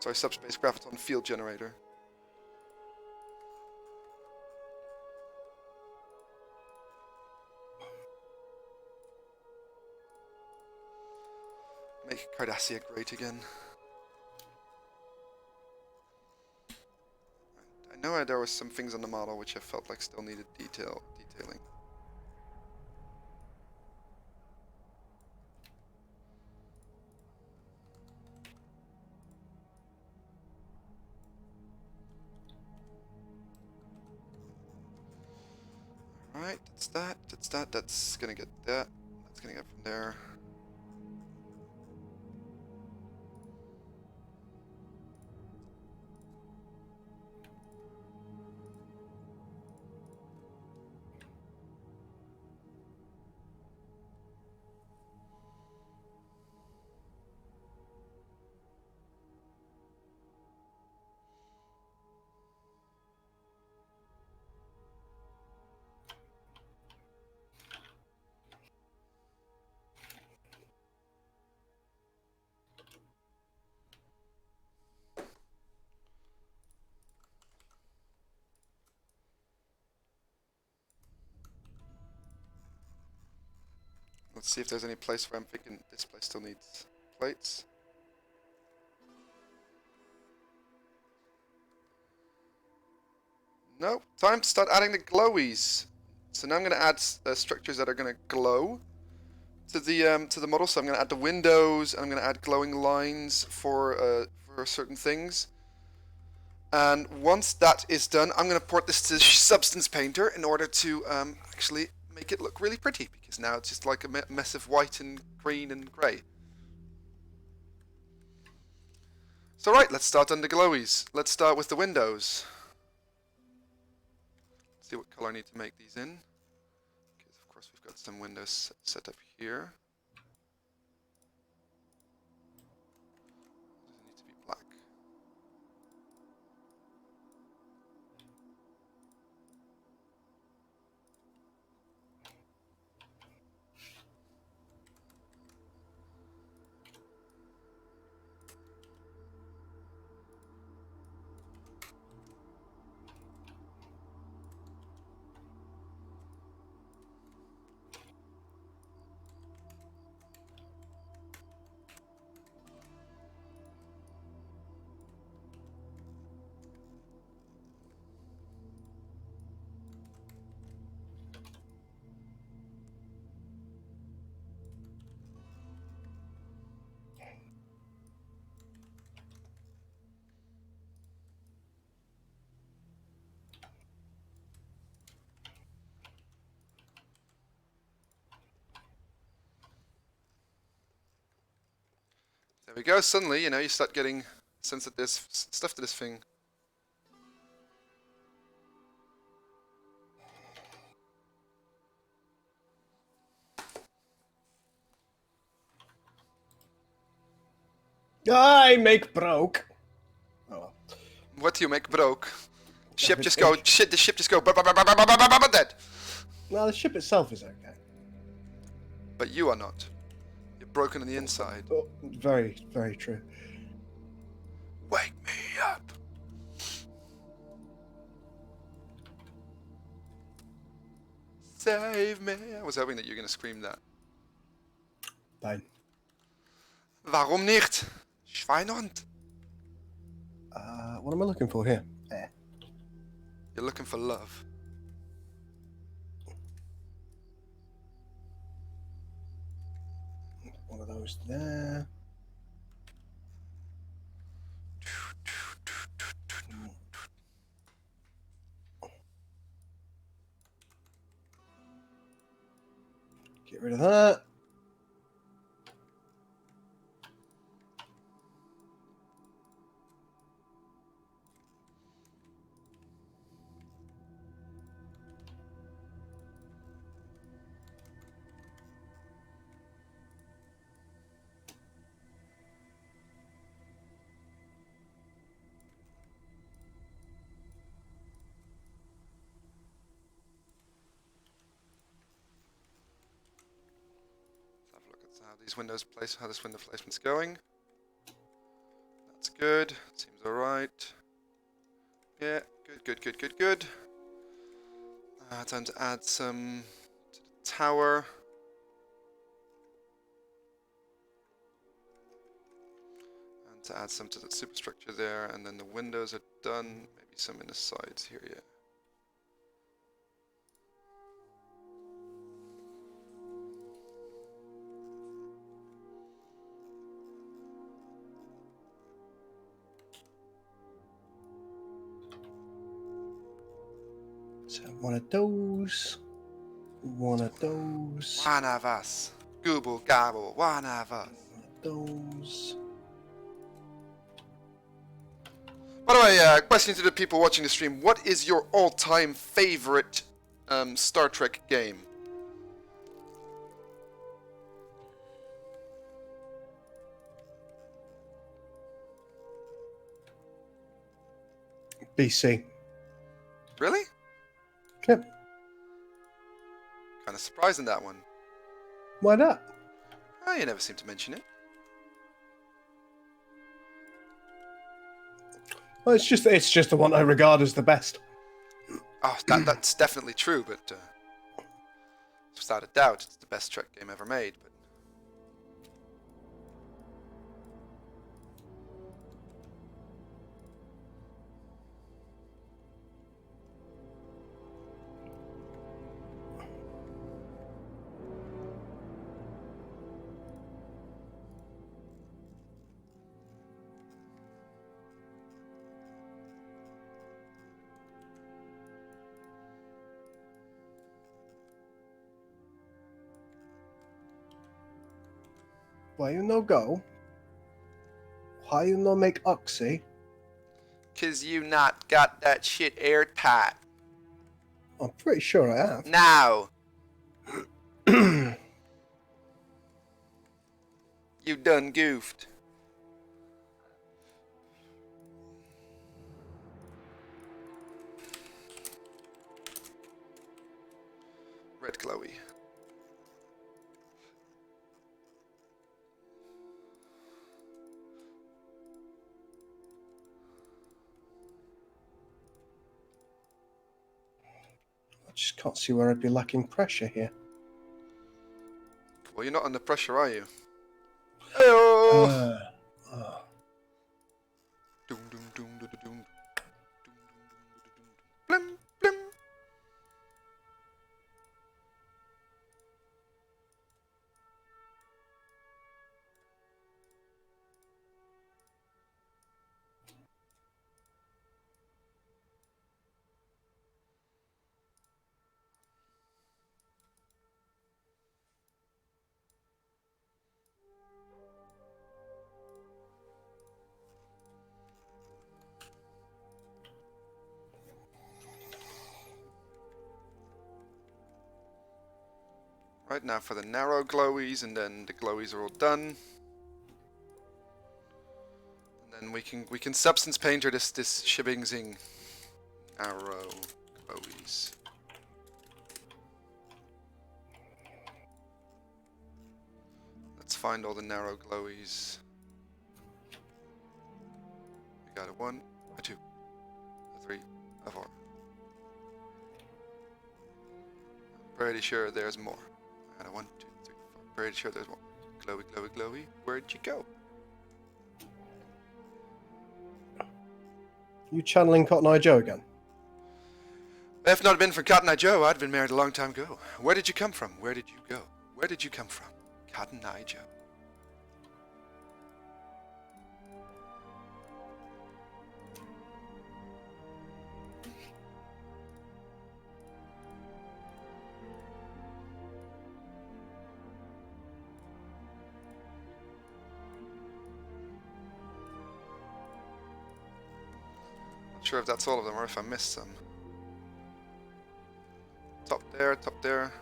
Sorry, subspace graviton field generator. Make Cardassia great again. I know there was some things on the model which I felt like still needed detailing. Alright, that's gonna get that. That's gonna get from there. Let's see if there's any place where I'm thinking this place still needs plates. Nope. Time to start adding the glowies. So now I'm going to add structures that are going to glow to the model. So I'm going to add the windows, and I'm going to add glowing lines for certain things. And once that is done, I'm going to port this to Substance Painter in order to actually make it look really pretty, because now it's just like a mess of white and green and grey. So right, let's start on the glowies. Let's start with the windows. See what color I need to make these in. Because of course we've got some windows set up here. Does it need to be black? There we go. Suddenly, you start getting a sense that there's stuff to this thing. I make broke. Oh. What do you make broke? The ship just go dead. Well, the ship itself is okay. But you are not. You're broken on the inside. Oh, very, very true. Wake me up. Save me. I was hoping that you're going to scream that. Fine. Warum nicht? Schweinhund. What am I looking for here? You're looking for love. One of those there. Get rid of that. these windows place, how this window placement's going. That's good. Seems alright. Yeah, good. Time to add some to the tower. And to add some to the superstructure there, and then the windows are done. Maybe some in the sides here, yeah. So one of those. One of those. One of us. Gooble gobble, one of us. One of those. By the way, question to the people watching the stream: what is your all-time favorite Star Trek game? BC. Really? Yep. Kind of surprising that one. Why not? Oh, you never seem to mention it. Well, it's just the one I regard as the best. Oh, that's definitely true, but without a doubt, it's the best Trek game ever made. But Why you no go? Why you no make oxy? 'cause you not got that shit airtight. I'm pretty sure I have. Now, you done goofed. Red glowy. I just can't see where I'd be lacking pressure here. Well, you're not under pressure, are you? Ayo! Doom, doom, doom, doom, doom, doom. Blim, blim. Right now for the narrow glowies, and then the glowies are all done. And then we can substance painter this shibbing zing narrow glowies. Let's find all the narrow glowies. We got a 1, a 2, a 3, a 4. Pretty sure there's more. I got a 1, 2, 3, 4. Pretty sure there's more. Glowy, glowy, glowy. Where'd you go? You channeling Cotton Eye Joe again? If not been for Cotton Eye Joe, I'd been married a long time ago. Where did you come from? Where did you go? Where did you come from? Cotton Eye Joe. Not sure if that's all of them or if I missed some. Top there, top there.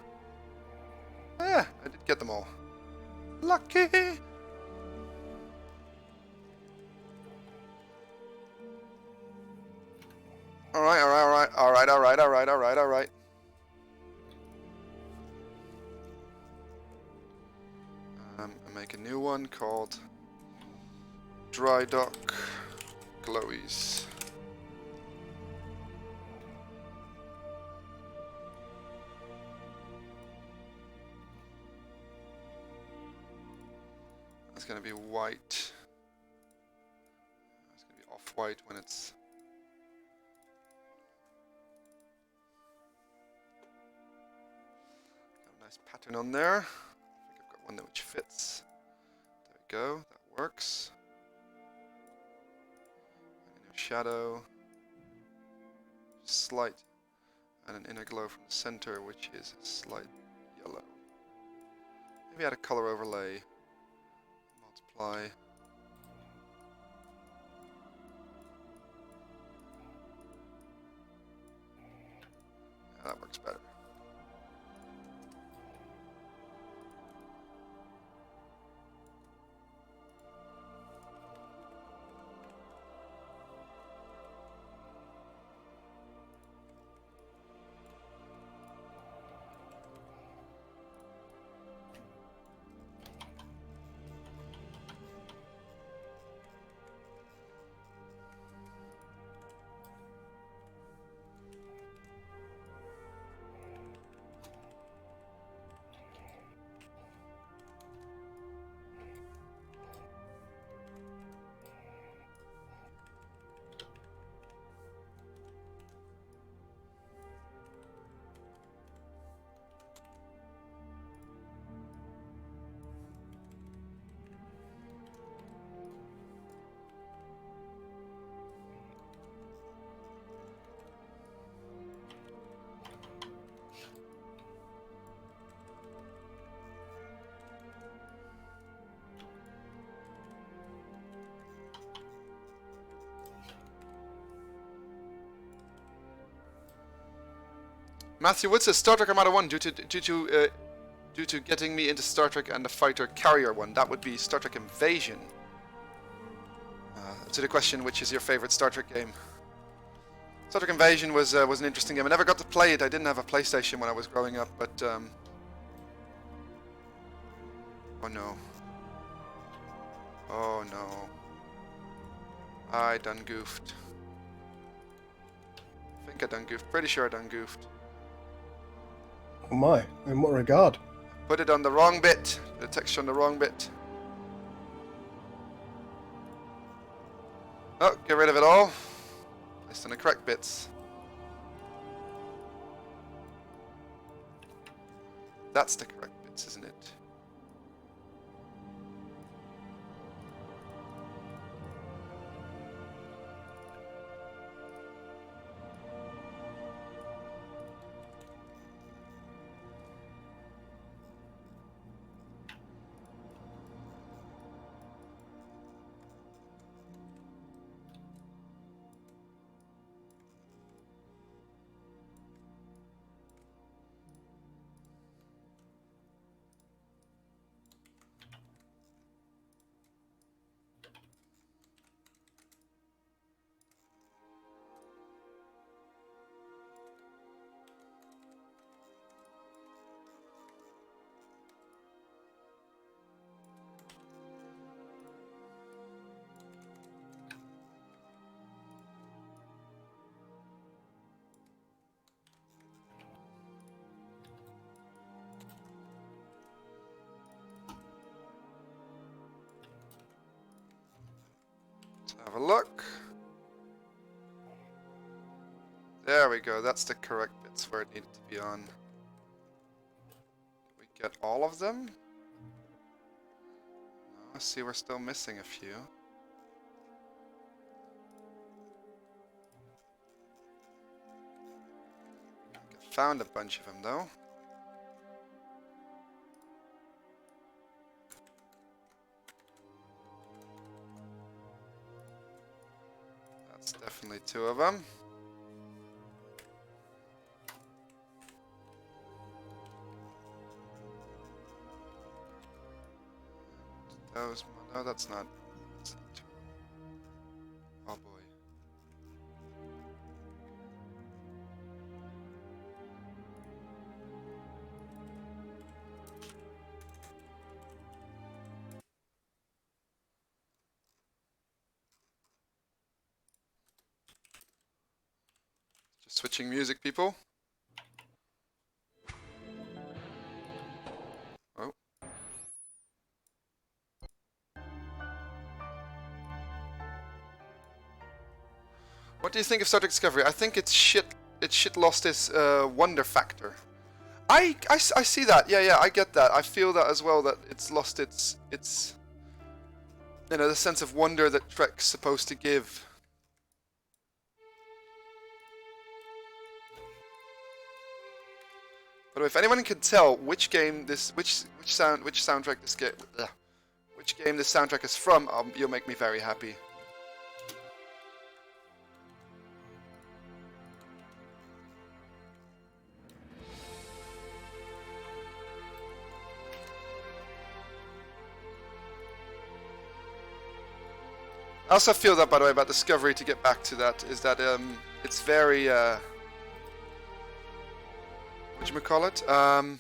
Yeah, I did get them all. Lucky! Alright. And make a new one called Dry Dock Glowies. It's going to be white. It's going to be off-white when it's... Got a nice pattern on there. I think I've got one which fits. There we go, that works. A new shadow. Slight. And an inner glow from the center, which is a slight yellow. Maybe add a color overlay. Multiply. Yeah, that works better. Matthew Wood says Star Trek Armada 1 due to getting me into Star Trek and the fighter carrier one. That would be Star Trek Invasion. To the question, which is your favorite Star Trek game? Star Trek Invasion was an interesting game. I never got to play it. I didn't have a PlayStation when I was growing up, but oh no. Oh no. I done goofed. I think I done goofed. Pretty sure I done goofed. Oh my, in what regard? Put it on the wrong bit. The texture on the wrong bit. Oh, get rid of it all. Placed on the correct bits. That's the correct bits, isn't it? Have a look. There we go. That's the correct bits where it needed to be on. Did we get all of them? No, I see we're still missing a few. I found a bunch of them though. That's definitely two of them. Those, no, that's not two. Oh boy. Just switching music, people. Oh. What do you think of Star Trek Discovery? I think it's shit. It shit lost its wonder factor. I see that. Yeah, I get that. I feel that as well. That it's lost its the sense of wonder that Trek's supposed to give. But if anyone can tell which game this, which soundtrack this game, which game this soundtrack is from, you'll make me very happy. I also feel that, by the way, about Discovery, to get back to that, is that it's very whatchamacallit?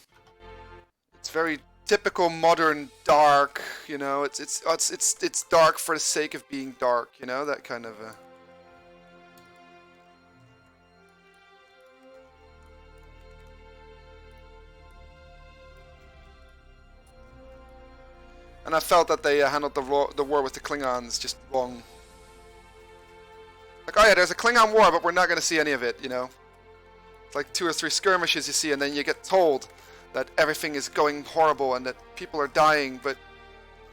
It's very typical modern dark, you know, it's dark for the sake of being dark, you know, that kind of And I felt that they handled the war with the Klingons just wrong. Like, oh yeah, there's a Klingon war, but we're not going to see any of it, you know? It's like 2 or 3 skirmishes you see, and then you get told that everything is going horrible and that people are dying, but,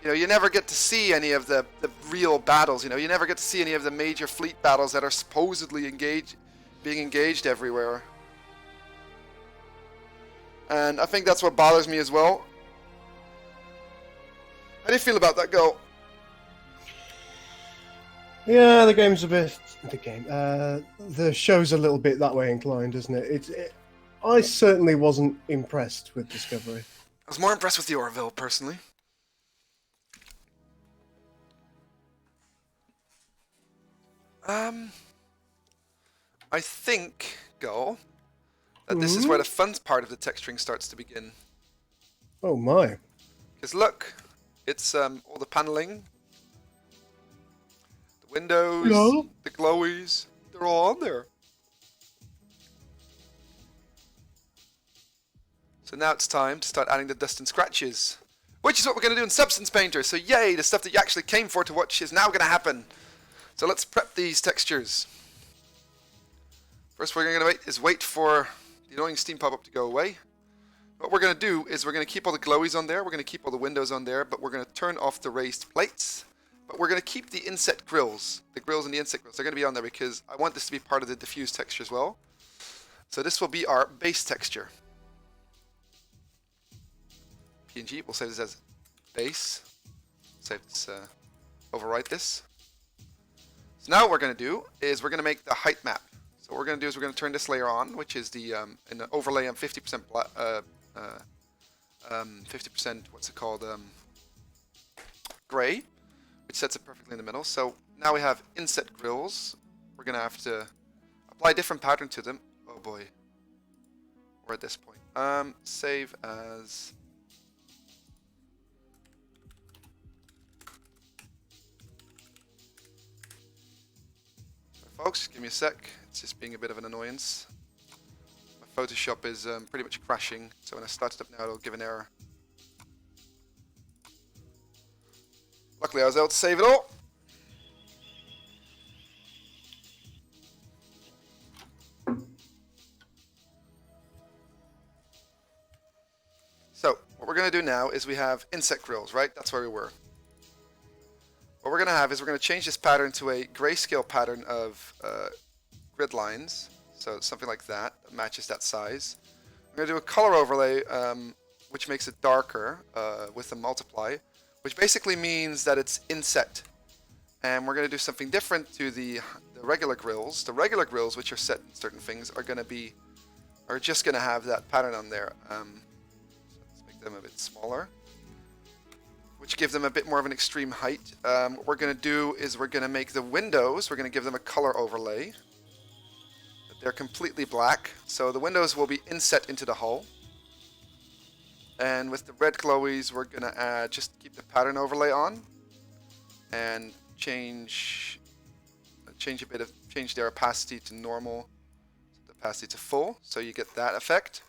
you know, you never get to see any of the real battles, you know? You never get to see any of the major fleet battles that are supposedly being engaged everywhere. And I think that's what bothers me as well. How do you feel about that, Go? Yeah, the game's a bit. The show's a little bit that way inclined, isn't it? I certainly wasn't impressed with Discovery. I was more impressed with the Orville, personally. I think, Go, that this is where the fun part of the texturing starts to begin. Oh my! Because look, it's all the paneling, the windows, the glowies, they're all on there. So now it's time to start adding the dust and scratches, which is what we're going to do in Substance Painter. So yay, the stuff that you actually came for to watch is now going to happen. So let's prep these textures. First what we're going to do is wait for the annoying steam pop-up to go away. What we're going to do is we're going to keep all the glowies on there, we're going to keep all the windows on there, but we're going to turn off the raised plates. But we're going to keep the inset grills. The grills and the inset grills, they're going to be on there because I want this to be part of the diffuse texture as well. So this will be our base texture. PNG, we'll save this as base. Save this, overwrite this. So now what we're going to do is we're going to make the height map. So what we're going to do is we're going to turn this layer on, which is the an overlay on 50% 50%, what's it called, gray, which sets it perfectly in the middle. So now we have inset grills. We're going to have to apply a different pattern to them. Oh boy, we're at this point. Save as... Folks, give me a sec. It's just being a bit of an annoyance. My Photoshop is pretty much crashing, so when I start it up now, it'll give an error. Luckily, I was able to save it all. So, what we're going to do now is we have inset grills, right? That's where we were. What we're going to have is we're going to change this pattern to a grayscale pattern of grid lines. So something like that matches that size. We're going to do a color overlay, which makes it darker with a multiply, which basically means that it's inset. And we're going to do something different to the regular grills. The regular grills, which are set in certain things, are just going to have that pattern on there. So let's make them a bit smaller, which give them a bit more of an extreme height. What we're going to do is we're going to make the windows, we're going to give them a color overlay. They're completely black, so the windows will be inset into the hull. And with the red glowies, we're going to add, just keep the pattern overlay on, and change their opacity to normal. So the opacity to full, so you get that effect.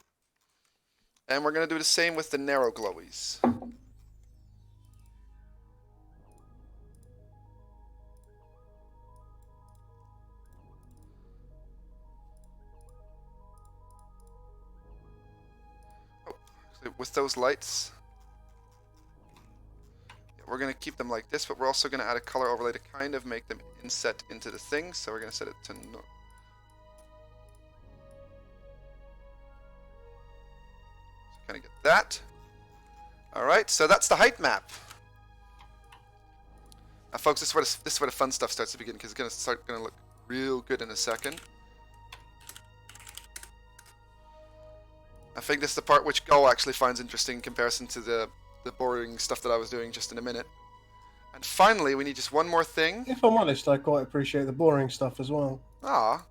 And we're going to do the same with the narrow glowies. With those lights, we're going to keep them like this, but we're also going to add a color overlay to kind of make them inset into the thing. So we're going to set it to no. So kind of get that. All right, so that's the height map. Now, folks, this is where the fun stuff starts to begin, because it's going to look real good in a second. I think this is the part which Go actually finds interesting in comparison to the boring stuff that I was doing just in a minute. And finally, we need just one more thing. If I'm honest, I quite appreciate the boring stuff as well. Ah,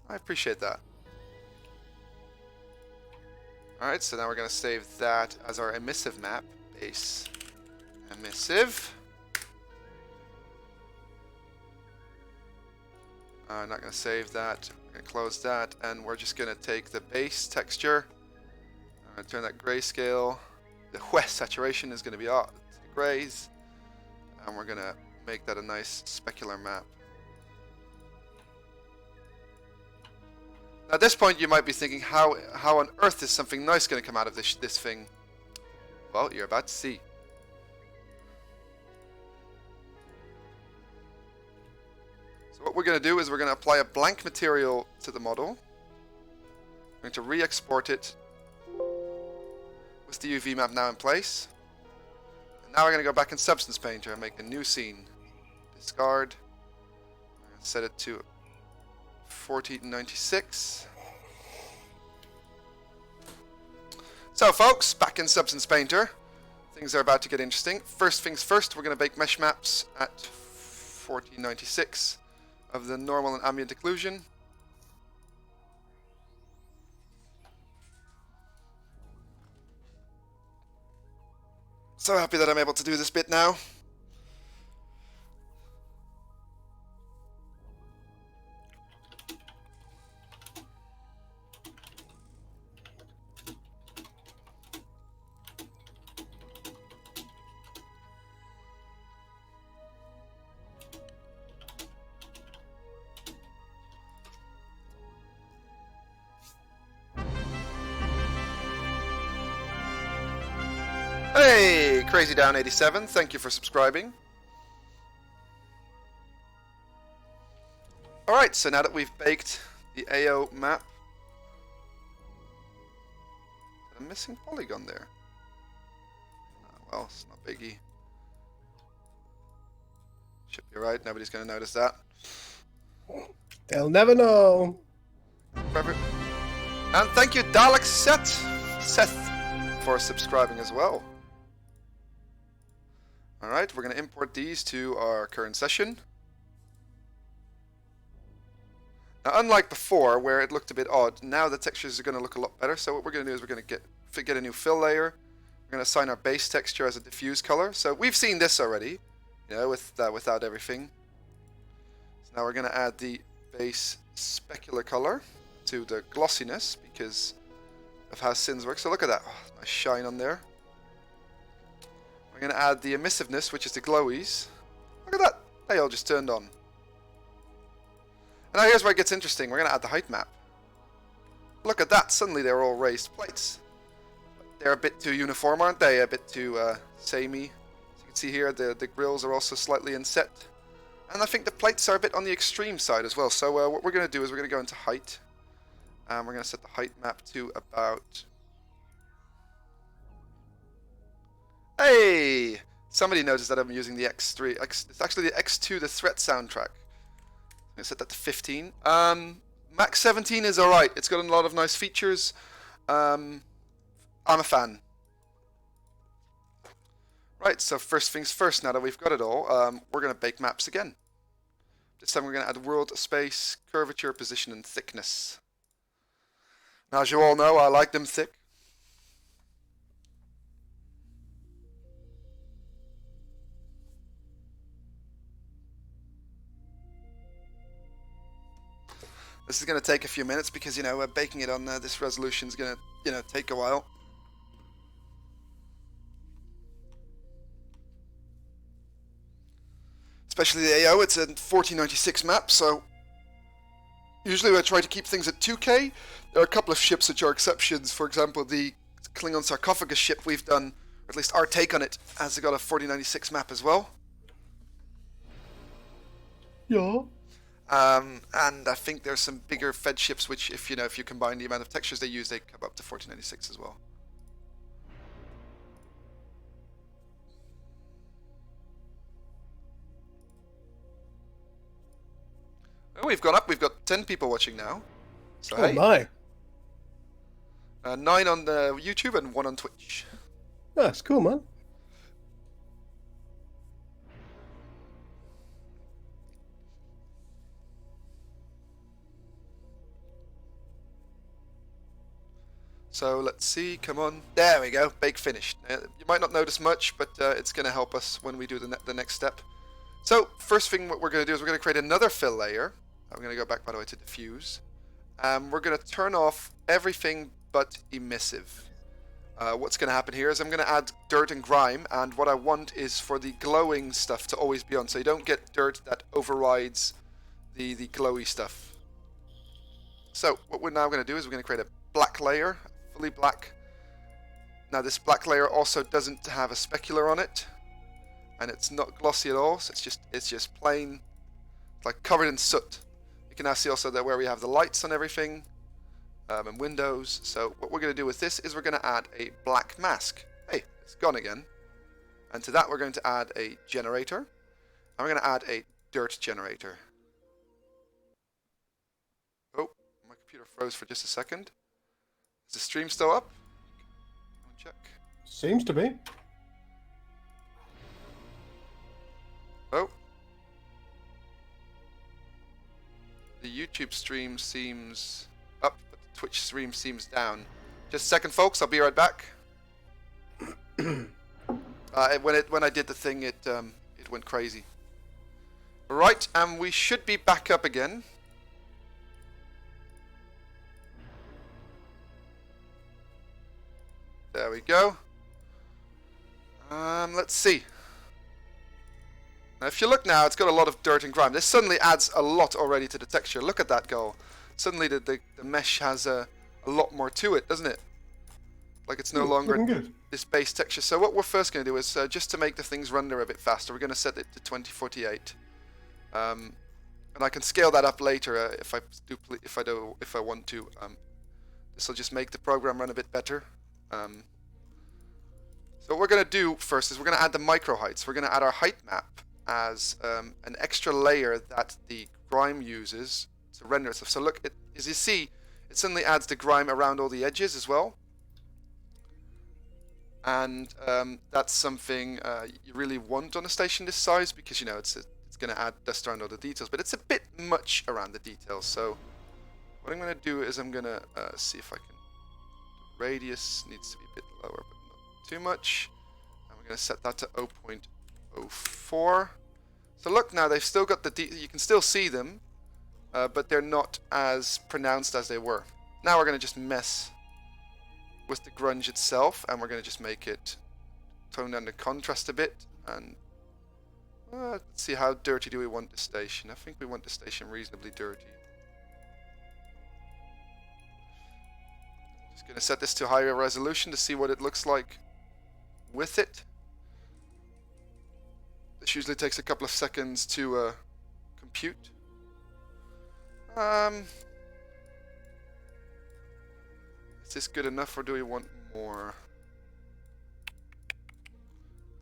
I appreciate that. Alright, so now we're going to save that as our emissive map. Base emissive. I'm not going to save that. I'm going to close that, and we're just going to take the base texture. I'm going to turn that grayscale. The west saturation is going to be the grays, and we're going to make that a nice specular map. Now, at this point, you might be thinking, how on earth is something nice going to come out of this thing? Well, you're about to see. So what we're going to do is we're going to apply a blank material to the model. We're going to re-export it with the UV map now in place. And now we're going to go back in Substance Painter and make a new scene. Discard. I'm going to set it to 1496. So folks, back in Substance Painter, things are about to get interesting. First things first, we're going to bake mesh maps at 1496 of the normal and ambient occlusion. So happy that I'm able to do this bit now. Hey, Crazy Down 87, thank you for subscribing. Alright, so now that we've baked the AO map, I'm missing polygon there. Well, it's not biggie. Should be right, nobody's going to notice that. They'll never know. Perfect. And thank you, Dalek Seth, for subscribing as well. Alright, we're going to import these to our current session. Now, unlike before, where it looked a bit odd, now the textures are going to look a lot better. So what we're going to do is we're going to get a new fill layer. We're going to assign our base texture as a diffuse color. So we've seen this already, you know, without everything. So now we're going to add the base specular color to the glossiness because of how Sins work. So look at that, nice shine on there. We're going to add the emissiveness, which is the glowies. Look at that, they all just turned on. And now here's where it gets interesting. We're going to add the height map. Look at that, suddenly they're all raised plates. They're a bit too uniform, aren't they? A bit too samey. As you can see here, the grills are also slightly inset. And I think the plates are a bit on the extreme side as well. So what we're going to do is we're going to go into height. And we're going to set the height map to about... Hey! Somebody noticed that I'm using the X3. It's actually the X2, the Threat soundtrack. I'm going to set that to 15. Max 17 is alright. It's got a lot of nice features. I'm a fan. Right, so first things first, now that we've got it all, we're going to bake maps again. This time we're going to add world, space, curvature, position, and thickness. Now, as you all know, I like them thick. The This is going to take a few minutes because, baking it on this resolution is going to, take a while. Especially the AO, it's a 1496 map, so usually I try to keep things at 2K. There are a couple of ships which are exceptions. For example, the Klingon sarcophagus ship we've done, or at least our take on it, has got a 4096 map as well. Yeah. And I think there's some bigger fed ships which, if you combine the amount of textures they use, they come up to 4096 as well. Oh, we've gone up. We've got 10 people watching now. So, Oh hey. my. 9 on the YouTube and 1 on Twitch. That's cool, man. So let's see, come on. There we go, bake finished. You might not notice much, but it's going to help us when we do the next step. So first thing what we're going to do is we're going to create another fill layer. I'm going to go back, by the way, to diffuse. We're going to turn off everything but emissive. What's going to happen here is I'm going to add dirt and grime, and what I want is for the glowing stuff to always be on, so you don't get dirt that overrides the glowy stuff. So what we're now going to do is we're going to create a black layer, fully black. Now this black layer also doesn't have a specular on it, and it's not glossy at all, so it's just plain, like covered in soot. You can now see also that where we have the lights on everything, and windows. So what we're going to do with this is we're going to add a black mask. Hey, it's gone again. And to that we're going to add a generator, and we're going to add a dirt generator. Oh, my computer froze for just a second. Is the stream still up? Check. Seems to be. Oh. The YouTube stream seems up, but the Twitch stream seems down. Just a second, folks. I'll be right back. When I did the thing, it went crazy. Right, and we should be back up again. There we go. Let's see. Now, if you look now, it's got a lot of dirt and grime. This suddenly adds a lot already to the texture. Look at that goal. Suddenly the mesh has a lot more to it, doesn't it? Like it's no longer this base texture. So what we're first going to do is just to make the things render a bit faster, we're going to set it to 2048. And I can scale that up later if I want to. This will just make the program run a bit better. So what we're going to do first is we're going to add the micro heights. We're going to add our height map as an extra layer that the grime uses to render itself. So look, as you see, it suddenly adds the grime around all the edges as well. And that's something you really want on a station this size because, it's going to add dust around all the details. But it's a bit much around the details. So what I'm going to do is I'm going to see if I can... The radius needs to be a bit lower, but not too much. And we're going to set that to 0.04. So look now, they've still got you can still see them, but they're not as pronounced as they were. Now we're going to just mess with the grunge itself, and we're going to just make it tone down the contrast a bit, and let's see, how dirty do we want the station? I think we want the station reasonably dirty. Just going to set this to higher resolution to see what it looks like with it. This usually takes a couple of seconds to compute. Is this good enough, or do we want more?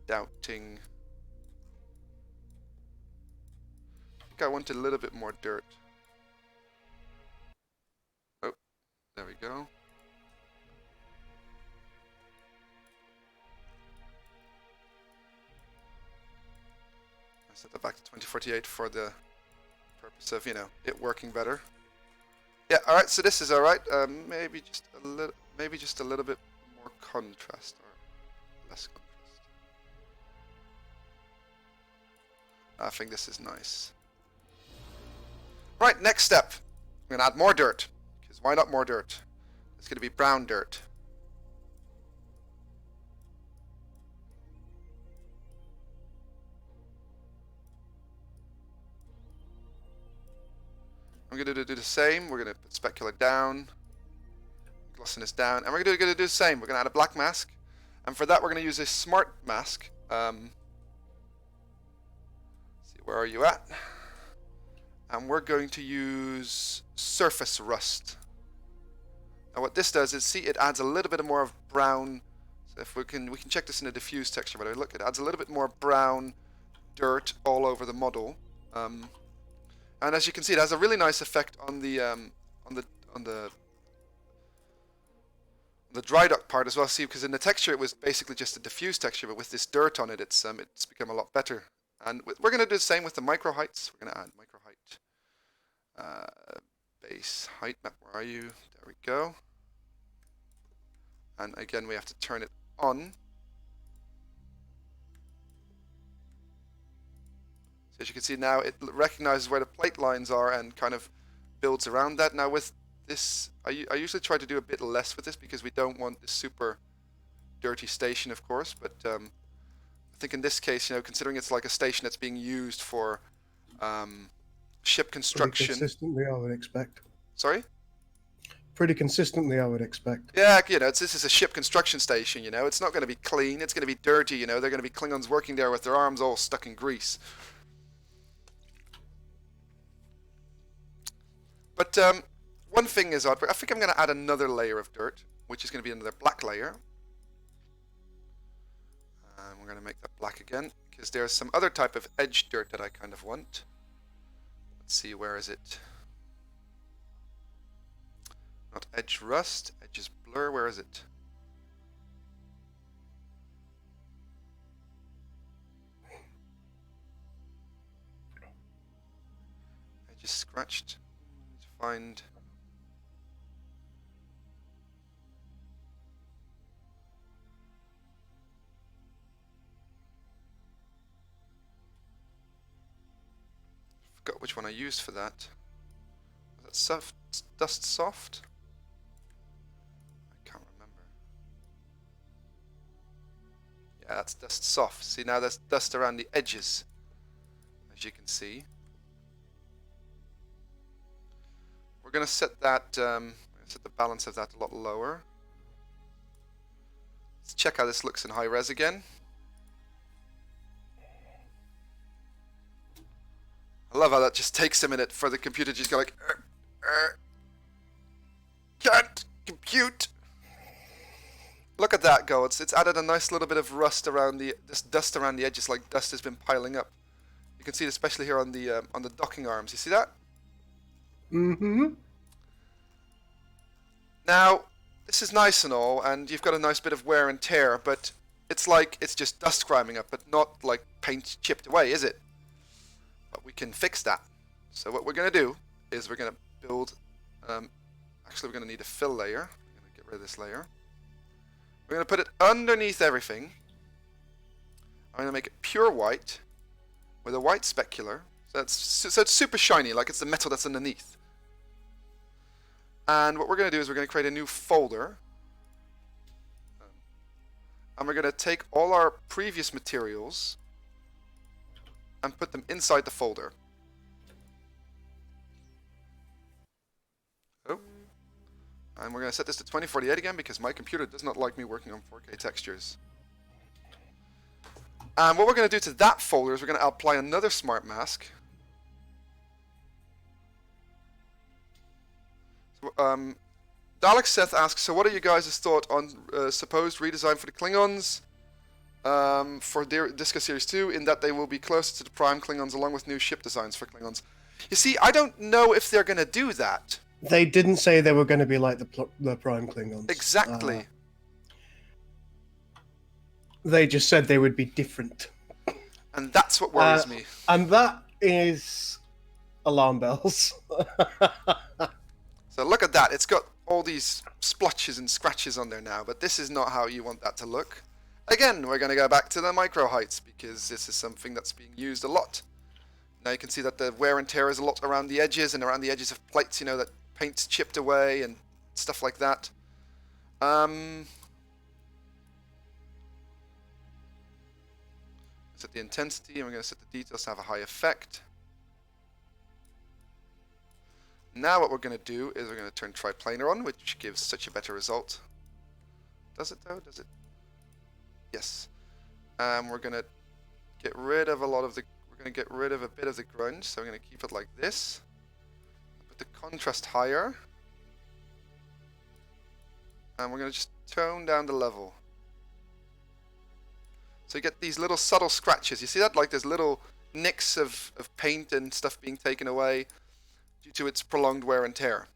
Doubting. I think I want a little bit more dirt. Oh, there we go. I set that back to 2048 for the purpose of, it working better. Yeah, all right. So this is all right. Maybe just a little bit more contrast or less contrast. I think this is nice. Right, next step. I'm going to add more dirt, because why not more dirt? It's going to be brown dirt. I'm going to do the same. We're going to put specular down, glossiness down, and we're going to do the same. We're going to add a black mask, and for that we're going to use a smart mask. See, where are you at? And we're going to use surface rust. Now what this does is, see, it adds a little bit more of brown. So if we can check this in a diffuse texture, but look, it adds a little bit more brown dirt all over the model. And as you can see, it has a really nice effect on the dry dock part as well. See, because in the texture it was basically just a diffuse texture, but with this dirt on it, it's become a lot better. And we're going to do the same with the micro heights. We're going to add micro height, base height map. Where are you? There we go. And again, we have to turn it on. So as you can see now, it recognizes where the plate lines are and kind of builds around that. Now with this, I usually try to do a bit less with this because we don't want this super dirty station, of course. But I think in this case, you know, considering it's like a station that's being used for ship construction. Pretty consistently, I would expect. Sorry? Pretty consistently, I would expect. Yeah, you know, this is a ship construction station, you know. It's not going to be clean. It's going to be dirty, you know. They're going to be Klingons working there with their arms all stuck in grease. But one thing is, I think I'm going to add another layer of dirt, which is going to be another black layer. And we're going to make that black again, because there's some other type of edge dirt that I kind of want. Let's see, where is it? Not edge rust, edges blur, where is it? Edges scratched. Let's find... Forgot which one I used for that. Was that soft, dust soft? I can't remember. Yeah, that's dust soft. See, now there's dust around the edges, as you can see. We're going to set that, set the balance of that a lot lower. Let's check how this looks in high res again. I love how that just takes a minute for the computer to just go like, can't compute. Look at that go. It's added a nice little bit of rust around this dust around the edges, like dust has been piling up. You can see it especially here on the docking arms. You see that? Mm-hmm. Now, this is nice and all, and you've got a nice bit of wear and tear, but it's like it's just dust climbing up, but not like paint chipped away, is it? But we can fix that. So what we're going to do is we're going to build, actually we're going to need a fill layer. I'm going to get rid of this layer. We're going to put it underneath everything. I'm going to make it pure white with a white specular. So it's super shiny, like it's the metal that's underneath. And what we're going to do is we're going to create a new folder. And we're going to take all our previous materials and put them inside the folder. Oh. And we're going to set this to 2048 again because my computer does not like me working on 4K textures. And what we're going to do to that folder is we're going to apply another smart mask. So, Dalek Seth asks, so what are you guys' thought on supposed redesign for the Klingons? For Disco Series 2, in that they will be closer to the Prime Klingons along with new ship designs for Klingons. You see, I don't know if they're going to do that. They didn't say they were going to be like the Prime Klingons. Exactly. They just said they would be different. And that's what worries me. And that is alarm bells. So look at that. It's got all these splotches and scratches on there now, but this is not how you want that to look. Again, we're going to go back to the micro heights because this is something that's being used a lot Now you can see that the wear and tear is a lot around the edges and around the edges of plates, you know, that paint's chipped away and stuff like that. Set the intensity, and we're going to set the details to have a high effect. Now what we're going to do is we're going to turn triplanar on, which gives such a better result. Does it though? Does it? Yes. We're going to get rid of a lot of the... We're going to get rid of a bit of the grunge, so we're going to keep it like this. Put the contrast higher. And we're going to just tone down the level. So you get these little subtle scratches. You see that? Like there's little nicks of paint and stuff being taken away due to its prolonged wear and tear.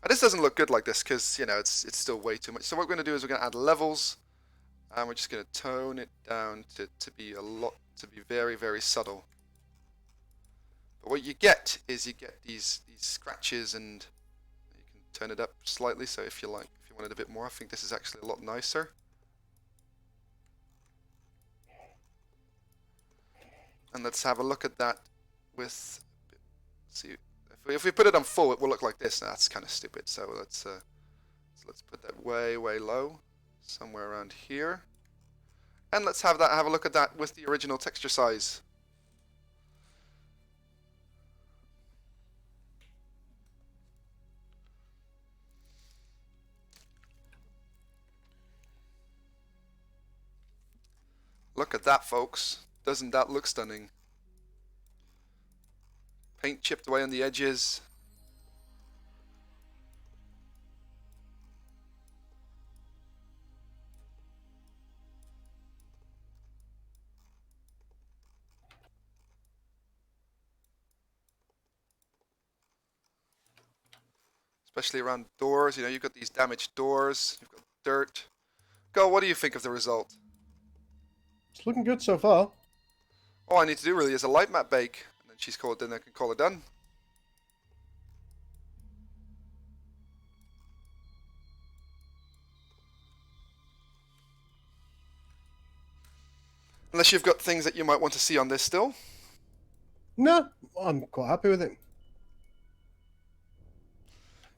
Now this doesn't look good like this because, you know, it's still way too much. So what we're going to do is we're going to add levels, and we're just going to tone it down to be very, very subtle. But what you get is you get these scratches, and you can turn it up slightly. So if you like, if you want it a bit more, I think this is actually a lot nicer. And let's have a look at that with, see, if we put it on full, it will look like this. That's kind of stupid. So let's put that way, way low, somewhere around here. And let's have a look at that with the original texture size. Look at that, folks. Doesn't that look stunning? Paint chipped away on the edges. Especially around doors, you know, you've got these damaged doors, you've got dirt. Go, what do you think of the result? It's looking good so far. All I need to do really is a light map bake, and then I can call it done. Unless you've got things that you might want to see on this still. No, I'm quite happy with it.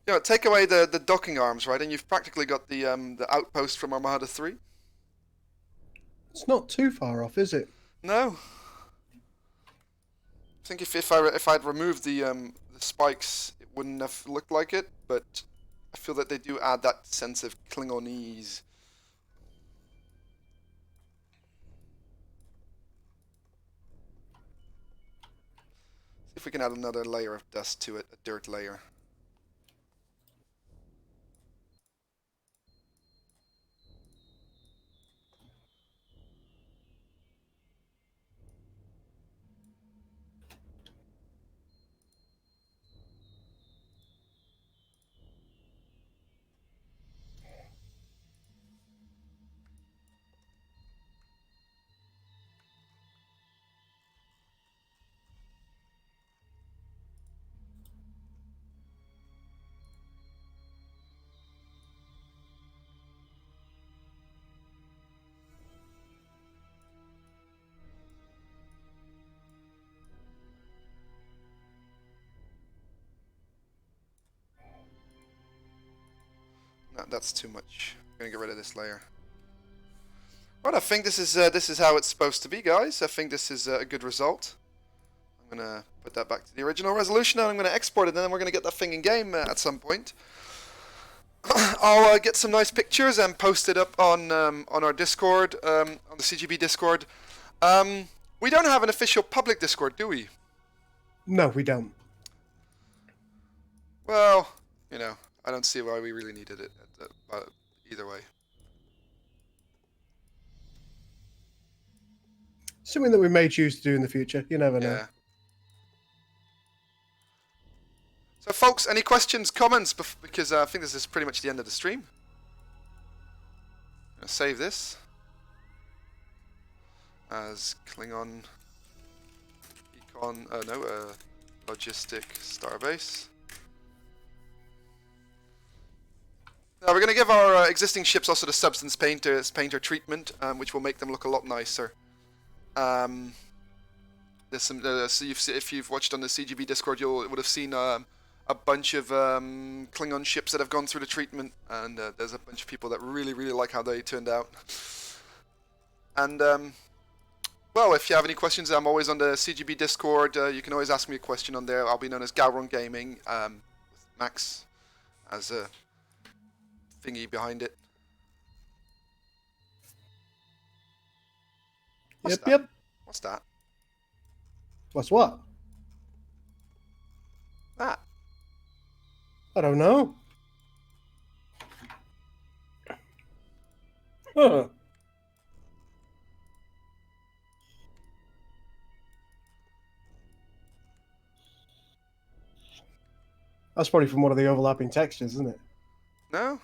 You know, take away the docking arms, right, and you've practically got the outpost from Armada 3. It's not too far off, is it? No. I think if I'd removed the spikes, it wouldn't have looked like it, but I feel that they do add that sense of Klingonese. See if we can add another layer of dust to it, a dirt layer. No, that's too much. I'm gonna get rid of this layer. Right, I think this is how it's supposed to be, guys. I think this is a good result. I'm gonna put that back to the original resolution, and I'm gonna export it, and then we're gonna get that thing in game at some point. I'll get some nice pictures and post it up on our Discord, on the CGB Discord. We don't have an official public Discord, do we? No, we don't. Well, you know, I don't see why we really needed it either way. Something that we may choose to do in the future. You never know. Yeah. So, folks, any questions, comments? Because I think this is pretty much the end of the stream. I'm gonna save this as Klingon Econ. Logistic Starbase. Now we're going to give our existing ships also the substance painter treatment, which will make them look a lot nicer. There's some. So if you've watched on the CGB Discord, you would have seen a bunch of Klingon ships that have gone through the treatment, and there's a bunch of people that really, really like how they turned out. And well, if you have any questions, I'm always on the CGB Discord. You can always ask me a question on there. I'll be known as Galron Gaming, with Max as a thingy behind it. What's that? Yep. What's that? What's what? That. I don't know. Huh. That's probably from one of the overlapping textures, isn't it? No?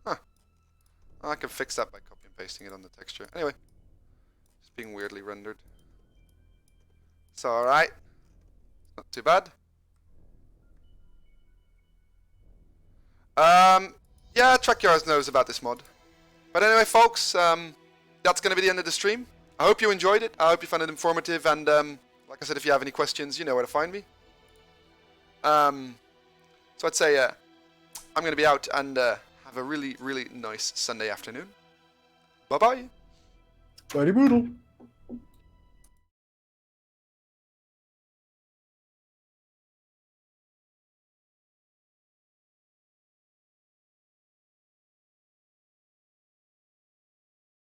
Huh. I can fix that by copy and pasting it on the texture. Anyway. It's being weirdly rendered. It's alright. Not too bad. Yeah, Truckyards knows about this mod. But anyway, folks, that's going to be the end of the stream. I hope you enjoyed it. I hope you found it informative. And like I said, if you have any questions, you know where to find me. So I'd say I'm going to be out and have a really, really nice Sunday afternoon. Bye-bye. Bloody brutal.